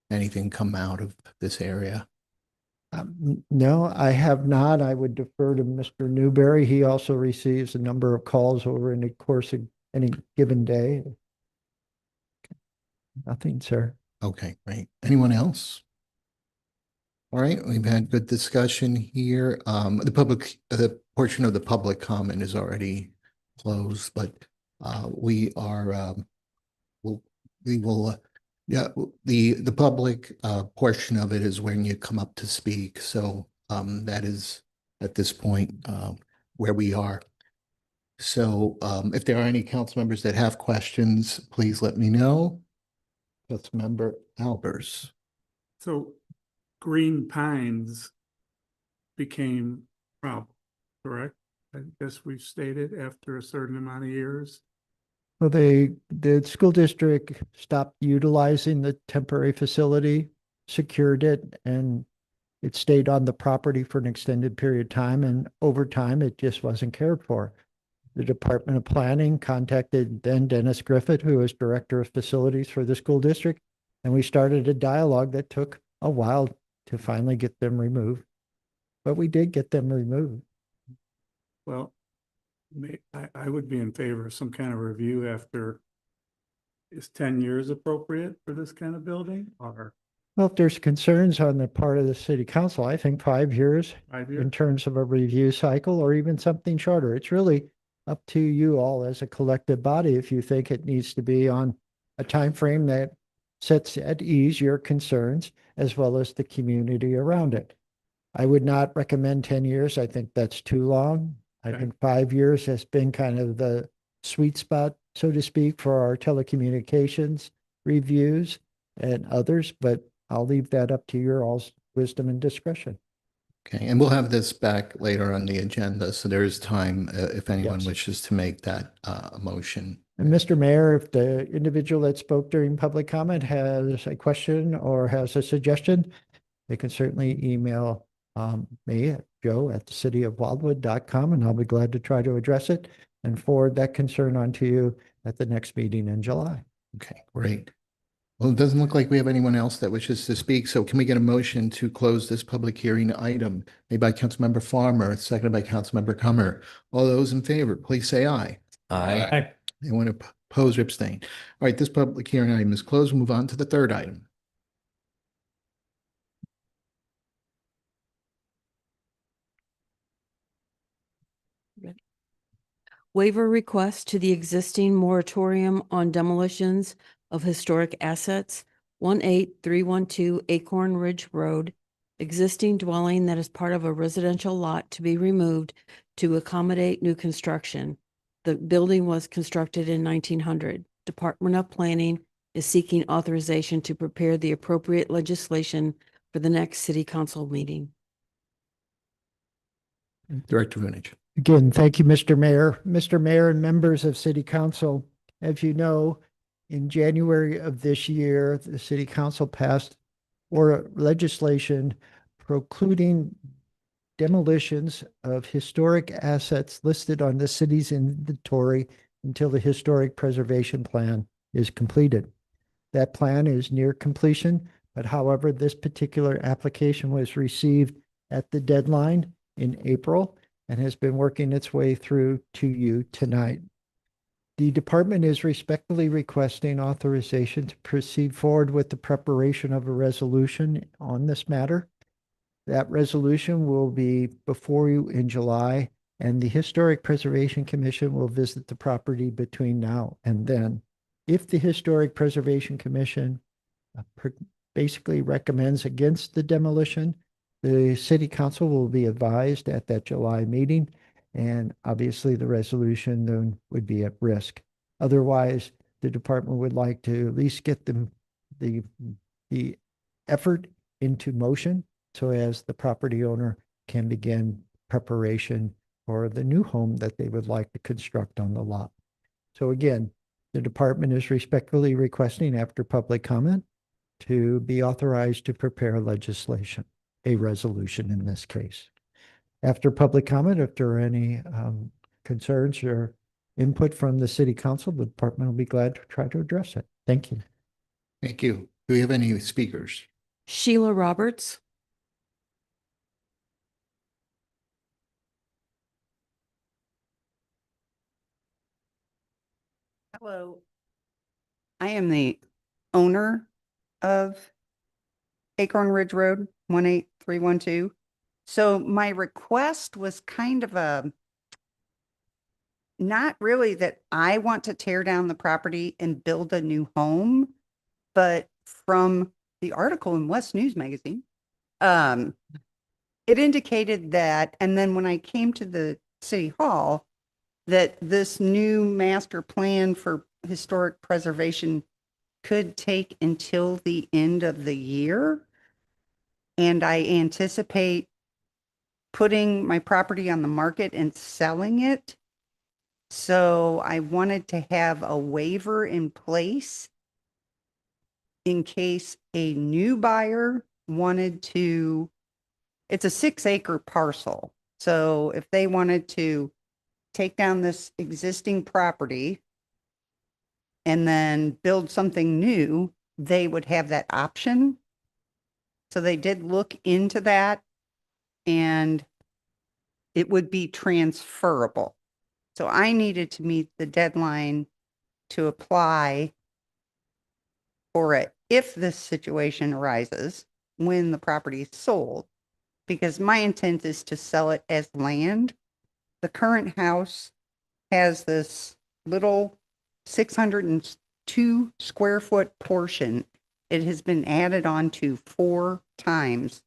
anything come out of this area. No, I have not. I would defer to Mr. Newberry. He also receives a number of calls over in the course of any given day. Nothing, sir. Okay, great. Anyone else? All right, we've had good discussion here. The portion of the public comment is already closed, but we are, we will, yeah, the public portion of it is when you come up to speak. So that is at this point where we are. So if there are any council members that have questions, please let me know. Councilmember Albers. So Green Pines became problem, correct? I guess we've stated after a certain amount of years. Well, the school district stopped utilizing the temporary facility, secured it, and it stayed on the property for an extended period of time. And over time, it just wasn't cared for. The Department of Planning contacted then Dennis Griffith, who was Director of Facilities for the school district. And we started a dialogue that took a while to finally get them removed. But we did get them removed. Well, I would be in favor of some kind of review after, is 10 years appropriate for this kind of building or? Well, if there's concerns on the part of the city council, I think 5 years 5 years? in terms of a review cycle or even something shorter. It's really up to you all as a collective body if you think it needs to be on a time frame that sets at ease your concerns as well as the community around it. I would not recommend 10 years. I think that's too long. I Okay. think 5 years has been kind of the sweet spot, so to speak, for our telecommunications reviews and others, but I'll leave that up to your all's wisdom and discretion. Okay, and we'll have this back later on the agenda, so there is time if anyone Yes. wishes to make that motion. And Mr. Mayor, if the individual that spoke during public comment has a question or has a suggestion, they can certainly email me at joe@cityofwildwood.com, and I'll be glad to try to address it and forward that concern on to you at the next meeting in July. Okay, great. Well, it doesn't look like we have anyone else that wishes to speak, so can we get a motion to close this public hearing item made by Councilmember Farmer, seconded by Councilmember Comer? All those in favor, please say aye. Aye. Anyone oppose or abstain? All right, this public hearing item is closed. We'll move on to the third item. Waiver request to the existing moratorium on demolitions of historic assets, 18312 Acorn Ridge Road, existing dwelling that is part of a residential lot to be removed to accommodate new construction. The building was constructed in 1900. Department of Planning is seeking authorization to prepare the appropriate legislation for the next city council meeting. Director Vunich. Again, thank you, Mr. Mayor. Mr. Mayor and members of City Council, as you know, in January of this year, the City Council passed legislation precluding demolitions of historic assets listed on the city's inventory until the historic preservation plan is completed. That plan is near completion, but however, this particular application was received at the deadline in April and has been working its way through to you tonight. The department is respectfully requesting authorization to proceed forward with the preparation of a resolution on this matter. That resolution will be before you in July, and the Historic Preservation Commission will visit the property between now and then. If the Historic Preservation Commission basically recommends against the demolition, the City Council will be advised at that July meeting, and obviously the resolution then would be at risk. Otherwise, the department would like to at least get the effort into motion so as the property owner can begin preparation for the new home that they would like to construct on the lot. So again, the department is respectfully requesting after public comment to be authorized to prepare legislation, a resolution in this case. After public comment, if there are any concerns or input from the City Council, the department will be glad to try to address it. Thank you. Thank you. Do we have any speakers? Sheila Roberts. Hello. I am the owner of Acorn Ridge Road, 18312. So my request was kind of not really that I want to tear down the property and build a new home, but from the article in West News Magazine, it indicated that, and then when I came to the city hall, that this new master plan for historic preservation could take until the end of the year. And I anticipate putting my property on the market and selling it. So I wanted to have a waiver in place in case a new buyer wanted to, it's a 6-acre parcel. So if they wanted to take down this existing property and then build something new, they would have that option. So they did look into that, and it would be transferable. So I needed to meet the deadline to apply for it if this situation arises when the property is sold, because my intent is to sell it as land. The current house has this little 602 square foot portion. It has been added on to 4 times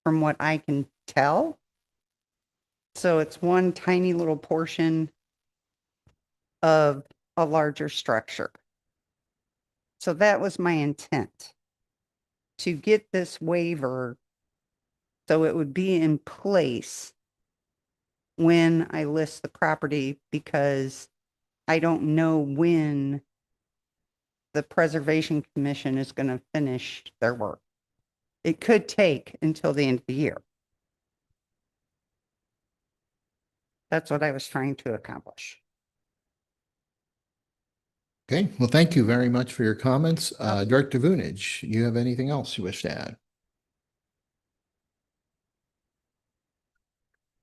from what I can tell. So it's one tiny little portion of a larger structure. So that was my intent, to get this waiver so it would be in place when I list the property, because I don't know when the Preservation Commission is going to finish their work. It could take until the end of the year. That's what I was trying to accomplish. Okay, well, thank you very much for your comments. Director Vunich, you have anything else you wish to add?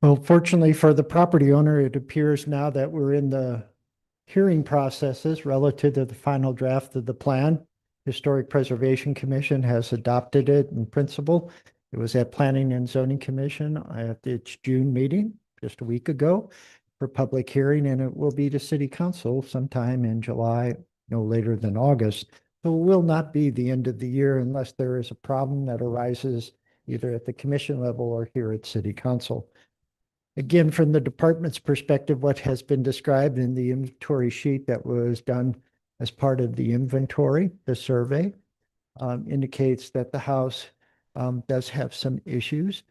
Well, fortunately for the property owner, it appears now that we're in the hearing processes relative to the final draft of the plan. Historic Preservation Commission has adopted it in principle. It was at Planning and Zoning Commission at its June meeting just a week ago for public hearing, and it will be to City Council sometime in July, no later than August. So it will not be the end of the year unless there is a problem that arises either at the commission level or here at City Council. Again, from the department's perspective, what has been described in the inventory sheet that was done as part of the inventory, the survey, indicates that the house does have some issues.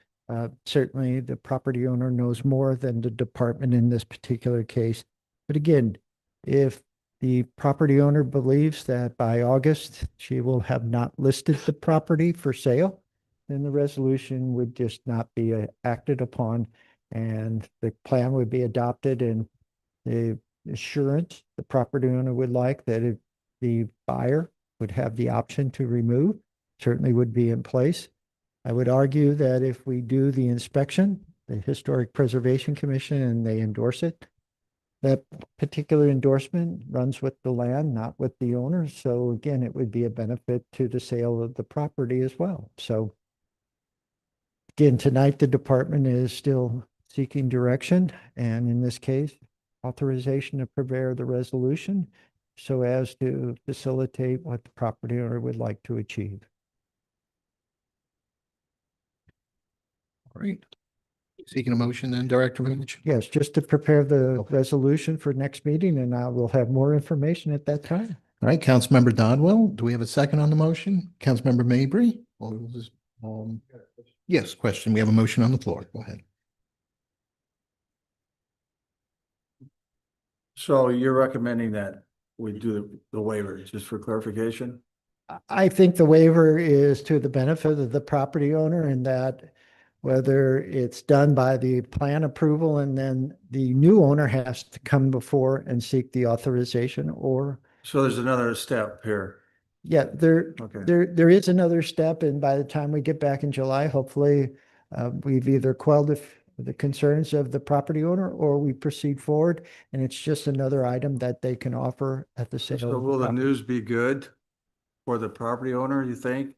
Certainly, the property owner knows more than the department in this particular case. But again, if the property owner believes that by August she will have not listed the property for sale, then the resolution would just not be acted upon, and the plan would be adopted, and the assurance the property owner would like that if the buyer would have the option to remove certainly would be in place. I would argue that if we do the inspection, the Historic Preservation Commission, and they endorse it, that particular endorsement runs with the land, not with the owner. So again, it would be a benefit to the sale of the property as well. So again, tonight, the department is still seeking direction, and in this case, authorization to prepare the resolution so as to facilitate what the property owner would like to achieve. All right. Seeking a motion then, Director Vunich? Yes, just to prepare the resolution for next meeting, and I will have more information at that time. All right, Councilmember Dodwell, do we have a second on the motion? Councilmember Mabry? Yes, question. We have a motion on the floor. Go ahead. So you're recommending that we do the waiver, just for clarification? I think the waiver is to the benefit of the property owner, and that whether it's done by the plan approval and then the new owner has to come before and seek the authorization, or So there's another step here. yeah, there is another step, and by the time we get back in July, hopefully we've either quelled the concerns of the property owner, or we proceed forward and it's just another item that they can offer at the sale. So of the will the property. news be good for the property owner, you think?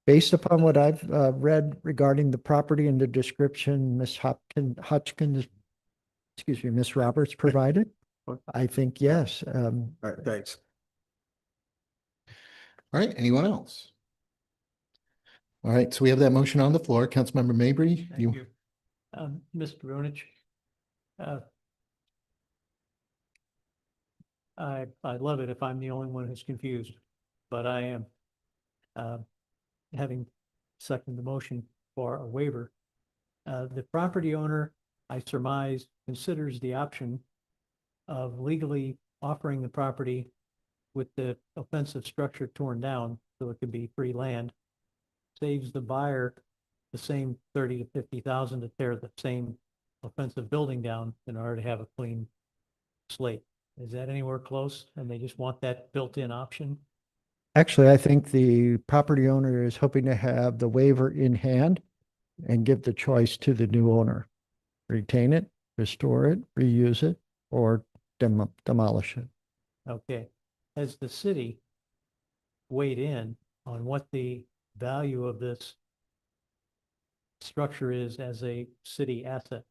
Based upon what I've read regarding the property and the description Ms. Hutchins, excuse me, Ms. Roberts provided, I think yes. All right, thanks. All right, anyone else? All right, so we have that motion on the floor. Councilmember Mabry, Thank you. Mr. Runich, I love it if I'm the only one who's confused, but I am. Having seconded the motion for a waiver, the property owner, I surmise, considers the option of legally offering the property with the offensive structure torn down so it could be free land, saves the buyer the same 30 to 50,000 to tear the same offensive building down in order to have a clean slate. Is that anywhere close? And they just want that built-in option? Actually, I think the property owner is hoping to have the waiver in hand and give the choice to the new owner. Retain it, restore it, reuse it, or demolish it. Okay. Has the city weighed in on what the value of this structure is as a city asset?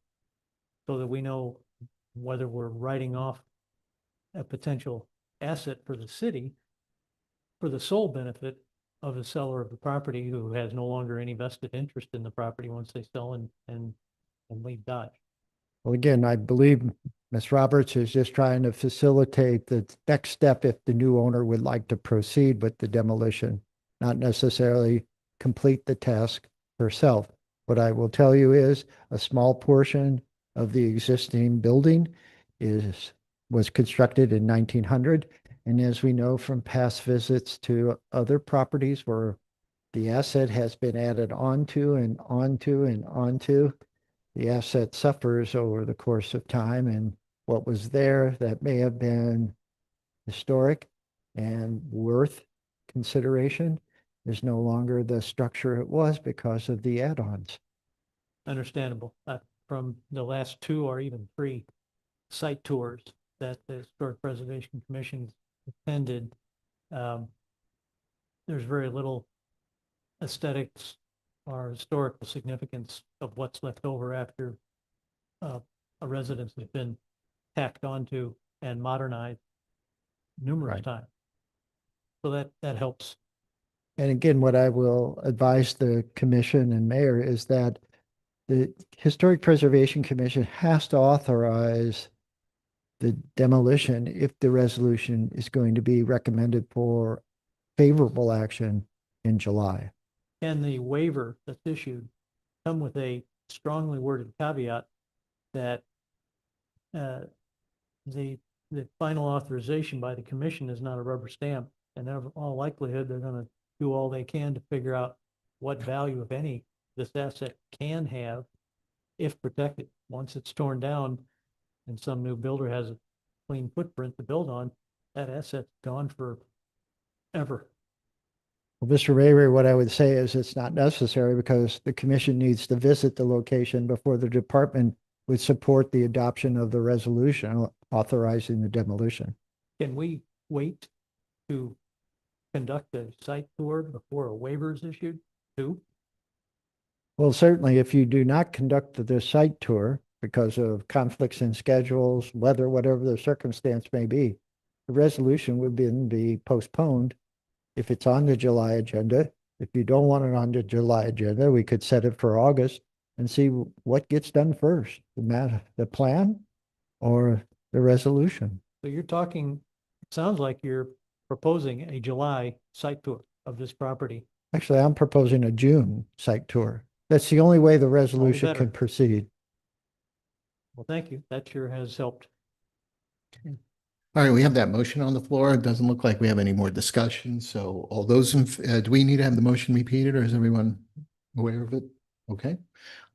So that we know whether we're writing off a potential asset for the city for the sole benefit of the seller of the property who has no longer any vested interest in the property once they sell and leave Dodge. Well, again, I believe Ms. Roberts is just trying to facilitate the next step if the new owner would like to proceed with the demolition, not necessarily complete the task herself. What I will tell you is a small portion of the existing building was constructed in 1900. And as we know from past visits to other properties where the asset has been added onto and onto and onto, the asset suffers over the course of time, and what was there that may have been historic and worth consideration is no longer the structure it was because of the add-ons. Understandable. From the last 2 or even 3 site tours that the Historic Preservation Commission attended, there's very little aesthetics or historical significance of what's left over after a residence has been tacked onto and modernized numerous times. So that helps. And again, what I will advise the commission and mayor is that the Historic Preservation Commission has to authorize the demolition if the resolution is going to be recommended for favorable action in July. And the waiver that's issued come with a strongly worded caveat that the final authorization by the commission is not a rubber stamp, and in all likelihood, they're going to do all they can to figure out what value, if any, this asset can have if protected. Once it's torn down and some new builder has a clean footprint to build on, that asset's gone forever. Well, Mr. Rayray, what I would say is it's not necessary because the commission needs to visit the location before the department would support the adoption of the resolution authorizing the demolition. Can we wait to conduct a site tour before a waiver is issued too? Well, certainly if you do not conduct the site tour because of conflicts in schedules, weather, whatever the circumstance may be, the resolution would be postponed if it's on the July agenda. If you don't want it on the July agenda, we could set it for August and see what gets done first, the plan or the resolution. So you're talking, it sounds like you're proposing a July site tour of this property. Actually, I'm proposing a June site tour. That's the only way the resolution better. can proceed. Well, thank you. That sure has helped. All right, we have that motion on the floor. It doesn't look like we have any more discussion. So all those, do we need to have the motion repeated or is everyone aware of it? Okay.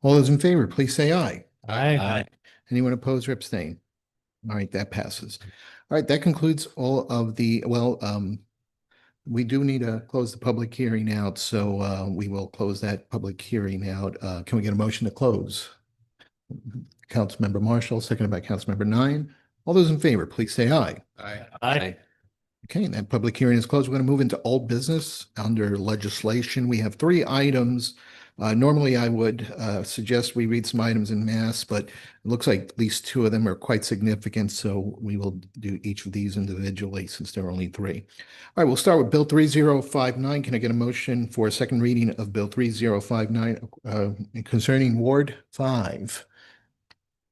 All those in favor, please say aye. Aye. Anyone opposed or abstain? All right, that passes. All right, that concludes all of the, we do need to close the public hearing out. So we will close that public hearing out. Can we get a motion to close? Councilmember Marshall, seconded by Councilmember Nine. All those in favor, please say aye. Aye. Okay, that public hearing is closed. We're going to move into old business under legislation. We have three items. Normally, I would suggest we read some items in mass, but it looks like at least two of them are quite significant, so we will do each of these individually since there are only three. All right, we'll start with Bill 3059. Can I get a motion for a second reading of Bill 3059 concerning Ward 5?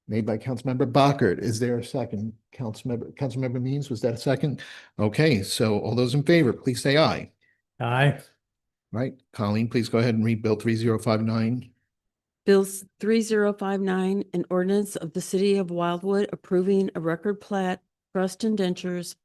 Made by Councilmember Bockert. Is there a second? Councilmember Means, was that a second? Okay, so all those in favor, please say aye. Aye. Right, Colleen, please go ahead and read Bill 3059. Bills 3059, an ordinance of the city of Wildwood approving a record plat, trust indentures,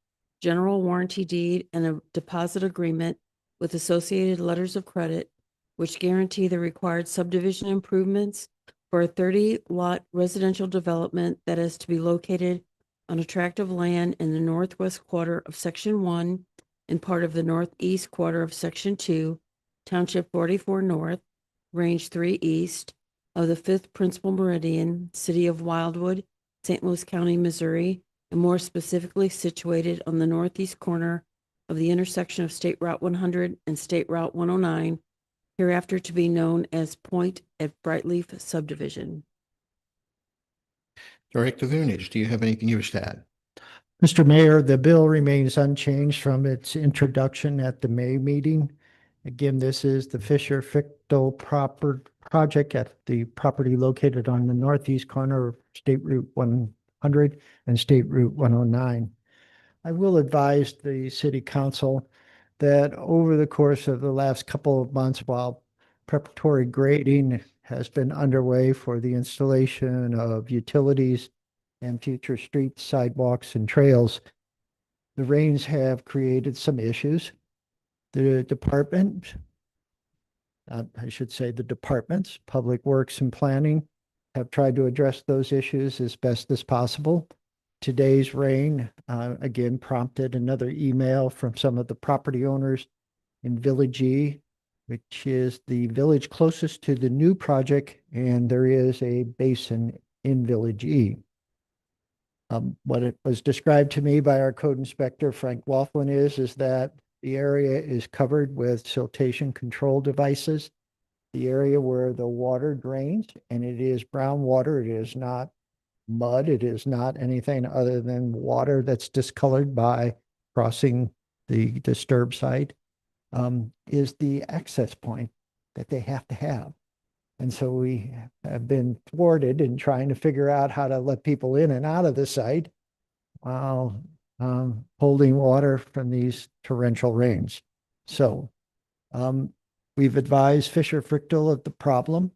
general warranty deed, and a deposit agreement with associated letters of credit, which guarantee the required subdivision improvements for a 30-lot residential development that is to be located on a tract of land in the northwest quarter of Section 1 and part of the northeast quarter of Section 2, Township 44 North, Range 3 East of the 5th Principal Meridian, City of Wildwood, St. Louis County, Missouri, and more specifically situated on the northeast corner of the intersection of State Route 100 and State Route 109, hereafter to be known as Point at Brightleaf Subdivision. Director Vunich, do you have anything you wish to add? Mr. Mayor, the bill remains unchanged from its introduction at the May meeting. Again, this is the Fisher-Fichtel project at the property located on the northeast corner of State Route 100 and State Route 109. I will advise the city council that over the course of the last couple of months, while preparatory grading has been underway for the installation of utilities and future streets, sidewalks, and trails, the rains have created some issues. The department, I should say the departments, Public Works and Planning, have tried to address those issues as best as possible. Today's rain, again, prompted another email from some of the property owners in Village E, which is the village closest to the new project, and there is a basin in Village E. What it was described to me by our code inspector, Frank Wolflin, is that the area is covered with siltation control devices. The area where the water drains, and it is brown water, it is not mud, it is not anything other than water that's discolored by crossing the disturbed site, is the access point that they have to have. And so we have been thwarted in trying to figure out how to let people in and out of the site while holding water from these torrential rains. So we've advised Fisher-Fichtel of the problem.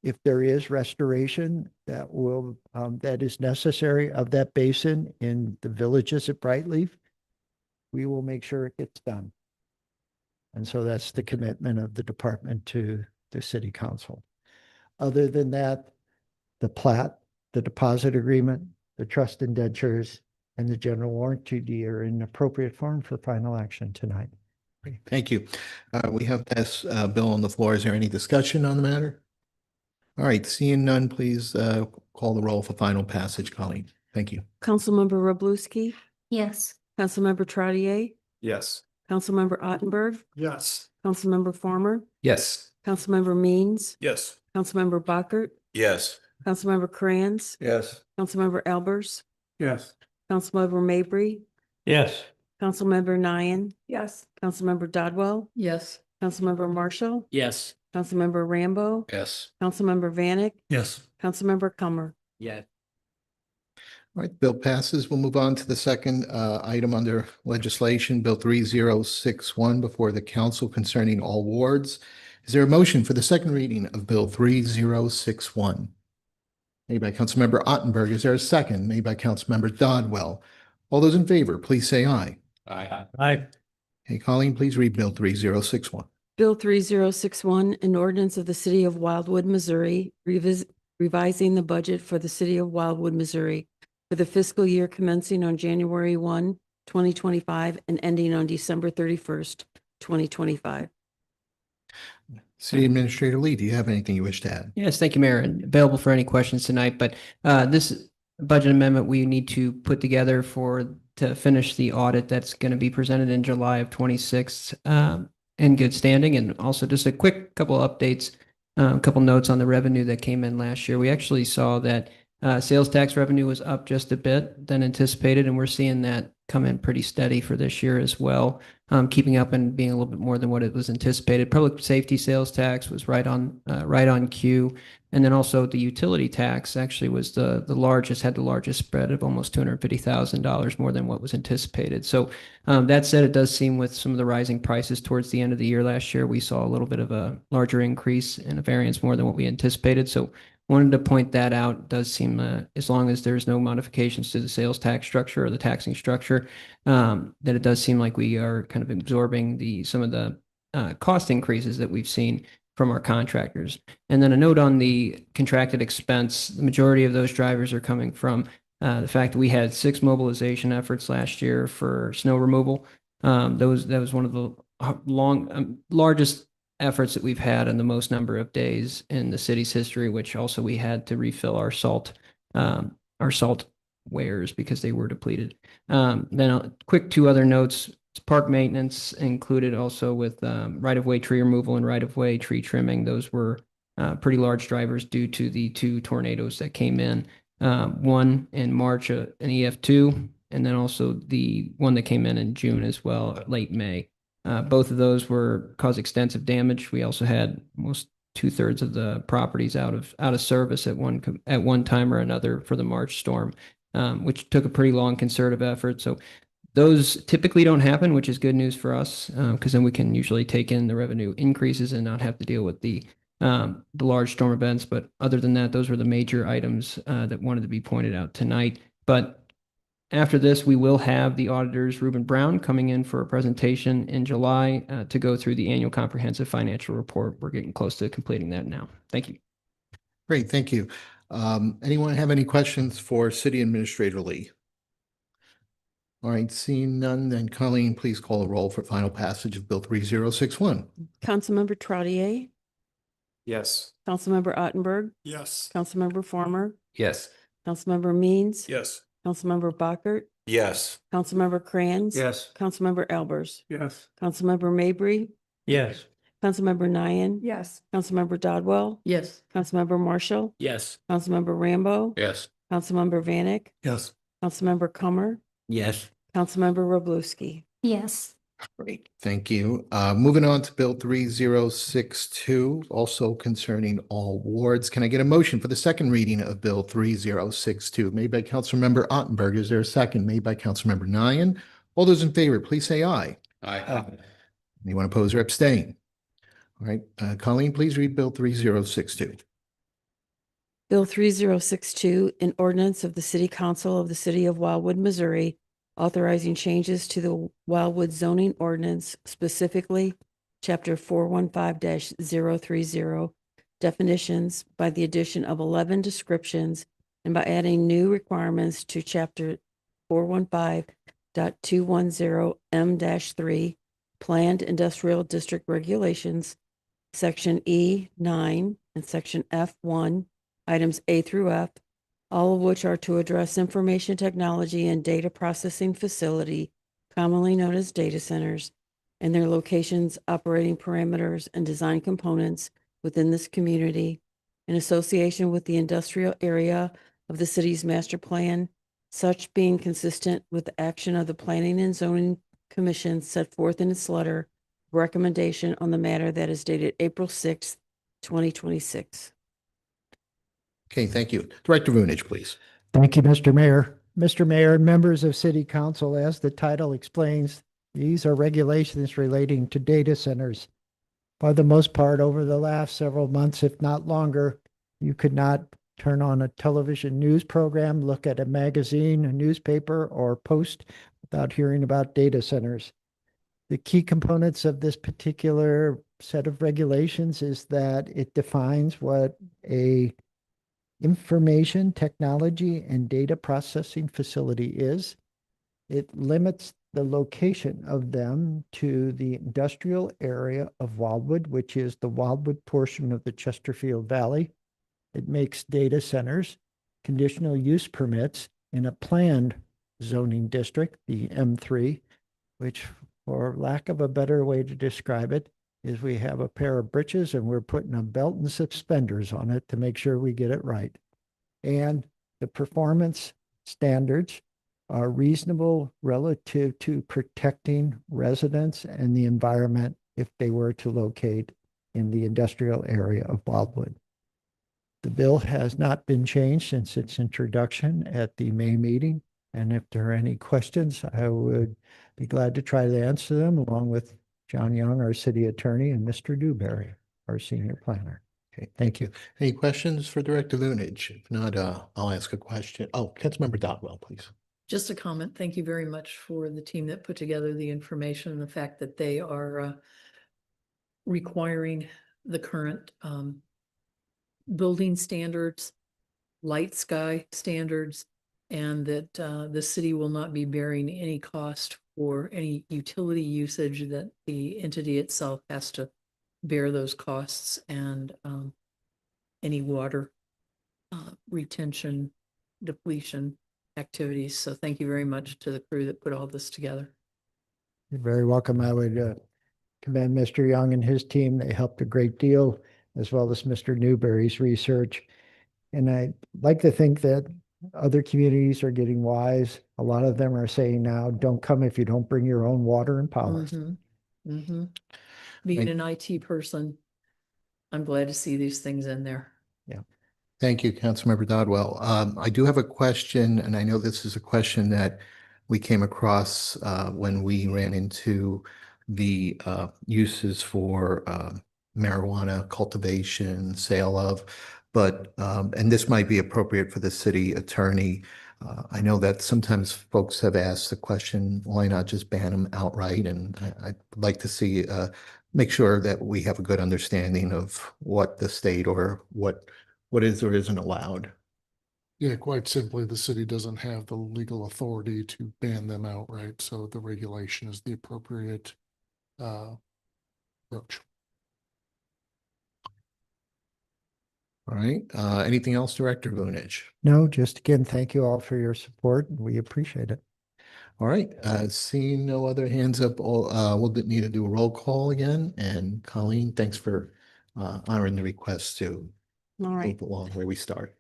If there is restoration that is necessary of that basin in the villages at Brightleaf, we will make sure it gets done. And so that's the commitment of the department to the city council. Other than that, the plat, the deposit agreement, the trust indentures, and the general warranty deed are in appropriate form for final action tonight. Thank you. We have this bill on the floor. Is there any discussion on the matter? All right, seeing none, please call the roll for final passage, Colleen. Thank you. Councilmember Roblewski, Yes. Councilmember Trottier, Yes. Councilmember Ottenberg, Yes. Councilmember Farmer, Yes. Councilmember Means, Yes. Councilmember Bockert, Yes. Councilmember Kranz, Yes. Councilmember Albers, Yes. Councilmember Mabry, Yes. Councilmember Nyan, Yes. Councilmember Dodwell, Yes. Councilmember Marshall, Yes. Councilmember Rambo, Yes. Councilmember Vanek, Yes. Councilmember Comer. Yeah. All right, bill passes. We'll move on to the second item under legislation, Bill 3061, before the council concerning all wards. Is there a motion for the second reading of Bill 3061? Made by Councilmember Ottenberg. Is there a second? Made by Councilmember Dodwell. All those in favor, please say aye. Aye. Aye. Hey, Colleen, please read Bill 3061. Bill 3061, an ordinance of the city of Wildwood, Missouri, revising the budget for the city of Wildwood, Missouri for the fiscal year commencing on January 1, 2025 and ending on December 31st, 2025. City Administrator Lee, do you have anything you wish to add? Yes, thank you, Mayor, and available for any questions tonight, but this budget amendment we need to put together to finish the audit that's going to be presented in July of 26 in good standing. And also just a quick couple updates, a couple notes on the revenue that came in last year. We actually saw that sales tax revenue was up just a bit than anticipated, and we're seeing that come in pretty steady for this year as well, keeping up and being a little bit more than what it was anticipated. Public safety sales tax was right on cue, and then also the utility tax actually was the largest, had the largest spread of almost $250,000 more than what was anticipated. So that said, it does seem with some of the rising prices towards the end of the year last year, we saw a little bit of a larger increase and a variance more than what we anticipated. So wanted to point that out. It does seem, as long as there's no modifications to the sales tax structure or the taxing structure, that it does seem like we are kind of absorbing some of the cost increases that we've seen from our contractors. And then a note on the contracted expense, the majority of those drivers are coming from the fact that we had 6 mobilization efforts last year for snow removal. That was one of the largest efforts that we've had in the most number of days in the city's history, which also we had to refill our salt wares because they were depleted. Then a quick 2 other notes. Park maintenance included also with right-of-way tree removal and right-of-way tree trimming. Those were pretty large drivers due to the 2 tornadoes that came in. One in March, an EF2, and then also the one that came in June as well, late May. Both of those caused extensive damage. We also had almost 2/3 of the properties out of service at one time or another for the March storm, which took a pretty long concerted effort. So those typically don't happen, which is good news for us because then we can usually take in the revenue increases and not have to deal with the large storm events. But other than that, those were the major items that wanted to be pointed out tonight. But after this, we will have the auditors, Reuben Brown, coming in for a presentation in July to go through the annual comprehensive financial report. We're getting close to completing that now. Thank you. Great, thank you. Anyone have any questions for City Administrator Lee? All right, seeing none, then Colleen, please call a roll for final passage of Bill 3061. Councilmember Trottier, Yes. Councilmember Ottenberg, Yes. Councilmember Farmer, Yes. Councilmember Means, Yes. Councilmember Bockert, Yes. Councilmember Crayons. Yes. Councilmember Albers, Yes. Councilmember Mabry, Yes. Councilmember Nyan, Yes. Councilmember Dodwell, Yes. Councilmember Marshall, Yes. Councilmember Rambo, Yes. Councilmember Vanek, Yes. Councilmember Comer, Yes. Councilmember Roblewski. Yes. Great, thank you. Moving on to Bill 3062, also concerning all wards. Can I get a motion for the second reading of Bill 3062? Made by Councilmember Ottenberg. Is there a second? Made by Councilmember Nyan. All those in favor, please say aye. Aye. Anyone oppose or abstain? All right, Colleen, please read Bill 3062. Bill 3062, an ordinance of the City Council of the City of Wildwood, Missouri, authorizing changes to the Wildwood zoning ordinance, specifically Chapter 415-030, definitions by the addition of 11 descriptions and by adding new requirements to Chapter 415.210M-3, Planned Industrial District Regulations, Section E9 and Section F1, items A through F, all of which are to address information technology and data processing facility, commonly known as data centers, and their locations, operating parameters, and design components within this community in association with the industrial area of the city's master plan, such being consistent with the action of the Planning and Zoning Commission set forth in its letter of recommendation on the matter that is dated April 6th, 2026. Okay, thank you. Director Vunich, please. Thank you, Mr. Mayor. Mr. Mayor and members of City Council, as the title explains, these are regulations relating to data centers. For the most part, over the last several months, if not longer, you could not turn on a television news program, look at a magazine, a newspaper, or post without hearing about data centers. The key components of this particular set of regulations is that it defines what a information technology and data processing facility is. It limits the location of them to the industrial area of Wildwood, which is the Wildwood portion of the Chesterfield Valley. It makes data centers, conditional use permits in a planned zoning district, the M3, which, for lack of a better way to describe it, is we have a pair of britches and we're putting a belt and suspenders on it to make sure we get it right. And the performance standards are reasonable relative to protecting residents and the environment if they were to locate in the industrial area of Wildwood. The bill has not been changed since its introduction at the May meeting. And if there are any questions, I would be glad to try to answer them along with John Young, our city attorney, and Mr. Dewberry, our senior planner. Okay, Thank you. Any questions for Director Lunich? If not, I'll ask a question. Oh, Councilmember Dotwell, please. Just a comment. Thank you very much for the team that put together the information and the fact that they are requiring the current building standards, light sky standards, and that the city will not be bearing any cost for any utility usage, that the entity itself has to bear those costs, and any water retention, depletion activities. So thank you very much to the crew that put all this together. You're very welcome. I would commend Mr. Young and his team. They helped a great deal, as well as Mr. Newberry's research. And I like to think that other communities are getting wise. A lot of them are saying now, don't come if you don't bring your own water and power. Being an IT person, I'm glad to see these things in there. Yeah. Thank you, Councilmember Dodwell. I do have a question, and I know this is a question that we came across when we ran into the uses for marijuana cultivation, sale of, but, and this might be appropriate for the city attorney. I know that sometimes folks have asked the question, why not just ban them outright? And I'd like to see, make sure that we have a good understanding of what the state or what is or isn't allowed. Yeah, quite simply, the city doesn't have the legal authority to ban them outright, so the regulation is the appropriate approach. All right, anything else, Director Lunich? No, just again, thank you all for your support. We appreciate it. All right, seeing no other hands up, we'll need to do a roll call again. And Colleen, thanks for honoring the request to All right. move along where we start.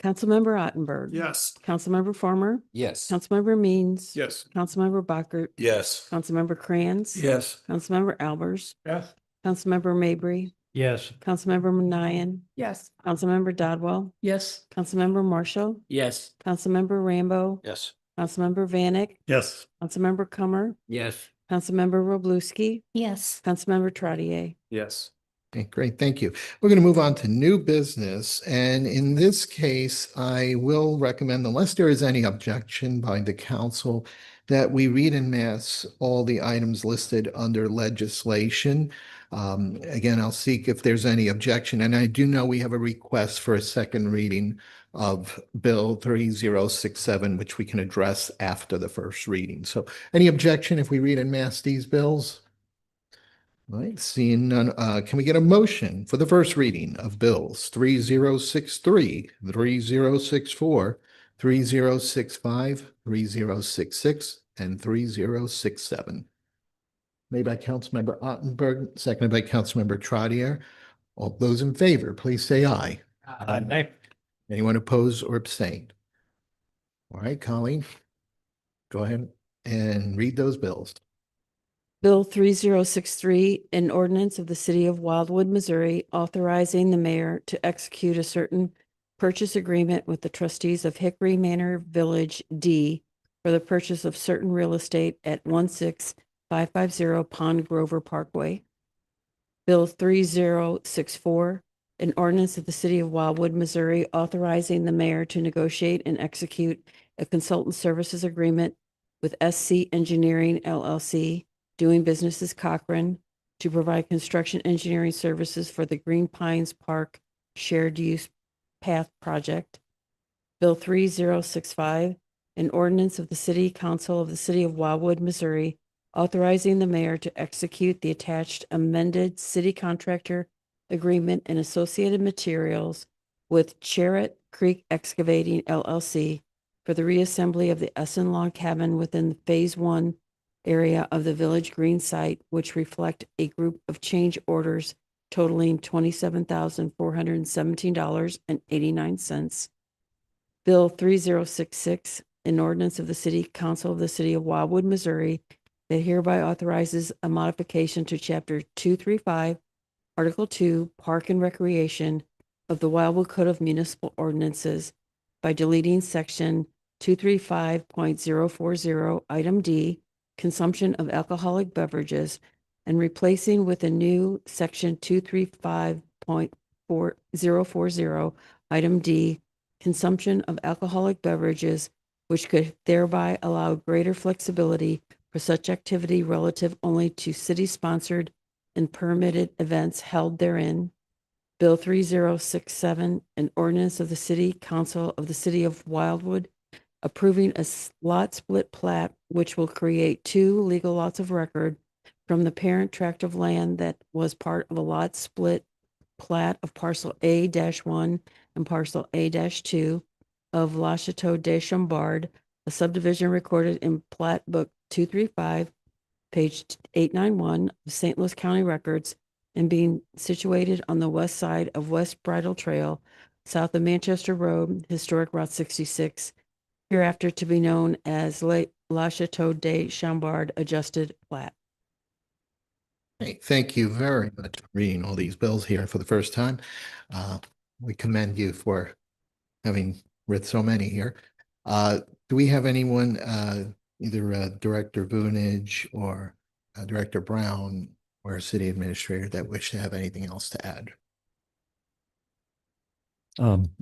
Councilmember Ottenberg. Yes. Councilmember Farmer. Yes. Councilmember Means. Yes. Councilmember Bockert. Yes. Councilmember Kranz. Yes. Councilmember Albers. Yes. Councilmember Mabry. Yes. Councilmember Manayan. Yes. Councilmember Dodwell. Yes. Councilmember Marshall. Yes. Councilmember Rambo. Yes. Councilmember Vanek. Yes. Councilmember Comer. Yes. Councilmember Roblewski. Yes. Councilmember Trottier. Yes. Okay, great, thank you. We're going to move on to new business. And in this case, I will recommend, unless there is any objection by the council, that we read en masse all the items listed under legislation. Again, I'll seek if there's any objection. And I do know we have a request for a second reading of Bill 3067, which we can address after the first reading. So any objection if we read en masse these bills? All right, seeing none, can we get a motion for the first reading of bills 3063, 3064, 3065, 3066, and 3067? Made by Councilmember Ottenberg, seconded by Councilmember Trottier. All those in favor, please say aye. Aye. Anyone opposed or abstained? All right, Colleen, go ahead and read those bills. Bill 3063, an ordinance of the city of Wildwood, Missouri, authorizing the mayor to execute a certain purchase agreement with the trustees of Hickory Manor Village D for the purchase of certain real estate at 16550 Pond Grover Parkway. Bill 3064, an ordinance of the city of Wildwood, Missouri, authorizing the mayor to negotiate and execute a consultant services agreement with SC Engineering LLC, doing business as Cochran, to provide construction engineering services for the Green Pines Park Shared Use Path Project. Bill 3065, an ordinance of the City Council of the City of Wildwood, Missouri, authorizing the mayor to execute the attached amended city contractor agreement and associated materials with Charrette Creek Excavating LLC for the reassembly of the Essen Log Cabin within Phase 1 area of the Village Green site, which reflect a group of change orders totaling $27,417.89. Bill 3066, an ordinance of the City Council of the City of Wildwood, Missouri, that hereby authorizes a modification to Chapter 235, Article 2, Park and Recreation of the Wildwood Code of Municipal Ordinances by deleting Section 235.040, Item D, consumption of alcoholic beverages, and replacing with a new Section 235.040, Item D, consumption of alcoholic beverages, which could thereby allow greater flexibility for such activity relative only to city-sponsored and permitted events held therein. Bill 3067, an ordinance of the City Council of the City of Wildwood, approving a lot split plat which will create 2 legal lots of record from the parent tract of land that was part of a lot split plat of parcel A-1 and parcel A-2 of La Chateau de Chambord, a subdivision recorded in Plat Book 235, page 891 of St. Louis County Records, and being situated on the west side of West Bridle Trail, south of Manchester Road, Historic Route 66, hereafter to be known as La Chateau de Chambord Adjusted Plat. Hey, thank you very much for reading all these bills here for the first time. We commend you for having read so many here. Do we have anyone, either Director Vunich or Director Brown or City Administrator, that wish to have anything else to add?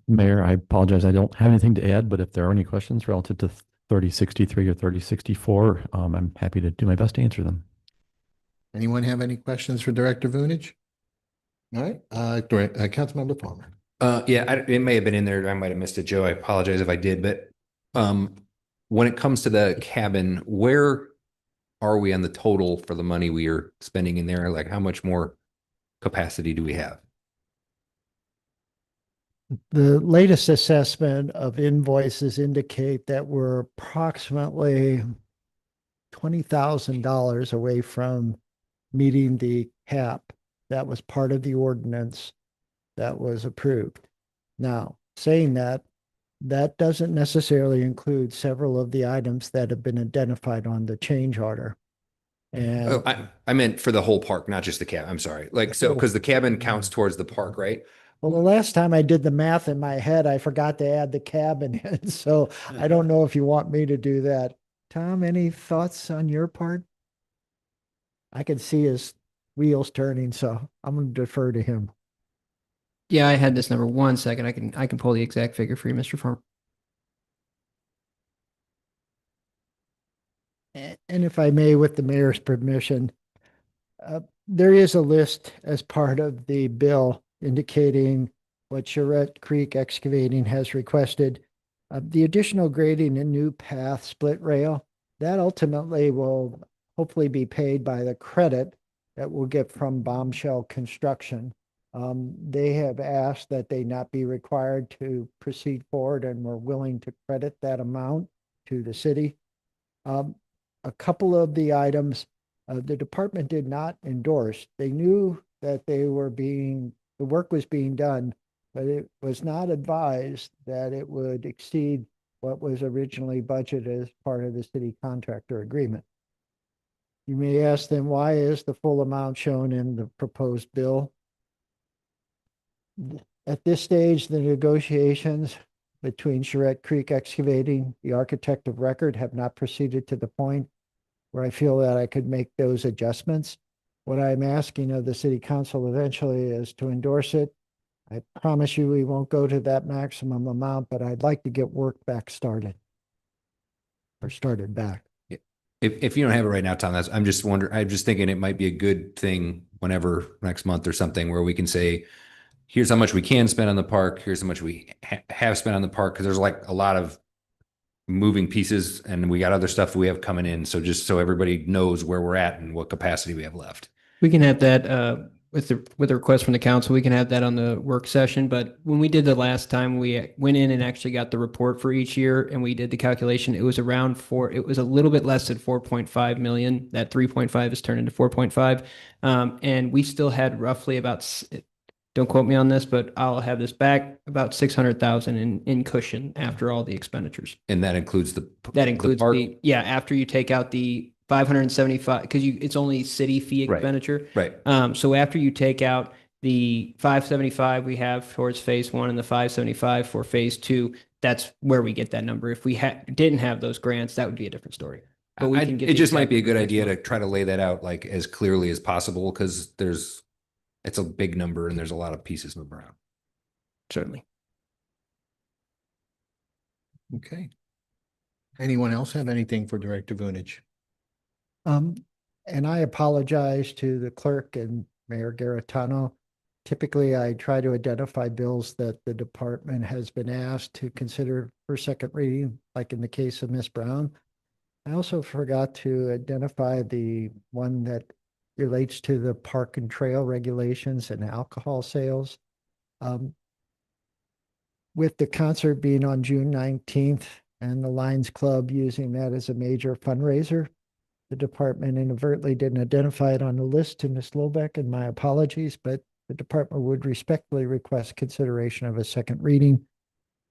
Mayor, I apologize. I don't have anything to add, but if there are any questions relative to 3063 or 3064, I'm happy to do my best to answer them. Anyone have any questions for Director Vunich? All right, Councilmember Palmer. Yeah, it may have been in there. I might have missed it, Joe. I apologize if I did, but when it comes to the cabin, where are we on the total for the money we are spending in there? Like, how much more capacity do we have? The latest assessment of invoices indicate that we're approximately $20,000 away from meeting the cap that was part of the ordinance that was approved. Now, saying that, that doesn't necessarily include several of the items that have been identified on the change order. And Oh, I meant for the whole park, not just the cabin. I'm sorry. Like, so, because the cabin counts towards the park, right? well, the last time I did the math in my head, I forgot to add the cabin in. So I don't know if you want me to do that. Tom, any thoughts on your part? I can see his wheels turning, so I'm going to defer to him. Yeah, I had this number 1 second. I can pull the exact figure for you, Mr. Farmer. And if I may, with the mayor's permission, there is a list as part of the bill indicating what Charrette Creek Excavating has requested. The additional grading and new path split rail, that ultimately will hopefully be paid by the credit that we'll get from Bombshell Construction. They have asked that they not be required to proceed forward, and we're willing to credit that amount to the city. A couple of the items the department did not endorse. They knew that the work was being done, but it was not advised that it would exceed what was originally budgeted as part of the city contractor agreement. You may ask them, why is the full amount shown in the proposed bill? At this stage, the negotiations between Charrette Creek Excavating, the architect of record, have not proceeded to the point where I feel that I could make those adjustments. What I'm asking of the city council eventually is to endorse it. I promise you we won't go to that maximum amount, but I'd like to get work back started. Or started back. If you don't have it right now, Tom, I'm just thinking it might be a good thing whenever next month or something where we can say, here's how much we can spend on the park. Here's how much we have spent on the park. Cause there's like a lot of moving pieces and we got other stuff we have coming in. So just so everybody knows where we're at and what capacity we have left. We can have that with the request from the council. We can have that on the work session. But when we did the last time, we went in and actually got the report for each year, and we did the calculation. It was around it was a little bit less than 4.5 million. That 3.5 is turned into 4.5, and we still had roughly about. Don't quote me on this, but I'll have this back about 600,000 in cushion after all the expenditures. And that includes That includes park? after you take out the 575, because it's only city fee Right. expenditure. Right. So after you take out the 575 we have towards phase one and the 575 for phase two, that's where we get that number. If we didn't have those grants, that would be a different story. But we can get it the just might exact be a good numbers idea next to month. try to lay that out like as clearly as possible because it's a big number and there's a lot of pieces moving around. Certainly. Okay. Anyone else have anything for Director Vunich? And I apologize to the clerk and Mayor Garitano. Typically, I try to identify bills that the department has been asked to consider for second reading, like in the case of Ms. Brown. I also forgot to identify the one that relates to the park and trail regulations and alcohol sales. With the concert being on June 19th and the Lions Club using that as a major fundraiser, the department inadvertently didn't identify it on the list to Ms. Lobeck, and my apologies, but the department would respectfully request consideration of a second reading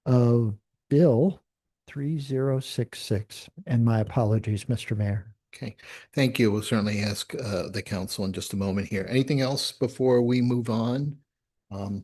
of Bill 3066. And my apologies, Mr. Mayor. Okay, thank you. We'll certainly ask the council in just a moment here. Anything else before we move on? Do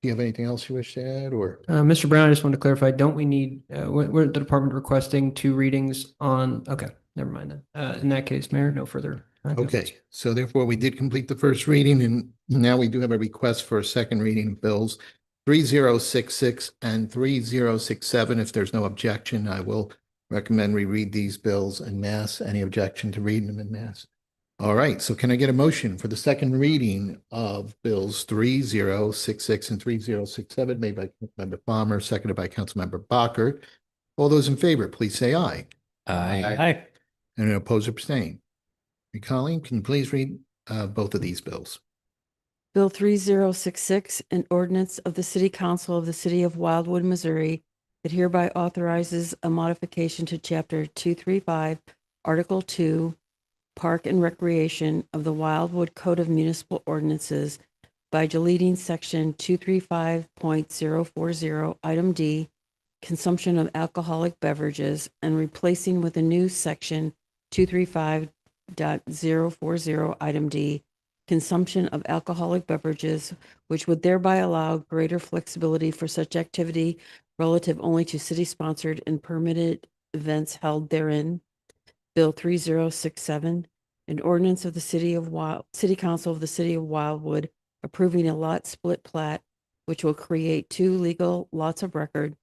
you have anything else you wish to add or? Mr. Brown, I just wanted to clarify, don't we need, we're the department requesting 2 readings on, okay, never mind then. In that case, Mayor, no further. Okay, so therefore we did complete the first reading and now we do have a request for a second reading of bills 3066 and 3067. If there's no objection, I will recommend we read these bills en masse. Any objection to reading them en masse? All right, so can I get a motion for the second reading of bills 3066 and 3067 made by Member Palmer, seconded by Councilmember Bacher? All those in favor, please say aye. Aye. And oppose or abstain. Colleen, can you please read both of these bills? Bill 3066, an ordinance of the City Council of the City of Wildwood, Missouri, that hereby authorizes a modification to Chapter 235, Article 2, Park and Recreation of the Wildwood Code of Municipal Ordinances by deleting Section 235.040, Item D, consumption of alcoholic beverages, and replacing with a new Section 235.040, Item D, consumption of alcoholic beverages, which would thereby allow greater flexibility for such activity relative only to city-sponsored and permitted events held therein. Bill 3067, an ordinance of the City Council of the City of Wildwood approving a lot split plat, which will create 2 legal lots of record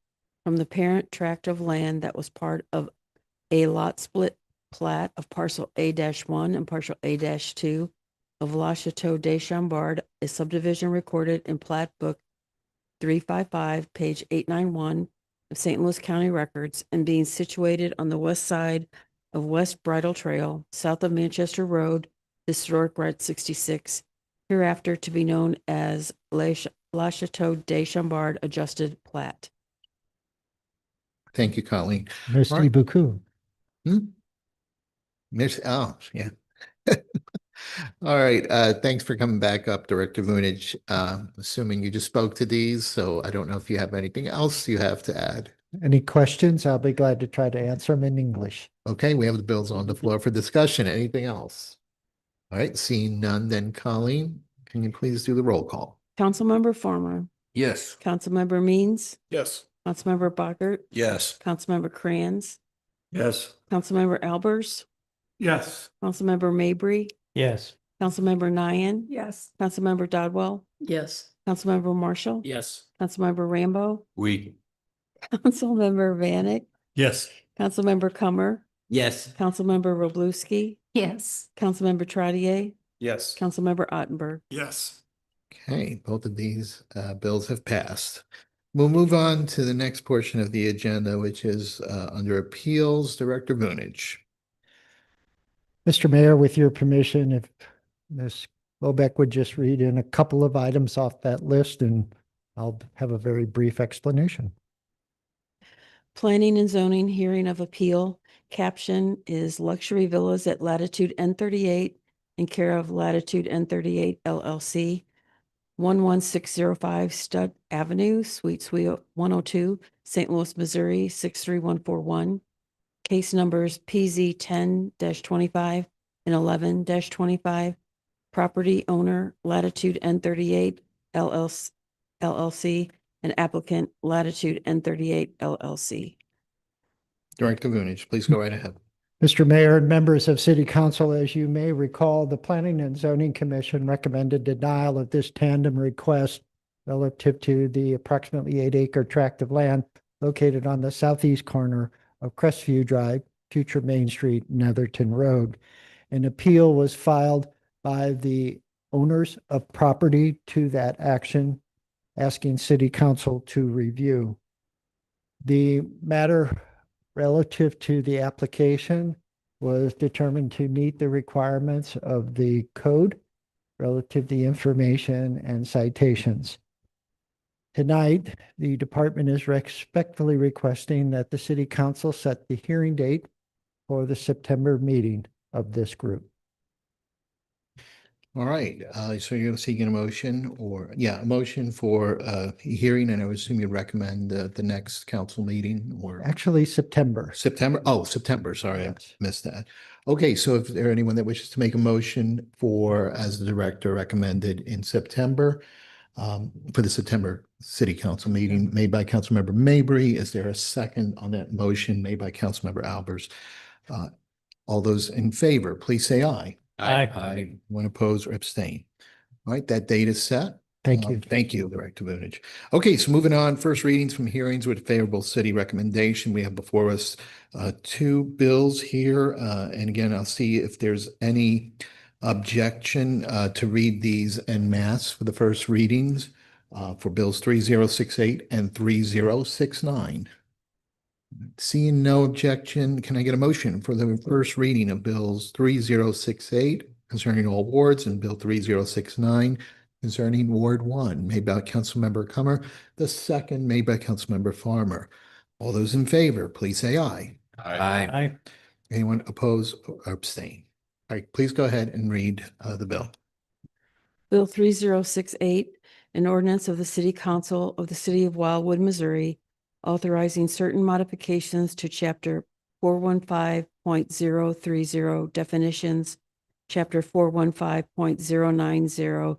from the parent tract of land that was part of a lot split plat of parcel A-1 and parcel A-2 of La Chateau de Chambord, a subdivision recorded in Plat Book 355, page 891 of St. Louis County Records, and being situated on the west side of West Bridle Trail, south of Manchester Road, Historic Route 66, hereafter to be known as La Chateau de Chambord Adjusted Plat. Thank you, Colleen. Merci beaucoup. Oh, yeah. All right, thanks for coming back up, Director Vunich. Assuming you just spoke to these, so I don't know if you have anything else you have to add. Any questions? I'll be glad to try to answer them in English. Okay, we have the bills on the floor for discussion. Anything else? All right, seeing none, then Colleen, can you please do the roll call? Councilmember Farmer, Yes. Councilmember Means, Yes. Councilmember Bacher, Yes. Councilmember Crayons, Yes. Councilmember Albers, Yes. Councilmember Mabry, Yes. Councilmember Nyan, Yes. Councilmember Dodwell, Yes. Councilmember Marshall, Yes. Councilmember Rambo, We. Councilmember Vanek, Yes. Councilmember Cummer, Yes. Councilmember Roblewski, Yes. Councilmember Trottier, Yes. Councilmember Ottenberg. Yes. Okay, both of these bills have passed. We'll move on to the next portion of the agenda, which is under appeals. Director Vunich. Mr. Mayor, with your permission, if Ms. Lobeck would just read in a couple of items off that list, and I'll have a very brief explanation. Planning and zoning hearing of appeal. Caption is Luxury Villas at Latitude N38 in care of Latitude N38 LLC, 11605 Stud Avenue, Suite 102, St. Louis, Missouri, 63141. Case numbers PZ 10-25 and 11-25. Property owner Latitude N38 LLC and applicant Latitude N38 LLC. Director Vunich, please go right ahead. Mr. Mayor and members of City Council, as you may recall, the Planning and Zoning Commission recommended denial of this tandem request relative to the approximately 8-acre tract of land located on the southeast corner of Crestview Drive, future Main Street, Netherton Road. An appeal was filed by the owners of property to that action, asking City Council to review. The matter relative to the application was determined to meet the requirements of the code relative to the information and citations. Tonight, the department is respectfully requesting that the City Council set the hearing date for the September meeting of this group. All right, so you're seeking a motion a motion for hearing, and I would assume you recommend the next council meeting or Actually, September. September, sorry, I missed that. Okay, so if there anyone that wishes to make a motion for, as the director recommended in September, for the September City Council meeting made by Councilmember Mabry, is there a second on that motion made by Councilmember Albers? All those in favor, please say aye. Aye. One oppose or abstain. All right, that date is set. Thank you. Thank you, Director Vunich. Okay, so moving on, first readings from hearings with favorable city recommendation. We have before us two bills here. And again, I'll see if there's any objection to read these en masse for the first readings for bills 3068 and 3069. Seeing no objection, can I get a motion for the first reading of bills 3068 concerning all wards and bill 3069 concerning Ward 1, made by Councilmember Comer, the second made by Councilmember Farmer. All those in favor, please say aye. Aye. Anyone oppose or abstain? All right, please go ahead and read the bill. Bill 3068, an ordinance of the City Council of the City of Wildwood, Missouri, authorizing certain modifications to Chapter 415.030 definitions, Chapter 415.090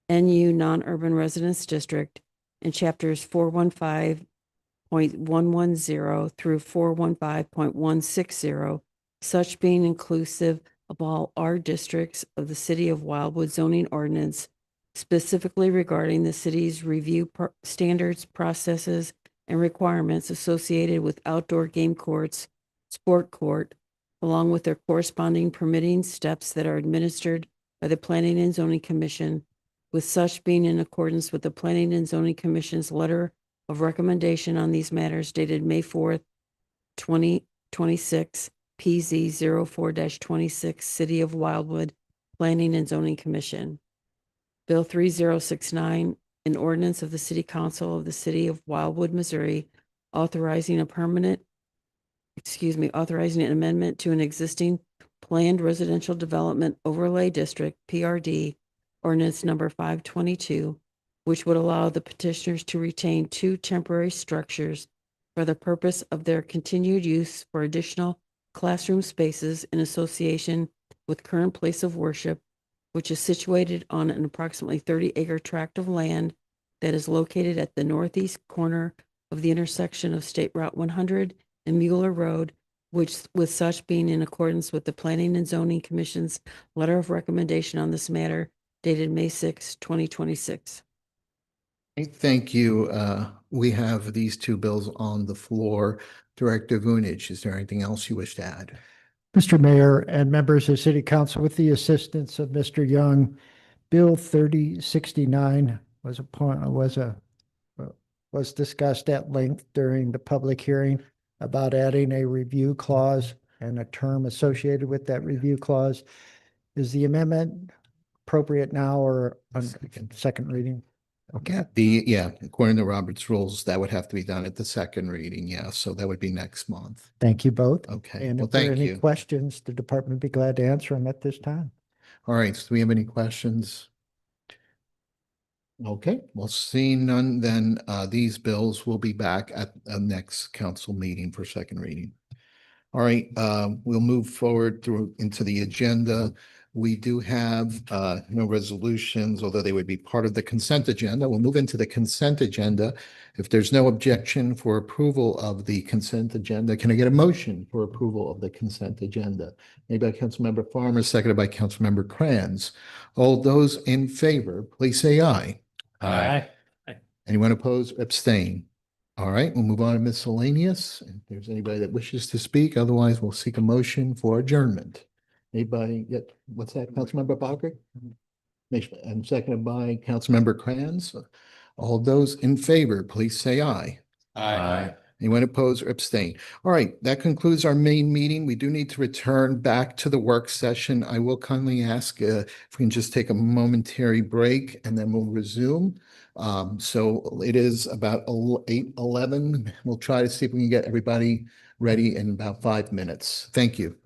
NU non-urban residence district, and Chapters 415.110 through 415.160, such being inclusive of all R districts of the City of Wildwood zoning ordinance, specifically regarding the city's review standards, processes, and requirements associated with outdoor game courts, sport court, along with their corresponding permitting steps that are administered by the Planning and Zoning Commission, with such being in accordance with the Planning and Zoning Commission's letter of recommendation on these matters dated May 4th, 2026, PZ 04-26, City of Wildwood, Planning and Zoning Commission. Bill 3069, an ordinance of the City Council of the City of Wildwood, Missouri, authorizing an amendment to an existing planned residential development overlay district, PRD, ordinance number 522, which would allow the petitioners to retain two temporary structures for the purpose of their continued use for additional classroom spaces in association with current place of worship, which is situated on an approximately 30-acre tract of land that is located at the northeast corner of the intersection of State Route 100 and Mueller Road, which with such being in accordance with the Planning and Zoning Commission's letter of recommendation on this matter dated May 6, 2026. Thank you. We have these two bills on the floor. Director Vunich, is there anything else you wish to add? Mr. Mayor and members of City Council, with the assistance of Mr. Young, Bill 3069 was was discussed at length during the public hearing about adding a review clause and a term associated with that review clause. Is the amendment appropriate now or on second reading? Okay, according to Robert's rules, that would have to be done at the second reading. Yeah, so that would be next month. Thank you both. Okay, And well, if there are thank any you. questions, the department would be glad to answer them at this time. All right, so do we have any questions? Okay, well, seeing none, then these bills will be back at the next council meeting for second reading. All right, we'll move forward through into the agenda. We do have no resolutions, although they would be part of the consent agenda. We'll move into the consent agenda. If there's no objection for approval of the consent agenda, can I get a motion for approval of the consent agenda? Made by Councilmember Farmer, seconded by Councilmember Kranz. All those in favor, please say aye. Aye. Anyone opposed, abstain? All right, we'll move on to miscellaneous. If there's anybody that wishes to speak, otherwise we'll seek a motion for adjournment. Anybody, what's that, Councilmember Bogert? And seconded by Councilmember Kranz. All those in favor, please say aye. Aye. Anyone opposed or abstain? All right, that concludes our main meeting. We do need to return back to the work session. I will kindly ask if we can just take a momentary break and then we'll resume. So it is about 8:11. We'll try to see if we can get everybody ready in about 5 minutes. Thank you.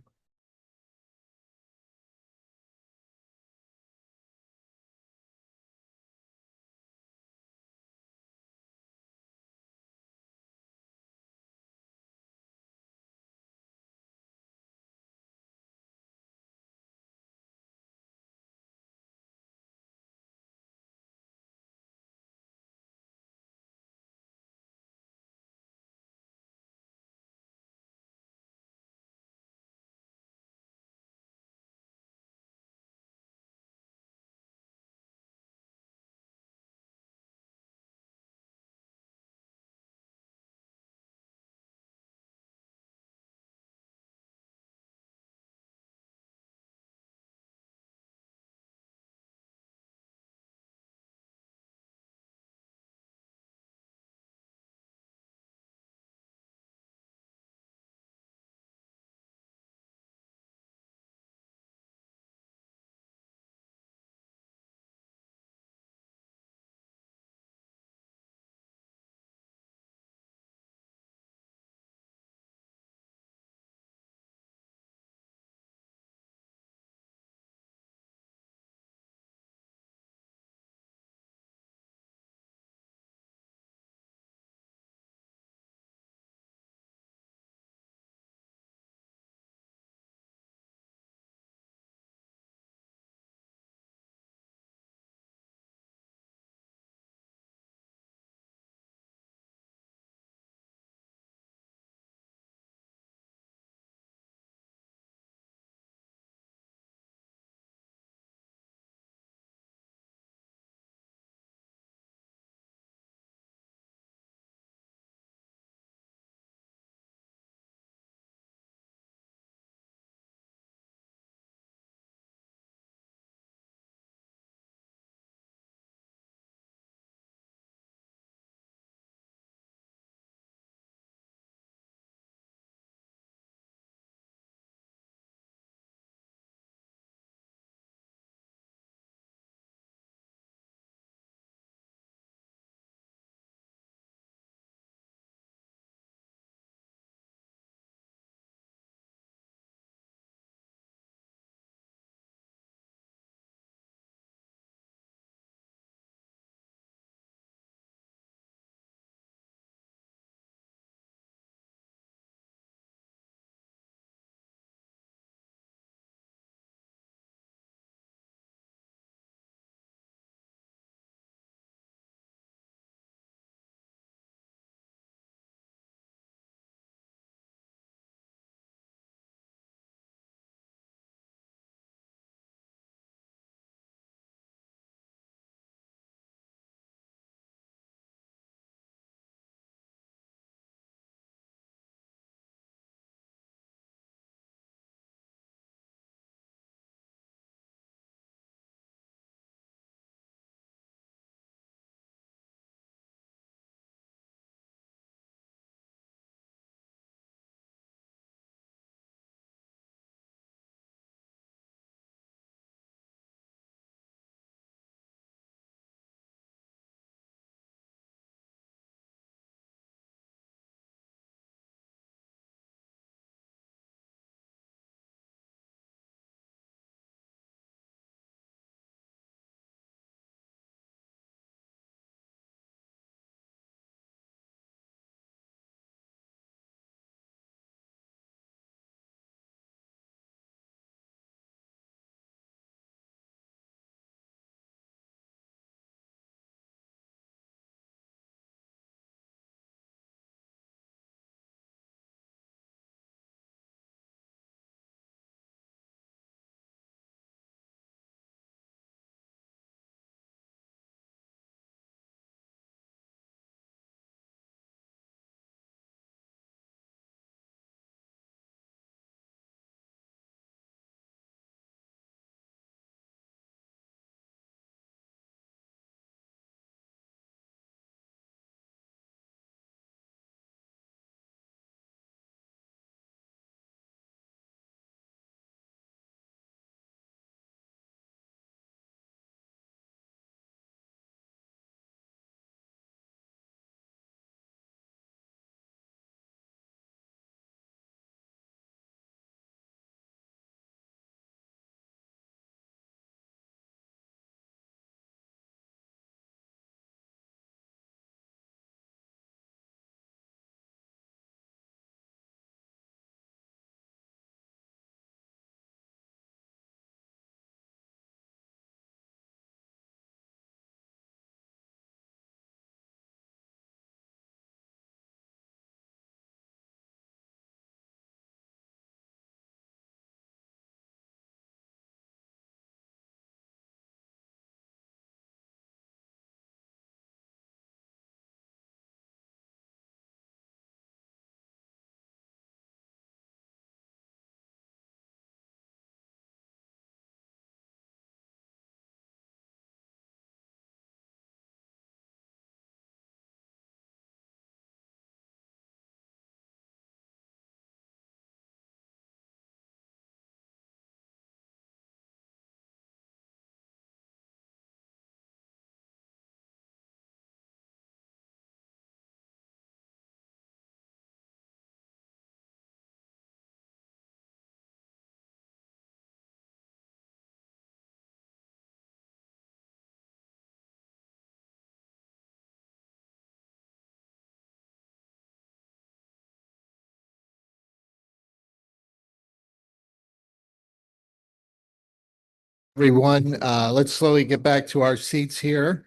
Everyone, let's slowly get back to our seats here.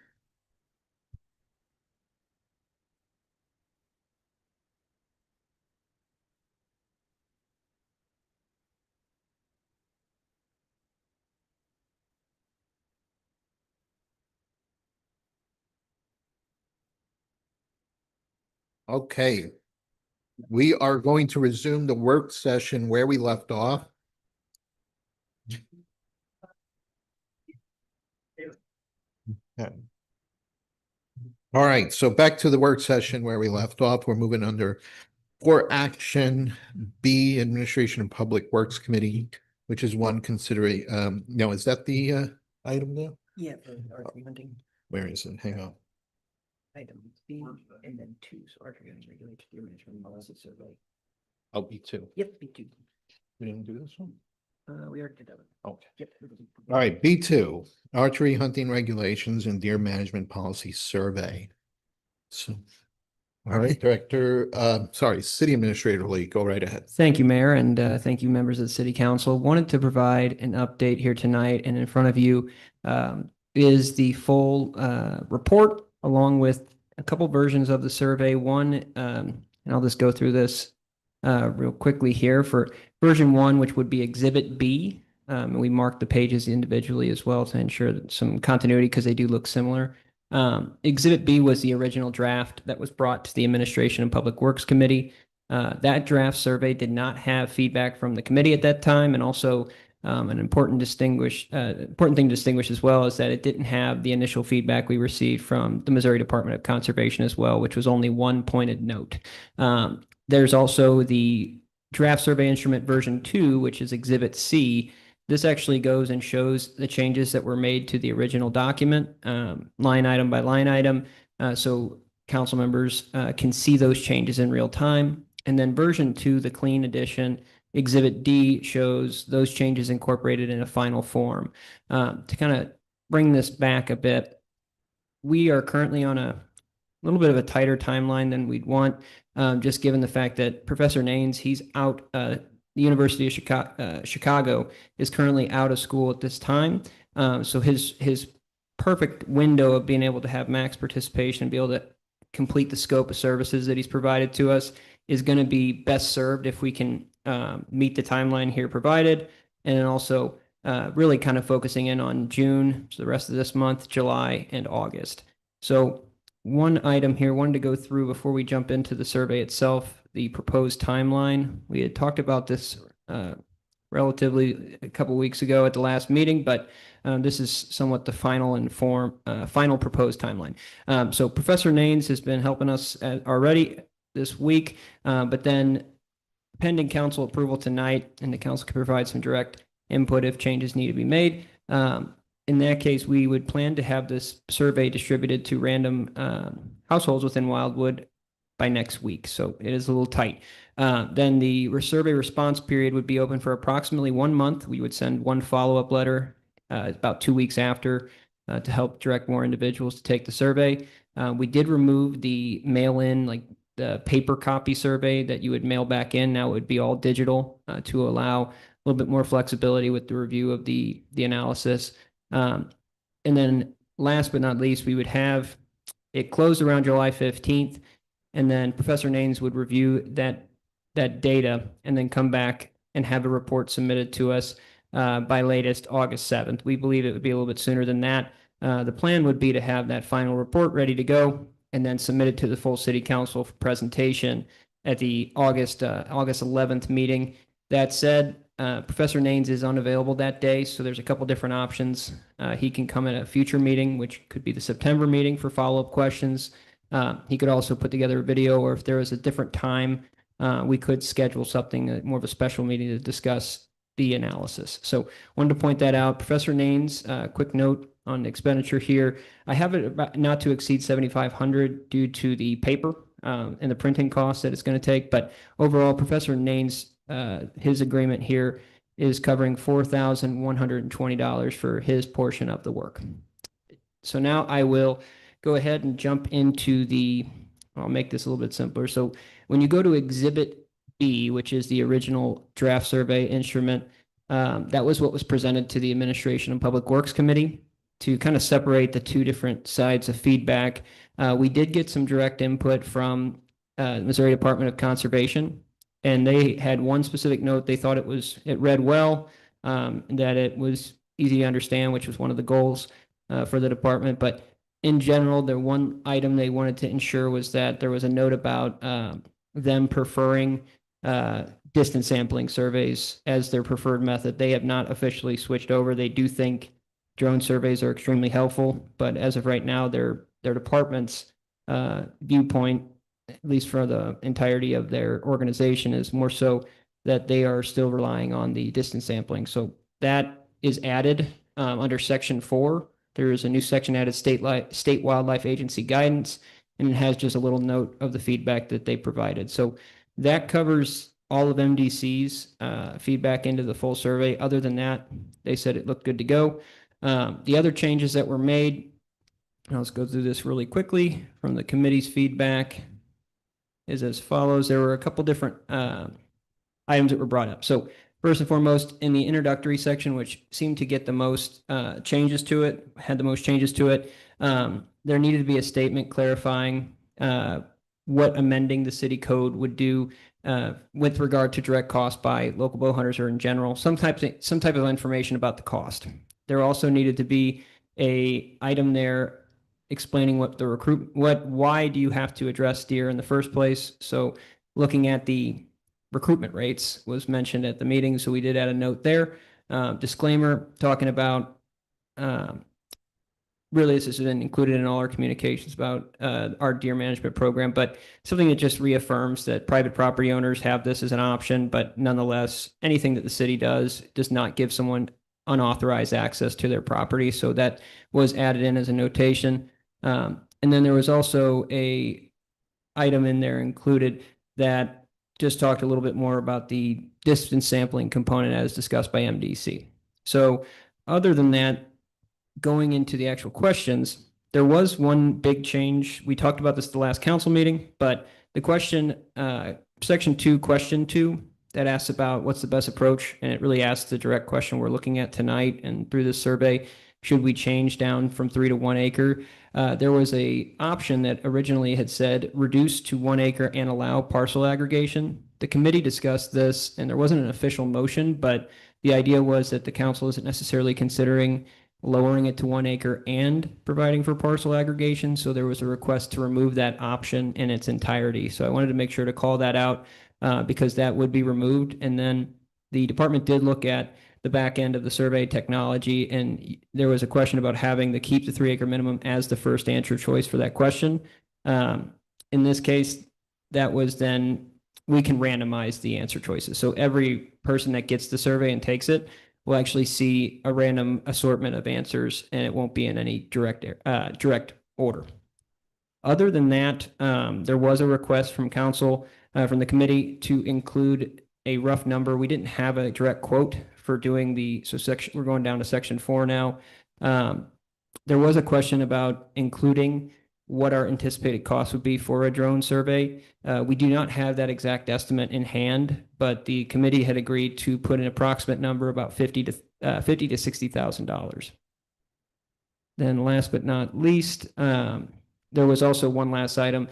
Okay. We are going to resume the work session where we left off. Okay. All right, so back to the work session where we left off. We're moving under for action B, Administration and Public Works Committee, which is one considering, no, is that the item there? Yeah, for archery hunting. Where is it? Hang on. Item B and then 2, so archery hunting regulated deer management policy survey. Oh, B2. Yep, B2. We didn't do this one? We already did that one. Okay. Yep. All right, B2, archery hunting regulations and deer management policy survey. So, all right, City Administrator Lee, go right ahead. Thank you, Mayor, and thank you, members of the City Council. Wanted to provide an update here tonight, and in front of you is the full report along with a couple versions of the survey. One, and I'll just go through this real quickly here. For version 1, which would be Exhibit B, we marked the pages individually as well to ensure that some continuity because they do look similar. Exhibit B was the original draft that was brought to the Administration and Public Works Committee. That draft survey did not have feedback from the committee at that time, and also an important thing to distinguish as well is that it didn't have the initial feedback we received from the Missouri Department of Conservation as well, which was only one pointed note. There's also the draft survey instrument version 2, which is Exhibit C. This actually goes and shows the changes that were made to the original document, line item by line item, so council members can see those changes in real time. And then version 2, the clean edition, Exhibit D, shows those changes incorporated in a final form. To kind of bring this back a bit, we are currently on a little bit of a tighter timeline than we'd want, just given the fact that Professor Naines, he's out, the University of Chicago is currently out of school at this time. So his perfect window of being able to have max participation and be able to complete the scope of services that he's provided to us is going to be best served if we can meet the timeline here provided, and then also really kind of focusing in on June, so the rest of this month, July, and August. So one item here, wanted to go through before we jump into the survey itself, the proposed timeline. We had talked about this relatively a couple weeks ago at the last meeting, but this is somewhat the final final proposed timeline. So Professor Naines has been helping us already this week, but then pending council approval tonight, and the council can provide some direct input if changes need to be made. In that case, we would plan to have this survey distributed to random households within Wildwood by next week. So it is a little tight. Then the survey response period would be open for approximately 1 month. We would send one follow-up letter about 2 weeks after to help direct more individuals to take the survey. We did remove the mail-in, like the paper copy survey that you would mail back in. Now it would be all digital to allow a little bit more flexibility with the review of the analysis. And then last but not least, we would have it closed around July 15th, and then Professor Naines would review that data and then come back and have a report submitted to us by latest August 7th. We believe it would be a little bit sooner than that. The plan would be to have that final report ready to go and then submit it to the full city council for presentation at the August 11th meeting. That said, Professor Naines is unavailable that day, so there's a couple different options. He can come at a future meeting, which could be the September meeting for follow-up questions. He could also put together a video, or if there was a different time, we could schedule something, more of a special meeting to discuss the analysis. So wanted to point that out. Professor Naines, quick note on expenditure here. I have it about not to exceed $7,500 due to the paper and the printing costs that it's going to take. But overall, Professor Naines, his agreement here is covering $4,120 for his portion of the work. So now I will go ahead and jump into I'll make this a little bit simpler. So when you go to Exhibit B, which is the original draft survey instrument, That was what was presented to the Administration and Public Works Committee to kind of separate the two different sides of feedback. We did get some direct input from Missouri Department of Conservation, and they had one specific note. They thought it read well, that it was easy to understand, which was one of the goals for the department. But in general, the one item they wanted to ensure was that there was a note about them preferring distance sampling surveys as their preferred method. They have not officially switched over. They do think drone surveys are extremely helpful, but as of right now, their department's viewpoint, at least for the entirety of their organization, is more so that they are still relying on the distance sampling. So that is added under Section 4. There is a new section added, State Wildlife Agency guidance, and it has just a little note of the feedback that they provided. So that covers all of MDC's feedback into the full survey. Other than that, they said it looked good to go. The other changes that were made, let's go through this really quickly from the committee's feedback, is as follows. There were a couple different items that were brought up. So first and foremost, in the introductory section, which seemed to get the most changes to it, had the most changes to it, there needed to be a statement clarifying what amending the city code would do with regard to direct cost by local bow hunters or in general, some type of information about the cost. There also needed to be a item there explaining why do you have to address deer in the first place. So looking at the recruitment rates was mentioned at the meeting, so we did add a note there. Disclaimer talking about really this has been included in all our communications about our deer management program, but something that just reaffirms that private property owners have this as an option, but nonetheless, anything that the city does not give someone unauthorized access to their property. So that was added in as a notation. And then there was also a item in there included that just talked a little bit more about the distance sampling component as discussed by MDC. So other than that, going into the actual questions, there was one big change. We talked about this at the last council meeting, but the question, section 2, question 2, that asks about what's the best approach, and it really asks the direct question we're looking at tonight and through this survey. Should we change down from 3 to 1 acre? There was a option that originally had said reduce to 1 acre and allow parcel aggregation. The committee discussed this, and there wasn't an official motion, but the idea was that the council isn't necessarily considering lowering it to 1 acre and providing for parcel aggregation. So there was a request to remove that option in its entirety. So I wanted to make sure to call that out because that would be removed. And then the department did look at the back end of the survey technology, and there was a question about having to keep the 3 acre minimum as the first answer choice for that question. In this case, that was then we can randomize the answer choices. So every person that gets the survey and takes it will actually see a random assortment of answers, and it won't be in any direct order. Other than that, there was a request from council, from the committee, to include a rough number. We didn't have a direct quote for doing we're going down to section 4 now. There was a question about including what our anticipated cost would be for a drone survey. We do not have that exact estimate in hand, but the committee had agreed to put an approximate number about $50,000 to $60,000. Then last but not least, there was also one last item.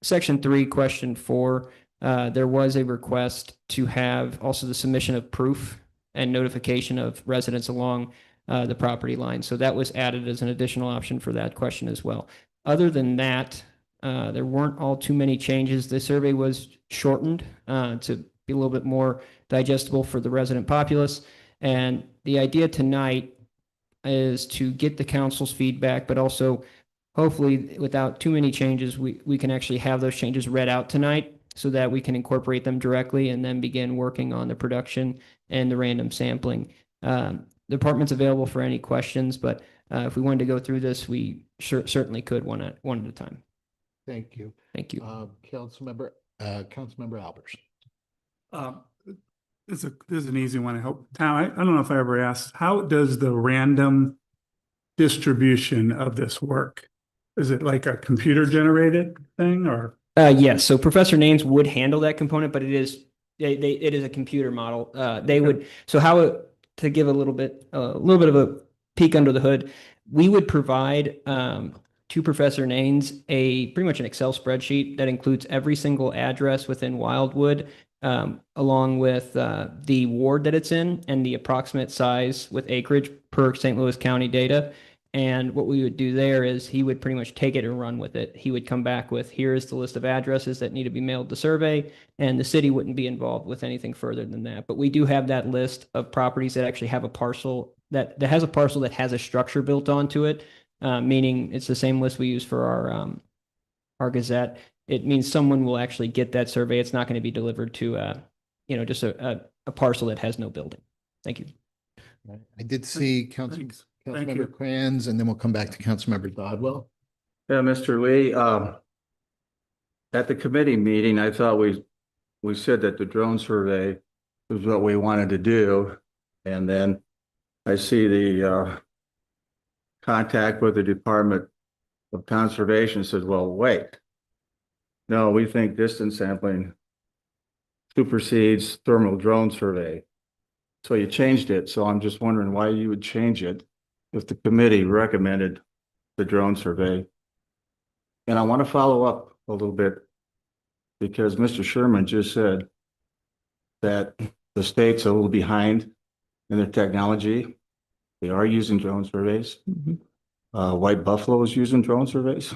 Section 3, question 4, there was a request to have also the submission of proof and notification of residents along the property line. So that was added as an additional option for that question as well. Other than that, there weren't all too many changes. The survey was shortened to be a little bit more digestible for the resident populace. And the idea tonight is to get the council's feedback, but also hopefully without too many changes, we can actually have those changes read out tonight so that we can incorporate them directly and then begin working on the production and the random sampling. The department's available for any questions, but if we wanted to go through this, we certainly could one at a time. Thank you. Thank you. Councilmember Albers. This is an easy one. I hope. Tom, I don't know if I ever asked, how does the random distribution of this work? Is it like a computer generated thing or? Yes. So Professor Names would handle that component, but it it is a computer model. They would, so how to give a little bit of a peek under the hood, we would provide to Professor Naines pretty much an Excel spreadsheet that includes every single address within Wildwood, along with the ward that it's in and the approximate size with acreage per St. Louis County data. And what we would do there is he would pretty much take it and run with it. He would come back with, here is the list of addresses that need to be mailed to survey, and the city wouldn't be involved with anything further than that. But we do have that list of properties that actually have a parcel that has a parcel that has a structure built onto it, meaning it's the same list we use for our Gazette. It means someone will actually get that survey. It's not going to be delivered to, just a parcel that has no building. Thank you. I did see Councilmember Kranz, and then we'll come back to Councilmember Dodwell. Yeah, Mr. Lee, at the committee meeting, I thought we said that the drone survey was what we wanted to do. And then I see the contact with the Department of Conservation says, well, wait. No, we think distance sampling supersedes thermal drone survey. So you changed it. So I'm just wondering why you would change it if the committee recommended the drone survey. And I want to follow up a little bit because Mr. Sherman just said that the state's a little behind in their technology. They are using drone surveys. White Buffalo is using drone surveys.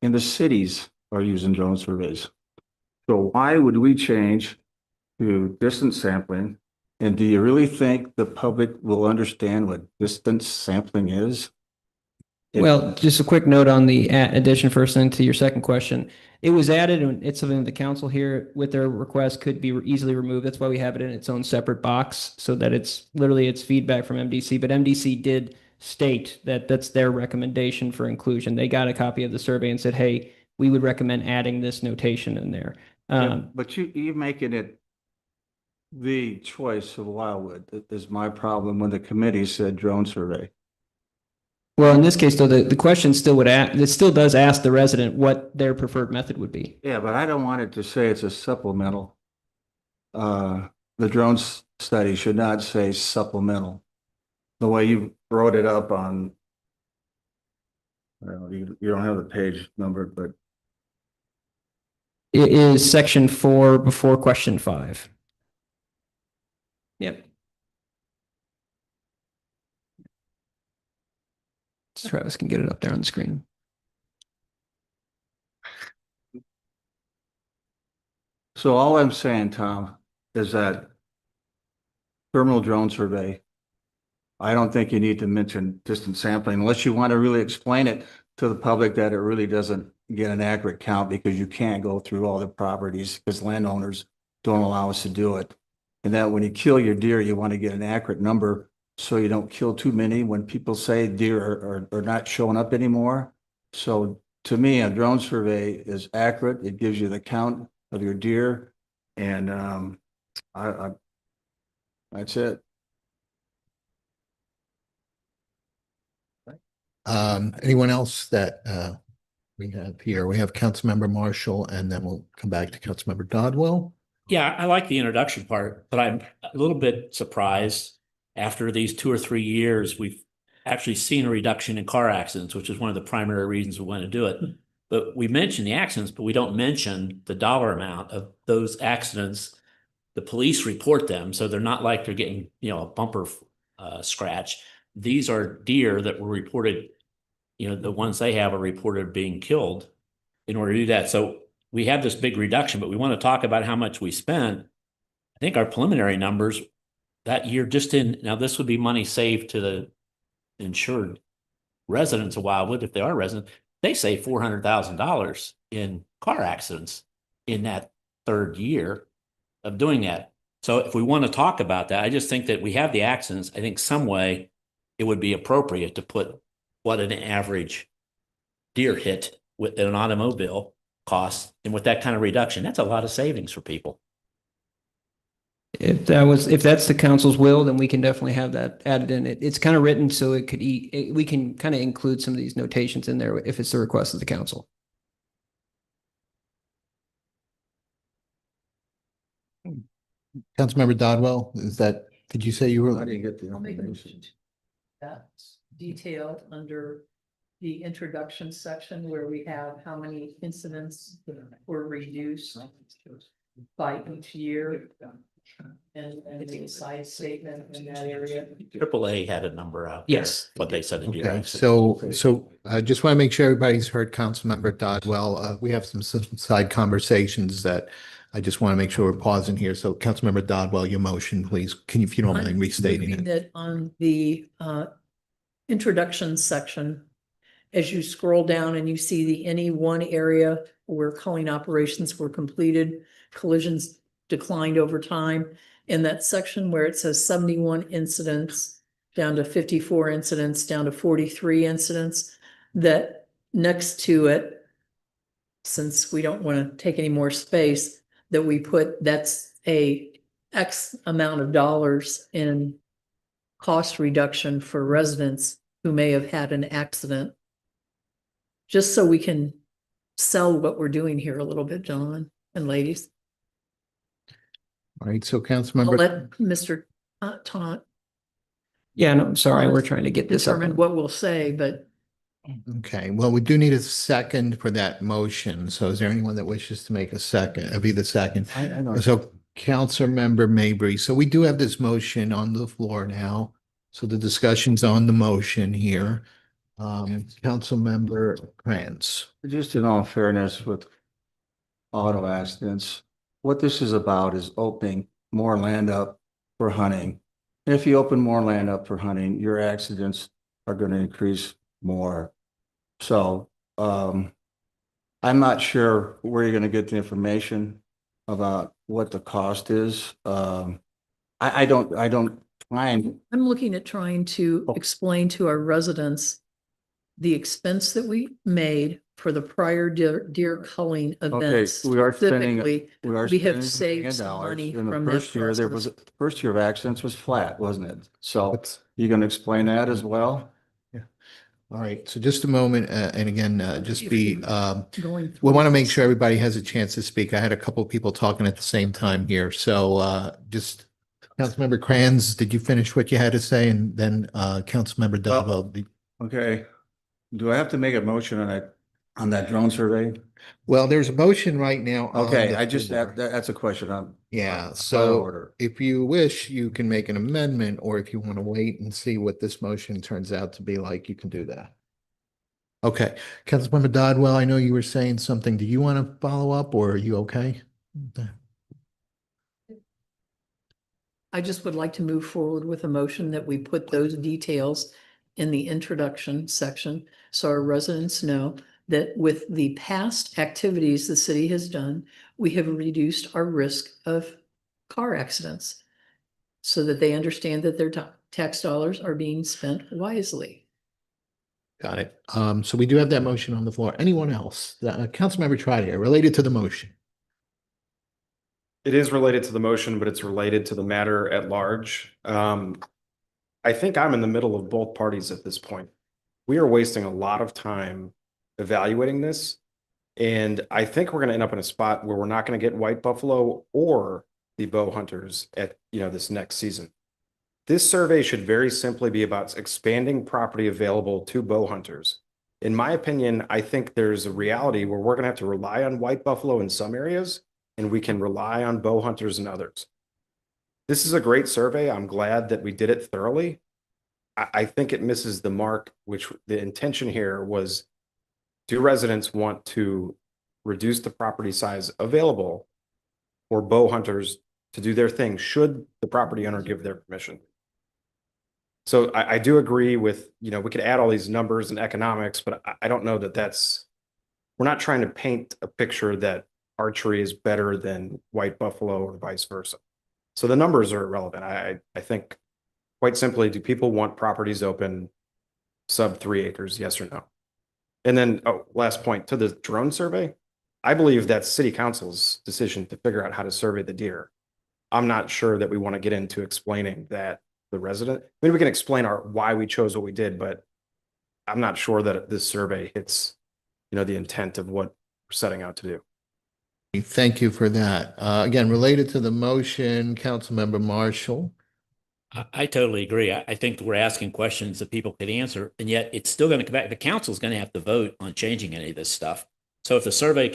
And the cities are using drone surveys. So why would we change to distance sampling? And do you really think the public will understand what distance sampling is? Well, just a quick note on the addition first and to your second question. It was added and it's something the council here with their request could be easily removed. That's why we have it in its own separate box so that it's feedback from MDC. But MDC did state that that's their recommendation for inclusion. They got a copy of the survey and said, hey, we would recommend adding this notation in there. But you're making it the choice of Wildwood is my problem when the committee said drone survey. Well, in this case, though, the question still it still does ask the resident what their preferred method would be. Yeah, but I don't want it to say it's a supplemental. The drone study should not say supplemental. The way you wrote it up on, well, you don't have the page number, but it is section 4 before question 5. Yep. Travis can get it up there on the screen. So all I'm saying, Tom, is that thermal drone survey, I don't think you need to mention distance sampling unless you want to really explain it to the public that it really doesn't get an accurate count because you can't go through all the properties because landowners don't allow us to do it. And that when you kill your deer, you want to get an accurate number so you don't kill too many when people say deer are not showing up anymore. So to me, a drone survey is accurate. It gives you the count of your deer. And that's it. Anyone else that we have here? We have Councilmember Marshall, and then we'll come back to Councilmember Dodwell. Yeah, I like the introduction part, but I'm a little bit surprised after these 2 or 3 years, we've actually seen a reduction in car accidents, which is one of the primary reasons we want to do it. But we mention the accidents, but we don't mention the dollar amount of those accidents. The police report them, so they're not like they're getting, a bumper scratch. These are deer that were reported, the ones they have are reported being killed in order to do that. So we have this big reduction, but we want to talk about how much we spent. I think our preliminary numbers that year now this would be money saved to the insured residents of Wildwood, if they are residents, they save $400,000 in car accidents in that 3rd year of doing that. So if we want to talk about that, I just think that we have the accidents. I think some way it would be appropriate to put what an average deer hit with an automobile costs, and with that kind of reduction, that's a lot of savings for people. If that's the council's will, then we can definitely have that added in. It's kind of written so it could we can kind of include some of these notations in there if it's the request of the council. Councilmember Dodwell, did you say you were? I didn't get the I'll make a information. motion to that's detailed under the introduction section where we have how many incidents were reduced by each year. And the side statement in that area. AAA had a number out. Yes. What they said. Okay, so I just want to make sure everybody's heard Councilmember Dodwell. We have some side conversations that I just want to make sure we're pausing here. So Councilmember Dodwell, your motion, please. Can you, if you don't mind restating Moving it? that on the introduction section, as you scroll down and you see the any one area where culling operations were completed, collisions declined over time. In that section where it says 71 incidents, down to 54 incidents, down to 43 incidents, that next to it, since we don't want to take any more space, that we put that's a X amount of dollars in cost reduction for residents who may have had an accident. Just so we can sell what we're doing here a little bit, gentlemen and ladies. All right, so I'll Councilmember, let Mr. Taunt Yeah, no, I'm sorry. We're trying to get this up. determine what we'll say, but okay, well, we do need a second for that motion. So is there anyone that wishes to make a second? Be the second. I know. So Councilmember Mabry, so we do have this motion on the floor now. So the discussion's on the motion here. Councilmember Krantz. Just in all fairness with auto accidents, what this is about is opening more land up for hunting. And if you open more land up for hunting, your accidents are going to increase more. So I'm not sure where you're going to get the information about what the cost is. I don't find. I'm looking at trying to explain to our residents the expense that we made for the prior deer culling events. We are spending, Specifically, we are. we have spending saved some dollars. money In the from that first year, there was, process. first year of accidents was flat, wasn't it? So you going to explain that as well? All right, so just a moment, and again, just be, Going we want to make sure everybody has a chance to speak. I had a couple of people talking at the same time here, so just Councilmember Krantz, did you finish what you had to say? And then Councilmember Dodwell. Okay. Do I have to make a motion on that drone survey? Well, there's a motion right now. on Okay, the I just, floor. that's a question on. Yeah, on so order. if you wish, you can make an amendment, or if you want to wait and see what this motion turns out to be like, you can do that. Okay, Councilmember Dodwell, I know you were saying something. Do you want to follow up, or are you okay? I just would like to move forward with a motion that we put those details in the introduction section, so our residents know that with the past activities the city has done, we have reduced our risk of car accidents so that they understand that their tax dollars are being spent wisely. Got it. So we do have that motion on the floor. Anyone else? Councilmember Trotter, related to the motion. It is related to the motion, but it's related to the matter at large. I think I'm in the middle of both parties at this point. We are wasting a lot of time evaluating this. And I think we're going to end up in a spot where we're not going to get white buffalo or the bow hunters at, this next season. This survey should very simply be about expanding property available to bow hunters. In my opinion, I think there's a reality where we're going to have to rely on white buffalo in some areas, and we can rely on bow hunters in others. This is a great survey. I'm glad that we did it thoroughly. I think it misses the mark, which the intention here was, do residents want to reduce the property size available for bow hunters to do their thing, should the property owner give their permission? So I do agree with, we could add all these numbers and economics, but I don't know that we're not trying to paint a picture that archery is better than white buffalo or vice versa. So the numbers are irrelevant. I think quite simply, do people want properties open sub 3 acres? Yes or no? And then, last point to the drone survey. I believe that's city council's decision to figure out how to survey the deer. I'm not sure that we want to get into explaining that the resident. I mean, we can explain why we chose what we did, but I'm not sure that this survey hits, the intent of what we're setting out to do. Thank you for that. Again, related to the motion, Councilmember Marshall. I totally agree. I think we're asking questions that people could answer, and yet it's still going to come back. The council's going to have to vote on changing any of this stuff. So if the survey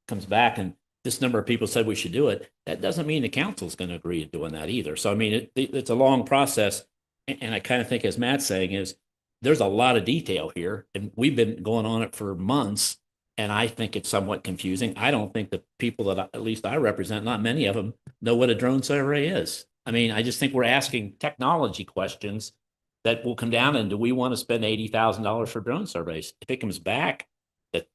comes back and this number of people said we should do it, that doesn't mean the council's going to agree to doing that either. So, I mean, it's a long process. And I kind of think, as Matt's saying, is there's a lot of detail here, and we've been going on it for months. And I think it's somewhat confusing. I don't think the people that at least I represent, not many of them, know what a drone survey is. I mean, I just think we're asking technology questions that will come down and do we want to spend $80,000 for drone surveys? If it comes back,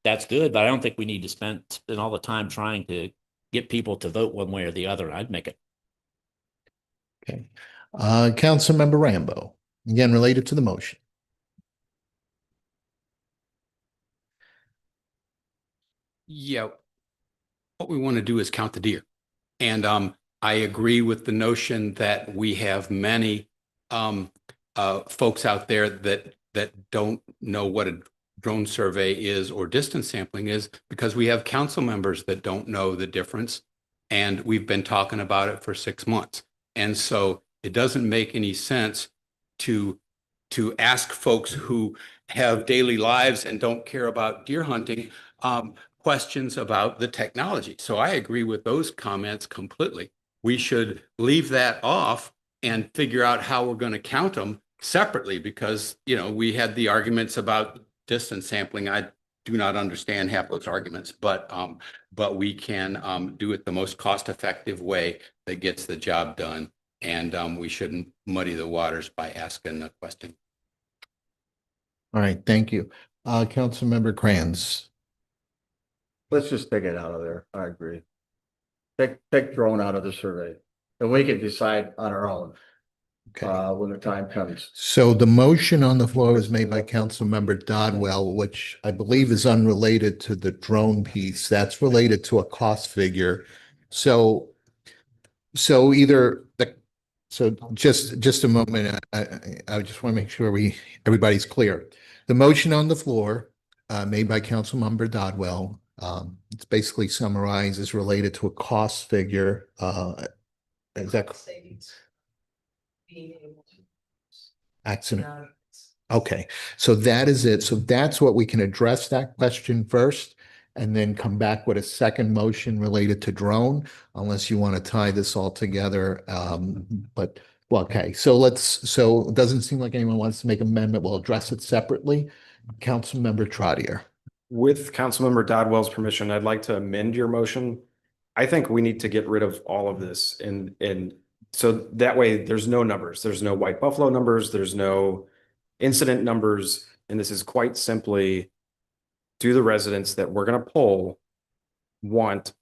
that's good, but I don't think we need to spend all the time trying to get people to vote one way or the other. I'd make it. Okay. Councilmember Rambo, again, related to the motion. Yeah, what we want to do is count the deer. And I agree with the notion that we have many folks out there that don't know what a drone survey is or distance sampling is, because we have council members that don't know the difference. And we've been talking about it for 6 months. And so it doesn't make any sense to ask folks who have daily lives and don't care about deer hunting questions about the technology. So I agree with those comments completely. We should leave that off and figure out how we're going to count them separately, because, you know, we had the arguments about distance sampling. I do not understand half those arguments, but we can do it the most cost-effective way that gets the job done. And we shouldn't muddy the waters by asking the question. All right, thank you. Councilmember Kranz. Let's just take it out of there. I agree. Take drone out of the survey, and we can decide on our own. Okay. When the time comes. So the motion on the floor was made by Councilmember Dodwell, which I believe is unrelated to the drone piece. That's related to a cost figure. So just a moment. I just want to make sure everybody's clear. The motion on the floor, made by Councilmember Dodwell, it's basically summarized as related to a cost figure. Is that accident? Okay, so that is it. So that's what we can address that question first, and then come back with a second motion related to drone, unless you want to tie this all together. But well, okay, so it doesn't seem like anyone wants to make an amendment. We'll address it separately. Councilmember Trottier. With Councilmember Dodwell's permission, I'd like to amend your motion. I think we need to get rid of all of this, and so that way there's no numbers. There's no White Buffalo numbers. There's no incident numbers. And this is quite simply, do the residents that we're going to poll want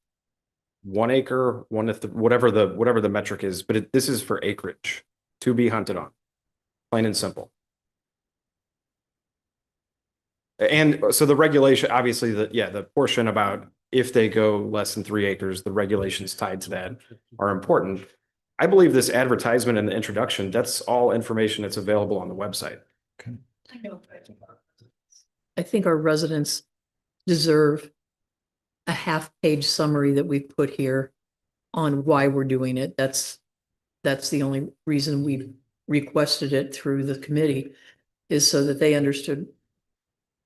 1 acre, whatever the metric is, but this is for acreage to be hunted on, plain and simple. And so the regulation, obviously, the portion about if they go less than 3 acres, the regulations tied to that are important. I believe this advertisement and the introduction, that's all information that's available on the website. Okay. I think our residents deserve a half-page summary that we've put here on why we're doing it. That's the only reason we requested it through the committee, is so that they understood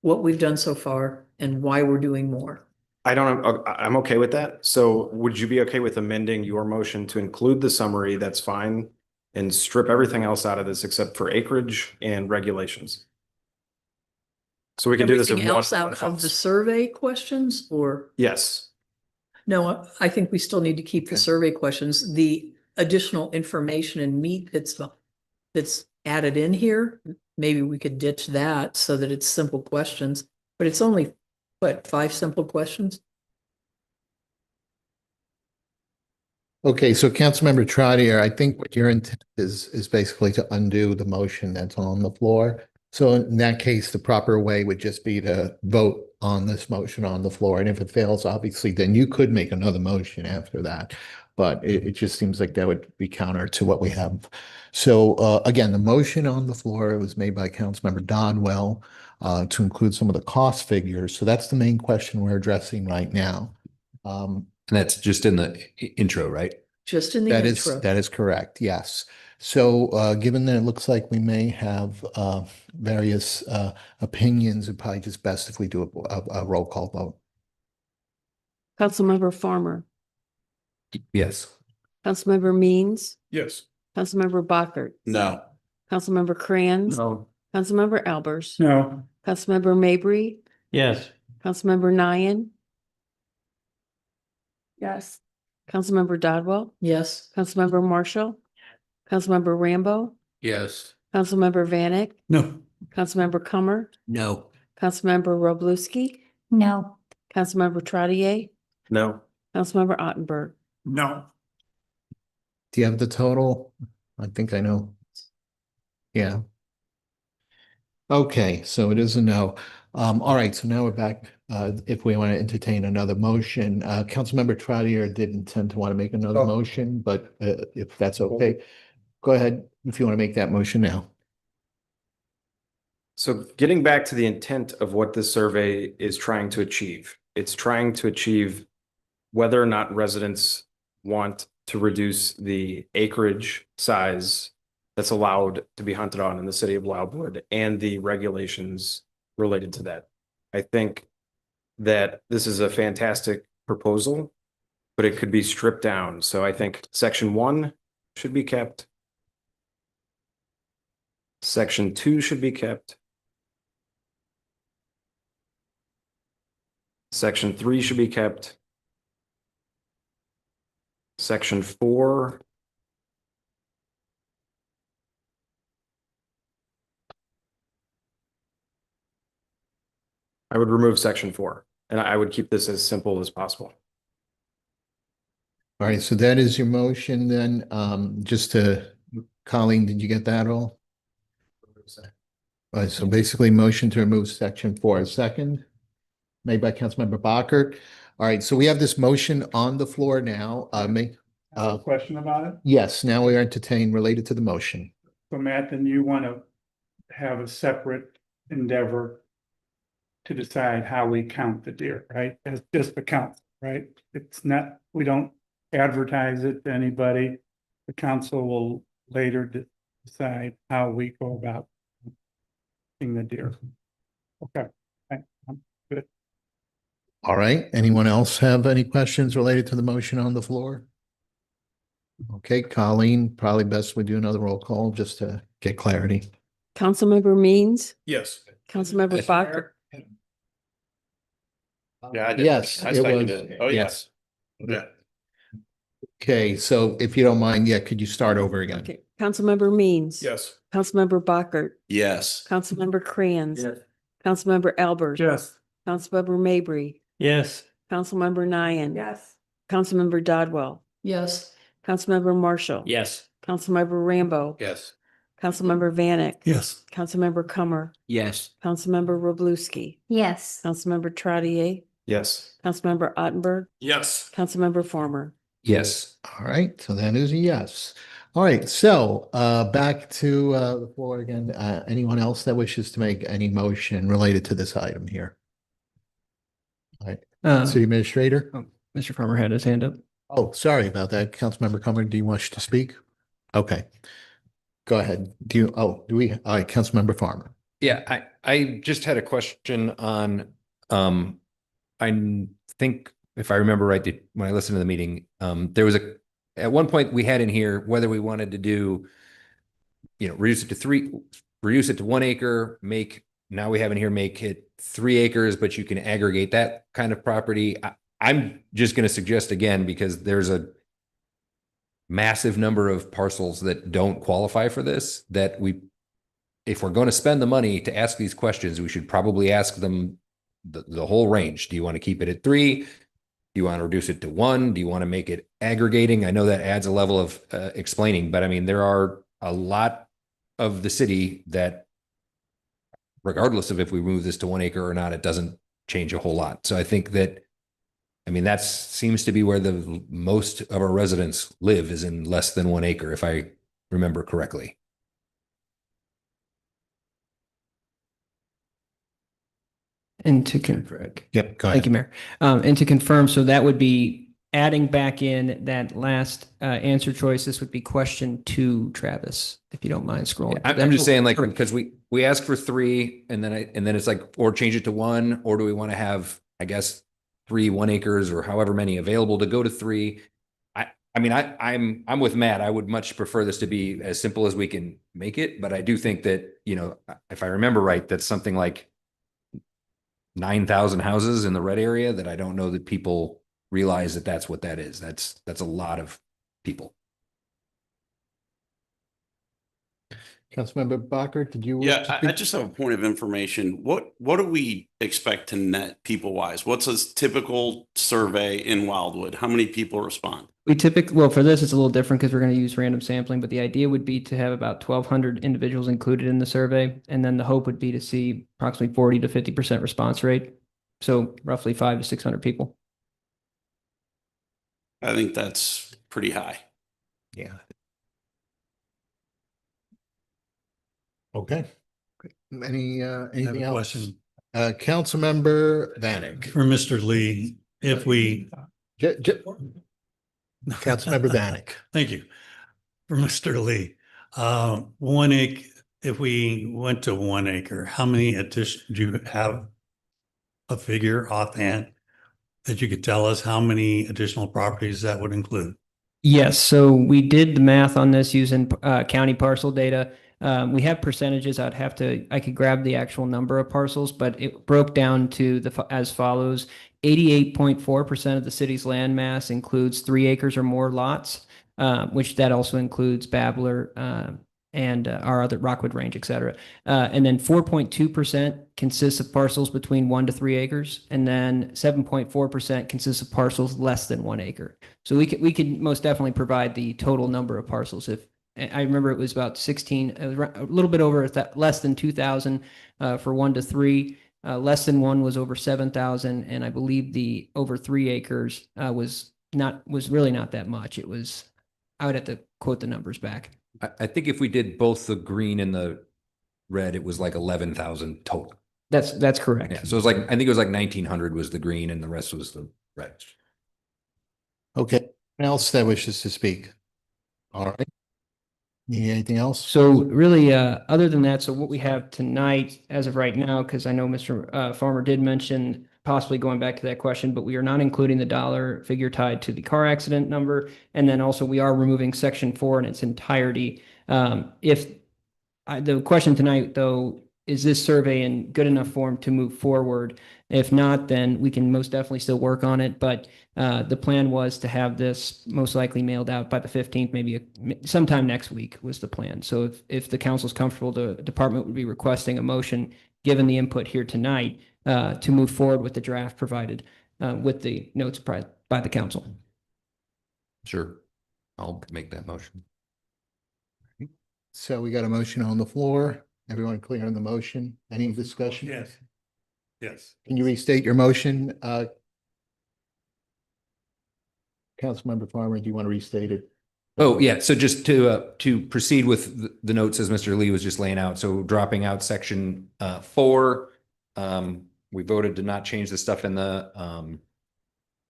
what we've done so far and why we're doing more. I'm okay with that. So would you be okay with amending your motion to include the summary? That's fine. And strip everything else out of this except for acreage and regulations. So we can do this in Everything one. else out of the survey questions, or? Yes. No, I think we still need to keep the survey questions. The additional information and meat that's added in here, maybe we could ditch that so that it's simple questions, but it's only, what, 5 simple questions? Okay, so Councilmember Trottier, I think what your intent is basically to undo the motion that's on the floor. So in that case, the proper way would just be to vote on this motion on the floor. And if it fails, obviously, then you could make another motion after that. But it just seems like that would be counter to what we have. So again, the motion on the floor was made by Councilmember Dodwell to include some of the cost figures. So that's the main question we're addressing right now. And that's just in the intro, right? Just in the That is, intro. that is correct, yes. So given that it looks like we may have various opinions, it'd probably just best if we do a roll call vote. Councilmember Farmer, Yes. Councilmember Means, Yes. Councilmember Bockert, No. Councilmember Crayons, No. Councilmember Albers, No. Councilmember Mabry, Yes. Councilmember Nyan, Yes. Councilmember Dodwell, Yes. Councilmember Marshall, Councilmember Rambo, Yes. Councilmember Vanek, No. Councilmember Cummer, No. Councilmember Roblewski, No. Councilmember Trottier, No. Councilmember Ottenberg. No. Do you have the total? I think I know. Yeah. Okay, so it is a no. All right, so now we're back. If we want to entertain another motion, Councilmember Trottier did intend to want to make another motion, but if that's okay, go ahead if you want to make that motion now. So getting back to the intent of what this survey is trying to achieve, it's trying to achieve whether or not residents want to reduce the acreage size that's allowed to be hunted on in the city of Wildwood and the regulations related to that. I think that this is a fantastic proposal, but it could be stripped down. So I think section 1 should be kept. Section 2 should be kept. Section 3 should be kept. Section 4. I would remove section 4, and I would keep this as simple as possible. All right, so that is your motion then. Just to, Colleen, did you get that all? All right, so basically motion to remove section 4. Second, made by Councilmember Bockert. All right, so we have this motion on the floor now. Question about it? Yes, now we are entertained related to the motion. So Matt, then you want to have a separate endeavor to decide how we count the deer, right? As just the count, right? It's not, we don't advertise it to anybody. The council will later decide how we go about seeing the deer. Okay, I'm good. All right, anyone else have any questions related to the motion on the floor? Okay, Colleen, probably best we do another roll call just to get clarity. Councilmember Means, Yes. Councilmember Bockert, Yeah, Yes, it was. Oh, Yes. Yeah. Okay, so if you don't mind, yeah, could you start over again? okay, Councilmember Means. Yes. Councilmember Bockert, Yes. Councilmember Crayons. Councilmember Albers. Yes. Councilmember Mabry, Yes. Councilmember Nyan. Yes. Councilmember Dodwell, Yes. Councilmember Marshall. Yes. Councilmember Rambo. Yes. Councilmember Vanek. Yes. Councilmember Cummer. Yes. Councilmember Roblewski. Yes. Councilmember Trottier. Yes. Councilmember Ottenberg. Yes. Councilmember Farmer. Yes. All right, so that is a yes. All right, so back to the floor again. Anyone else that wishes to make any motion related to this item here? All right, City Administrator? Mr. Farmer had his hand up. Oh, sorry about that. Councilmember Cummer, do you wish to speak? Okay. Go ahead. Do we, all right, Councilmember Farmer. Yeah, I just had a question on, I think if I remember right, when I listened to the meeting, there was at one point we had in here whether we wanted to do, reduce it to 3, reduce it to 1 acre, now we have in here, make it 3 acres, but you can aggregate that kind of property. I'm just going to suggest again, because there's a massive number of parcels that don't qualify for this, that if we're going to spend the money to ask these questions, we should probably ask them the whole range. Do you want to keep it at 3? Do you want to reduce it to 1? Do you want to make it aggregating? I know that adds a level of explaining, but I mean, there are a lot of the city that, regardless of if we move this to 1 acre or not, it doesn't change a whole lot. So I think that, that seems to be where the most of our residents live, is in less than 1 acre, if I remember correctly. And to confirm. Yep, go ahead. Thank you, Mayor. And to confirm, so that would be adding back in that last answer choice, this would be question 2, Travis, if you don't mind scrolling. I'm just saying, like, because we asked for 3 and then it's like, or change it to 1, or do we want to have, I guess, 3 1 acres or however many available to go to 3? I mean, I'm with Matt. I would much prefer this to be as simple as we can make it, but I do think that, you know, if I remember right, that's something like 9,000 houses in the red area that I don't know that people realize that that's what that is. That's a lot of people. Councilmember Bacher, did you? wish Yeah, to I speak? just have a point of information. What do we expect to net people wise? What's a typical survey in Wildwood? How many people respond? We typically, well, for this, it's a little different because we're going to use random sampling, but the idea would be to have about 1,200 individuals included in the survey. And then the hope would be to see approximately 40 to 50% response rate. So roughly 500 to 600 people. I think that's pretty high. Yeah. Okay. Anything else? Question Councilmember Vanek. for Mr. Lee. If we, Councilmember Vanek. thank you. For Mr. Lee, 1 acre, if we went to 1 acre, how many addition, do you have a figure offhand that you could tell us how many additional properties that would include? Yes, so we did the math on this using county parcel data. We have percentages. I could grab the actual number of parcels, but it broke down to as follows. 88.4% of the city's land mass includes 3 acres or more lots, which that also includes Babbler and our other Rockwood Range, et cetera. And then 4.2% consists of parcels between 1 to 3 acres, and then 7.4% consists of parcels less than 1 acre. So we could most definitely provide the total number of parcels. If I remember, it was about 16, a little bit over less than 2,000 for 1 to 3. Less than 1 was over 7,000, and I believe the over 3 acres was really not that much. It was, I would have to quote the numbers back. I think if we did both the green and the red, it was like 11,000 total. That's correct. Yeah, so it was like, I think it was like 1,900 was the green and the rest was the red. Okay. Anyone else that wishes to speak? All right. Need anything else? So really, other than that, so what we have tonight, as of right now, because I know Mr. Farmer did mention possibly going back to that question, but we are not including the dollar figure tied to the car accident number. And then also we are removing section 4 in its entirety. The question tonight, though, is this survey in good enough form to move forward? If not, then we can most definitely still work on it. But the plan was to have this most likely mailed out by the 15th, maybe sometime next week was the plan. So if the council's comfortable, the department would be requesting a motion, given the input here tonight, to move forward with the draft provided with the notes by the council. Sure. I'll make that motion. So we got a motion on the floor. Everyone clear on the motion? Any discussion? Yes. Yes. Can you restate your motion? Councilmember Farmer, do you want to restate it? Oh, yeah. So just to proceed with the notes as Mr. Lee was just laying out. So dropping out section 4, we voted to not change the stuff in the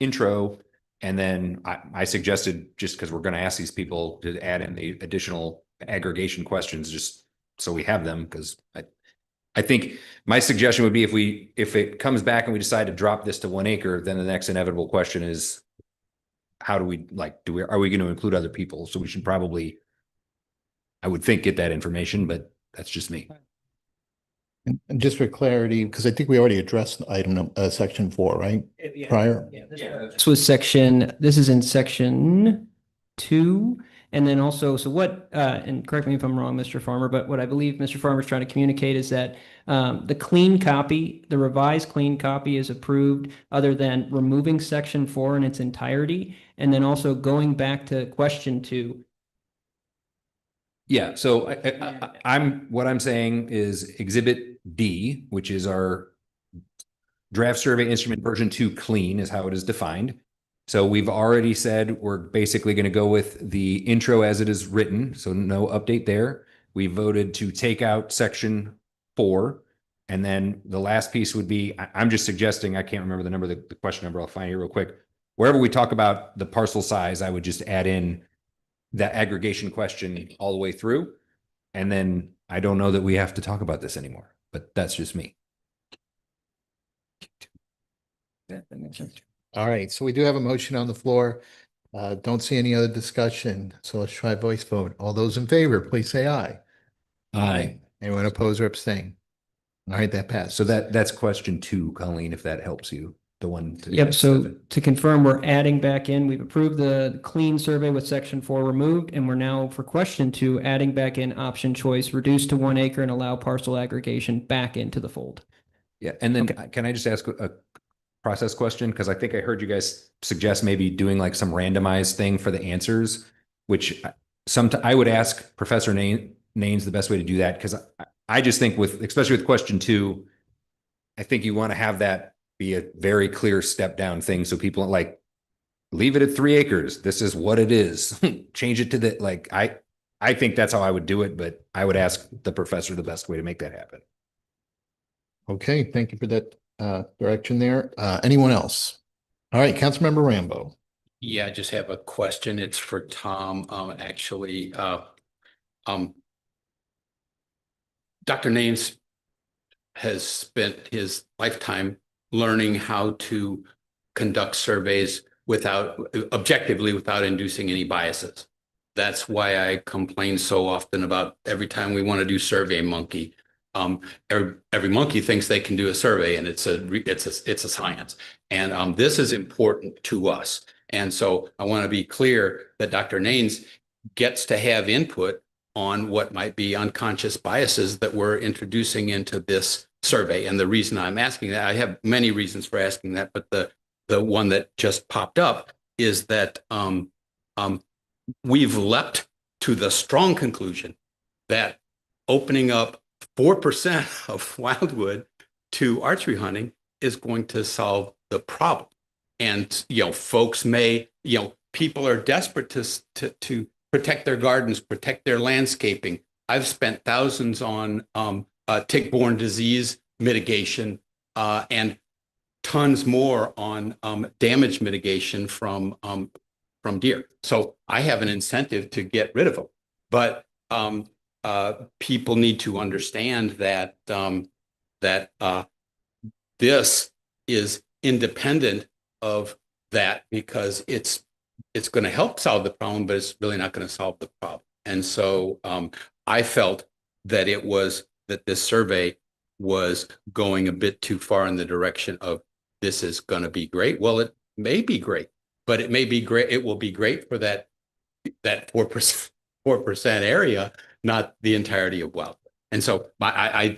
intro. And then I suggested, just because we're going to ask these people to add in the additional aggregation questions, just so we have them, because I think my suggestion would be if it comes back and we decide to drop this to 1 acre, then the next inevitable question is, how do we, are we going to include other people? So we should probably, I would think, get that information, but that's just me. And just for clarity, because I think we already addressed item section 4, right? Prior. This is in section 2. And then also, so what, and correct me if I'm wrong, Mr. Farmer, but what I believe Mr. Farmer is trying to communicate is that the clean copy, the revised clean copy is approved, other than removing section 4 in its entirety, and then also going back to question 2. Yeah, so what I'm saying is Exhibit D, which is our draft survey instrument version 2 clean is how it is defined. So we've already said we're basically going to go with the intro as it is written. So no update there. We voted to take out section 4. And then the last piece would be, I'm just suggesting, I can't remember the number, the question number, I'll find it real quick. wherever we talk about the parcel size, I would just add in that aggregation question all the way through. And then I don't know that we have to talk about this anymore, but that's just me. All right, so we do have a motion on the floor. Don't see any other discussion, so let's try voice vote. All those in favor, please say aye. Aye. Anyone oppose or abstain? All right, that passed. So that's question 2, Colleen, if that helps you, the one. Yep, so to confirm, we're adding back in, we've approved the clean survey with section 4 removed, and we're now for question 2, adding back in option choice, reduce to 1 acre and allow parcel aggregation back into the fold. Yeah, and then can I just ask a process question? Because I think I heard you guys suggest maybe doing like some randomized thing for the answers, which I would ask Professor Naines the best way to do that, because I just think especially with question 2, I think you want to have that be a very clear step down thing. So people like, leave it at 3 acres. This is what it is. Change it to I think that's how I would do it, but I would ask the professor the best way to make that happen. Okay, thank you for that direction there. Anyone else? All right, Councilmember Rambo. Yeah, I just have a question. It's for Tom. Actually, Dr. Naines has spent his lifetime learning how to conduct surveys objectively without inducing any biases. That's why I complain so often about every time we want to do Survey Monkey. Every monkey thinks they can do a survey, and it's a science. And this is important to us. And so I want to be clear that Dr. Naines gets to have input on what might be unconscious biases that we're introducing into this survey. And the reason I'm asking that, I have many reasons for asking that, but the one that just popped up is that we've leapt to the strong conclusion that opening up 4% of Wildwood to archery hunting is going to solve the problem. And, folks people are desperate to protect their gardens, protect their landscaping. I've spent thousands on tick-borne disease mitigation and tons more on damage mitigation from deer. So I have an incentive to get rid of them. But people need to understand that this is independent of that, because it's going to help solve the problem, but it's really not going to solve the problem. And so I felt that that this survey was going a bit too far in the direction of this is going to be great. Well, it may be great, but it may be great. It will be great for that 4% area, not the entirety of Wildwood. And so I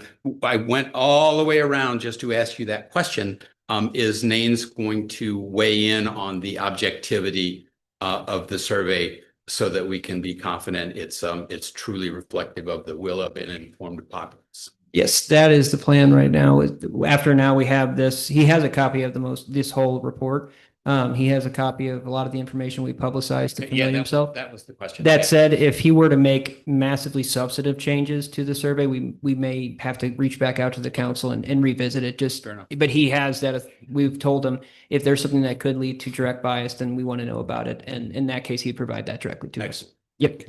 went all the way around just to ask you that question. Is Naines going to weigh in on the objectivity of the survey so that we can be confident it's truly reflective of the will of an informed populace? Yes, that is the plan right now. After now we have this, he has a copy of this whole report. He has a copy of a lot of the information we publicized to familiar himself. That was the question. That said, if he were to make massively substantive changes to the survey, we may have to reach back out to the council and revisit it. Fair enough. But he has that. We've told him if there's something that could lead to direct bias, then we want to know about it. And in that case, he'd provide that directly to us. Yep.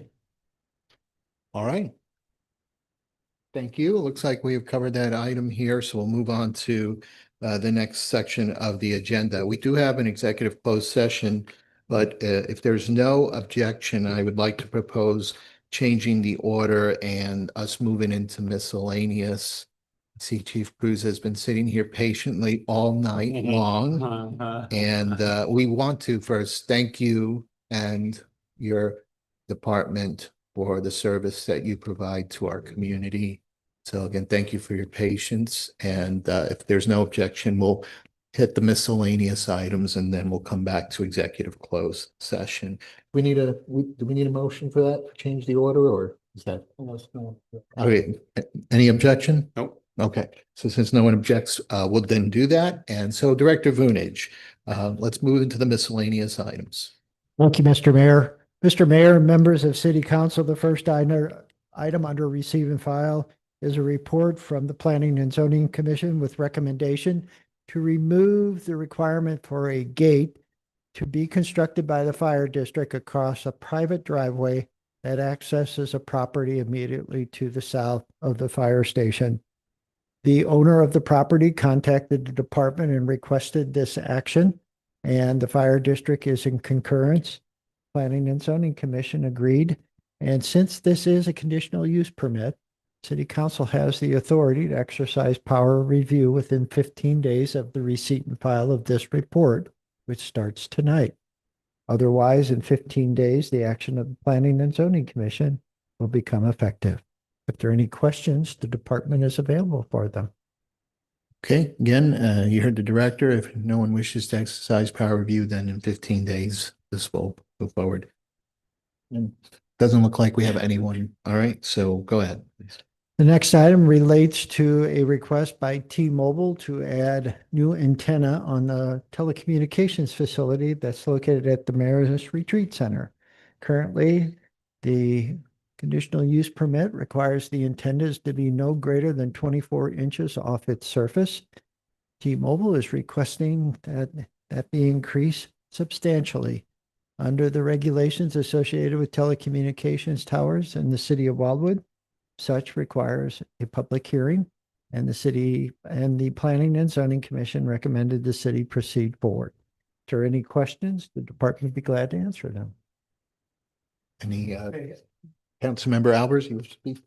All right. Thank you. It looks like we have covered that item here, so we'll move on to the next section of the agenda. We do have an executive closed session, but if there's no objection, I would like to propose changing the order and us moving into miscellaneous. See, Chief Cruz has been sitting here patiently all night long. And we want to first thank you and your department for the service that you provide to our community. So again, thank you for your patience. And if there's no objection, we'll hit the miscellaneous items and then we'll come back to executive closed session. Do we need a motion for that? Change the order, or is that? Okay. Any objection? Nope. Okay. So since no one objects, we'll then do that. And so Director Vunich, let's move into the miscellaneous items. Thank you, Mr. Mayor. Mr. Mayor, members of City Council, the first item under receive and file is a report from the Planning and Zoning Commission with recommendation to remove the requirement for a gate to be constructed by the fire district across a private driveway that accesses a property immediately to the south of the fire station. The owner of the property contacted the department and requested this action, and the fire district is in concurrence. Planning and Zoning Commission agreed. And since this is a conditional use permit, City Council has the authority to exercise power of review within 15 days of the receipt and file of this report, which starts tonight. Otherwise, in 15 days, the action of the Planning and Zoning Commission will become effective. If there are any questions, the department is available for them. Okay, again, you heard the director. If no one wishes to exercise power review, then in 15 days, this will go forward. And doesn't look like we have anyone. All right, so go ahead, please. The next item relates to a request by T-Mobile to add new antenna on the telecommunications facility that's located at the Mayor's Retreat Center. Currently, the conditional use permit requires the antennas to be no greater than 24 inches off its surface. T-Mobile is requesting that be increased substantially. Under the regulations associated with telecommunications towers in the city of Wildwood, such requires a public hearing, and the city and the Planning and Zoning Commission recommended the city proceed forward. If there are any questions, the department would be glad to answer them. Any Councilmember Albers, you wish to speak?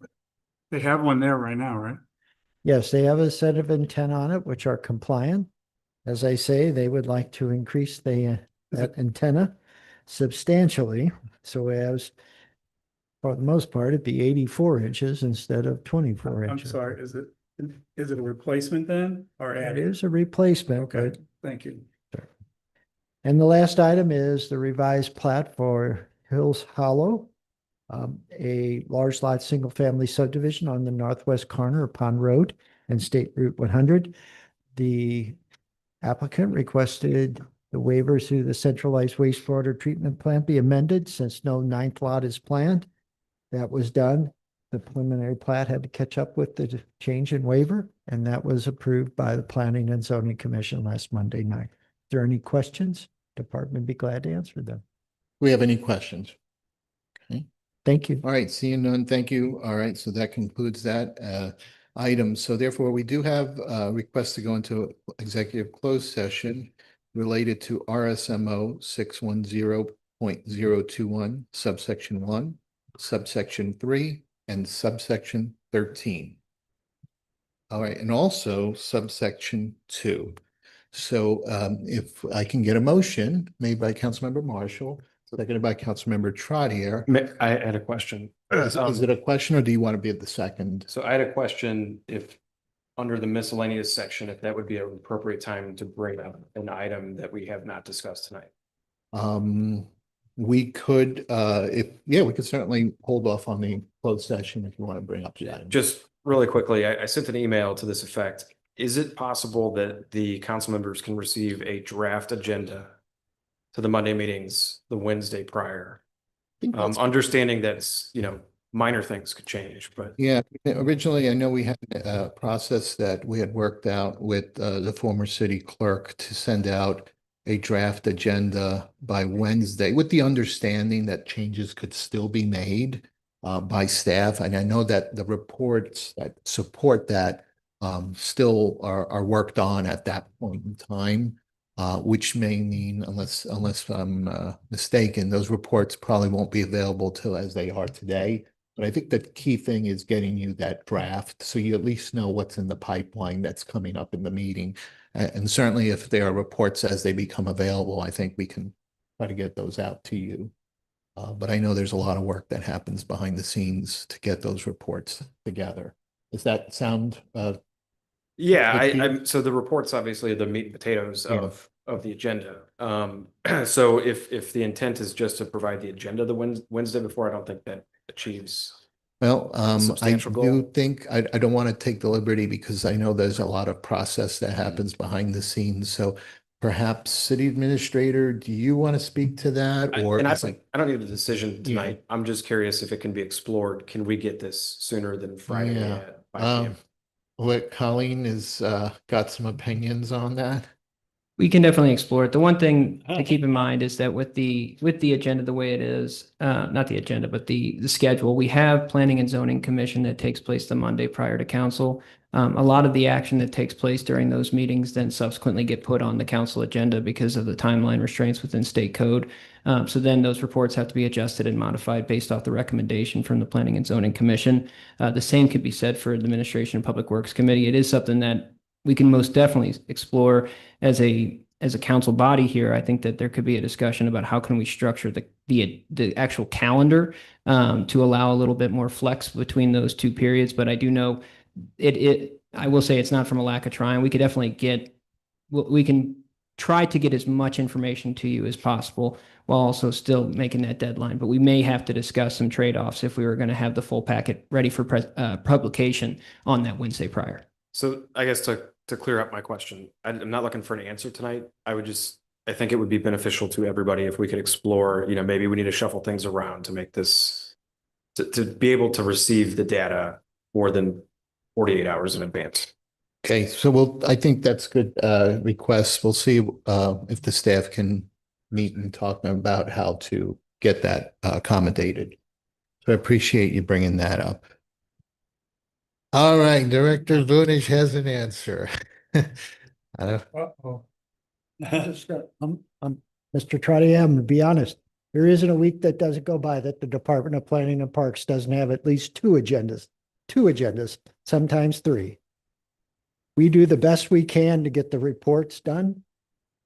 They have one there right now, right? Yes, they have a set of antenna on it which are compliant. As I say, they would like to increase that antenna substantially, so as for the most part, it'd be 84 inches instead of 24 I'm inches. sorry, is it a replacement then or It added? is a replacement. Okay, but- thank you. And the last item is the revised plat for Hills Hollow, a large lot, single-family subdivision on the northwest corner of Pond Road and State Route 100. The applicant requested the waivers to the centralized wastewater treatment plant be amended since no ninth lot is planned. That was done. The preliminary plat had to catch up with the change in waiver, and that was approved by the Planning and Zoning Commission last Monday night. If there are any questions, department would be glad to answer them. We have any questions? Okay. Thank you. All right, seeing none, thank you. All right, so that concludes that item. So therefore, we do have requests to go into executive closed session related to RSMO 610.021, subsection 1, subsection 3, and subsection 13. All right, and also subsection 2. So if I can get a motion made by Councilmember Marshall, seconded by Councilmember Trottier. I had a question. Is it a question or do you want to be at the second? So I had a question if, under the miscellaneous section, if that would be an appropriate time to bring up an item that we have not discussed tonight. We could, we could certainly hold off on the closed session if you want to bring up the item. Just really quickly, I sent an email to this effect. Is it possible that the council members can receive a draft agenda to the Monday meetings the Wednesday prior? Understanding that it's, minor things could change, but. Yeah, originally, I know we had a process that we had worked out with the former city clerk to send out a draft agenda by Wednesday with the understanding that changes could still be made by staff. And I know that the reports that support that still are worked on at that point in time, which may mean, unless I'm mistaken, those reports probably won't be available till as they are today. But I think the key thing is getting you that draft, so you at least know what's in the pipeline that's coming up in the meeting. And certainly if there are reports as they become available, I think we can try to get those out to you. But I know there's a lot of work that happens behind the scenes to get those reports together. Does that sound? Yeah, so the reports obviously are the meat and potatoes of the agenda. So if the intent is just to provide the agenda the Wednesday before, I don't think that achieves. Well, I substantial goal. do think, I don't want to take the liberty because I know there's a lot of process that happens behind the scenes. So perhaps city administrator, do you want to speak to that? Or I don't need a decision tonight. I'm just curious if it can be explored. Can we get this sooner than Friday at 5 p.m.? What Colleen has got some opinions on that? We can definitely explore it. The one thing to keep in mind is that with the agenda the way it is, not the agenda, but the schedule, we have Planning and Zoning Commission that takes place the Monday prior to council. A lot of the action that takes place during those meetings then subsequently get put on the council agenda because of the timeline restraints within state code. So then those reports have to be adjusted and modified based off the recommendation from the Planning and Zoning Commission. The same could be said for the Administration and Public Works Committee. It is something that we can most definitely explore as a council body here. I think that there could be a discussion about how can we structure the actual calendar to allow a little bit more flex between those two periods. But I do know I will say it's not from a lack of trying. We could definitely we can try to get as much information to you as possible while also still making that deadline. But we may have to discuss some trade-offs if we were going to have the full packet ready for publication on that Wednesday prior. So I guess to clear up my question, I'm not looking for an answer tonight. I think it would be beneficial to everybody if we could explore, maybe we need to shuffle things around to make this, to be able to receive the data more than 48 hours in advance. Okay, so I think that's good requests. We'll see if the staff can meet and talk about how to get that accommodated. So I appreciate you bringing that up. All right, Director Vunich has an answer. Uh-oh. Mr. Trotti, I'm to be honest, there isn't a week that doesn't go by that the Department of Planning and Parks doesn't have at least two agendas, sometimes three. We do the best we can to get the reports done.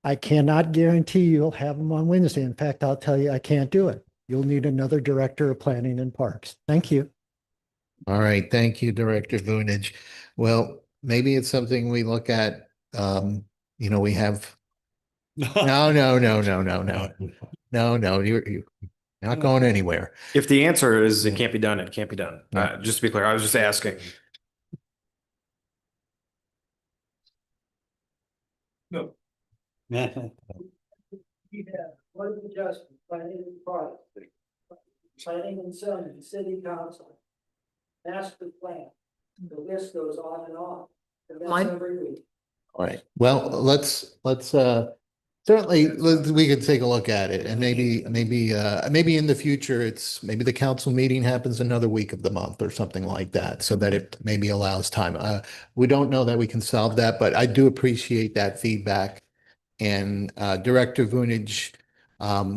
I cannot guarantee you'll have them on Wednesday. In fact, I'll tell you, I can't do it. You'll need another Director of Planning and Parks. Thank you. All right, thank you, Director Vunich. Well, maybe it's something we look at. We have. No. You're not going anywhere. If the answer is it can't be done, it can't be done. Just to be clear, I was just asking. No. One adjustment, planning and parks, planning and zoning, city council, master plan. The list goes on and on. And that's every week. All right. Well, let's certainly we could take a look at it, and maybe in the future maybe the council meeting happens another week of the month or something like that, so that it maybe allows time. We don't know that we can solve that, but I do appreciate that feedback. And Director Vunich,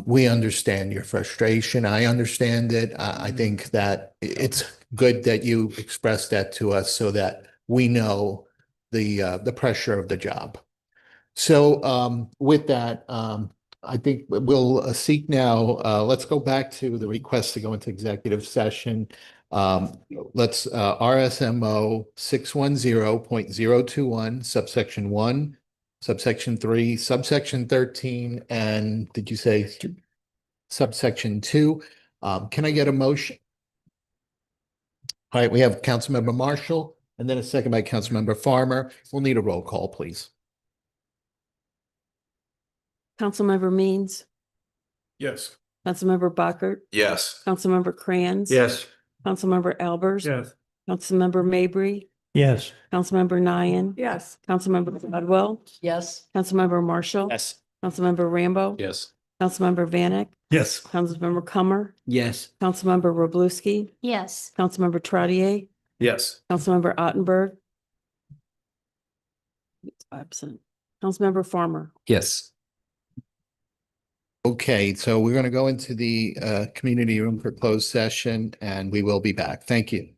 we understand your frustration. I understand it. I think that it's good that you expressed that to us so that we know the pressure of the job. So with that, I think we'll seek now, let's go back to the request to go into executive session. Let's RSMO 610.021, subsection 1, subsection 3, subsection 13, and did you say subsection 2? Can I get a motion? All right, we have Councilmember Marshall and then a second by Councilmember Farmer. We'll need a roll call, please. Councilmember Means, Yes. Councilmember Bockert, Yes. Councilmember Crayons. Yes. Councilmember Albers. Yes. Councilmember Mabry, Yes. Councilmember Nyan. Yes. Councilmember Rodwell, Yes. Councilmember Marshall. Yes. Councilmember Rambo. Yes. Councilmember Vanek, Yes. Councilmember Cummer, Yes. Councilmember Roblewski, Yes. Councilmember Trottier, Yes. Councilmember Ottenberg. Absent. Councilmember Farmer. Yes. Okay, so we're going to go into the community room for closed session, and we will be back. Thank you.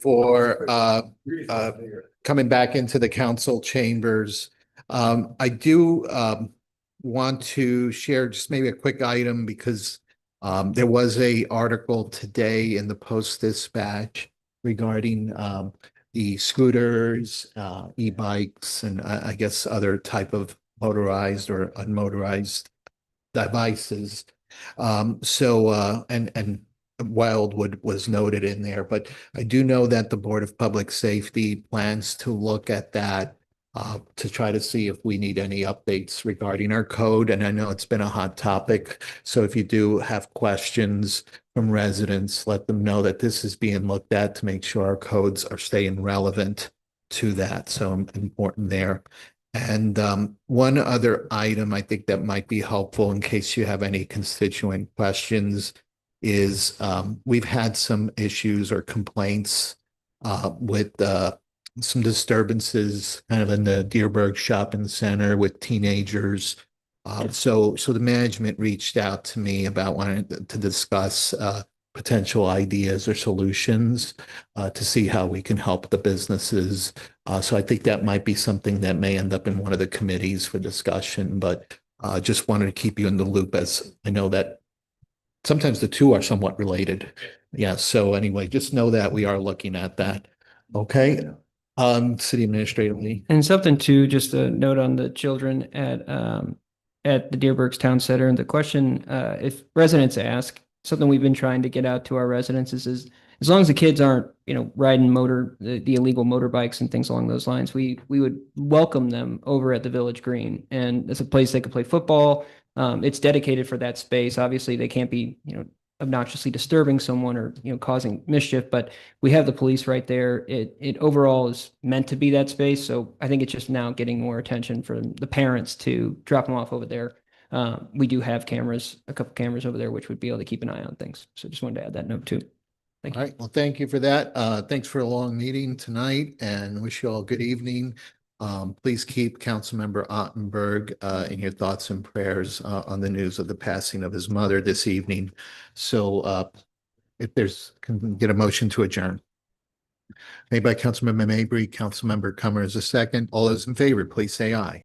for coming back into the council chambers. I do want to share just maybe a quick item because there was a article today in the Post-Dispatch regarding the scooters, e-bikes, and I guess other type of motorized or unmotorized devices. And Wildwood was noted in there, but I do know that the Board of Public Safety plans to look at that to try to see if we need any updates regarding our code. And I know it's been a hot topic. So if you do have questions from residents, let them know that this is being looked at to make sure our codes are staying relevant to that. So important there. And one other item I think that might be helpful in case you have any constituent questions is we've had some issues or complaints with some disturbances kind of in the Deerberg Shopping Center with teenagers. So the management reached out to me about wanting to discuss potential ideas or solutions to see how we can help the businesses. So I think that might be something that may end up in one of the committees for discussion, but just wanted to keep you in the loop as I know that sometimes the two are somewhat related. Yeah. So anyway, just know that we are looking at that. Okay. City Administrator Lee. And something too, just a note on the children at the Deerbergs Town Center. And the question, if residents ask, something we've been trying to get out to our residents is as long as the kids aren't, riding the illegal motorbikes and things along those lines, we would welcome them over at the Village Green. And it's a place they could play football. It's dedicated for that space. Obviously, they can't be, obnoxiously disturbing someone or, causing mischief, but we have the police right there. It overall is meant to be that space. So I think it's just now getting more attention from the parents to drop them off over there. We do have a couple cameras over there, which would be able to keep an eye on things. So just wanted to add that note too. Thank you. All right. Well, thank you for that. Thanks for a long meeting tonight and wish you all a good evening. Please keep Councilmember Ottenberg in your thoughts and prayers on the news of the passing of his mother this evening. So if can get a motion to adjourn. Made by Councilmember Mabry, Councilmember Cummers a second. All those in favor, please say aye.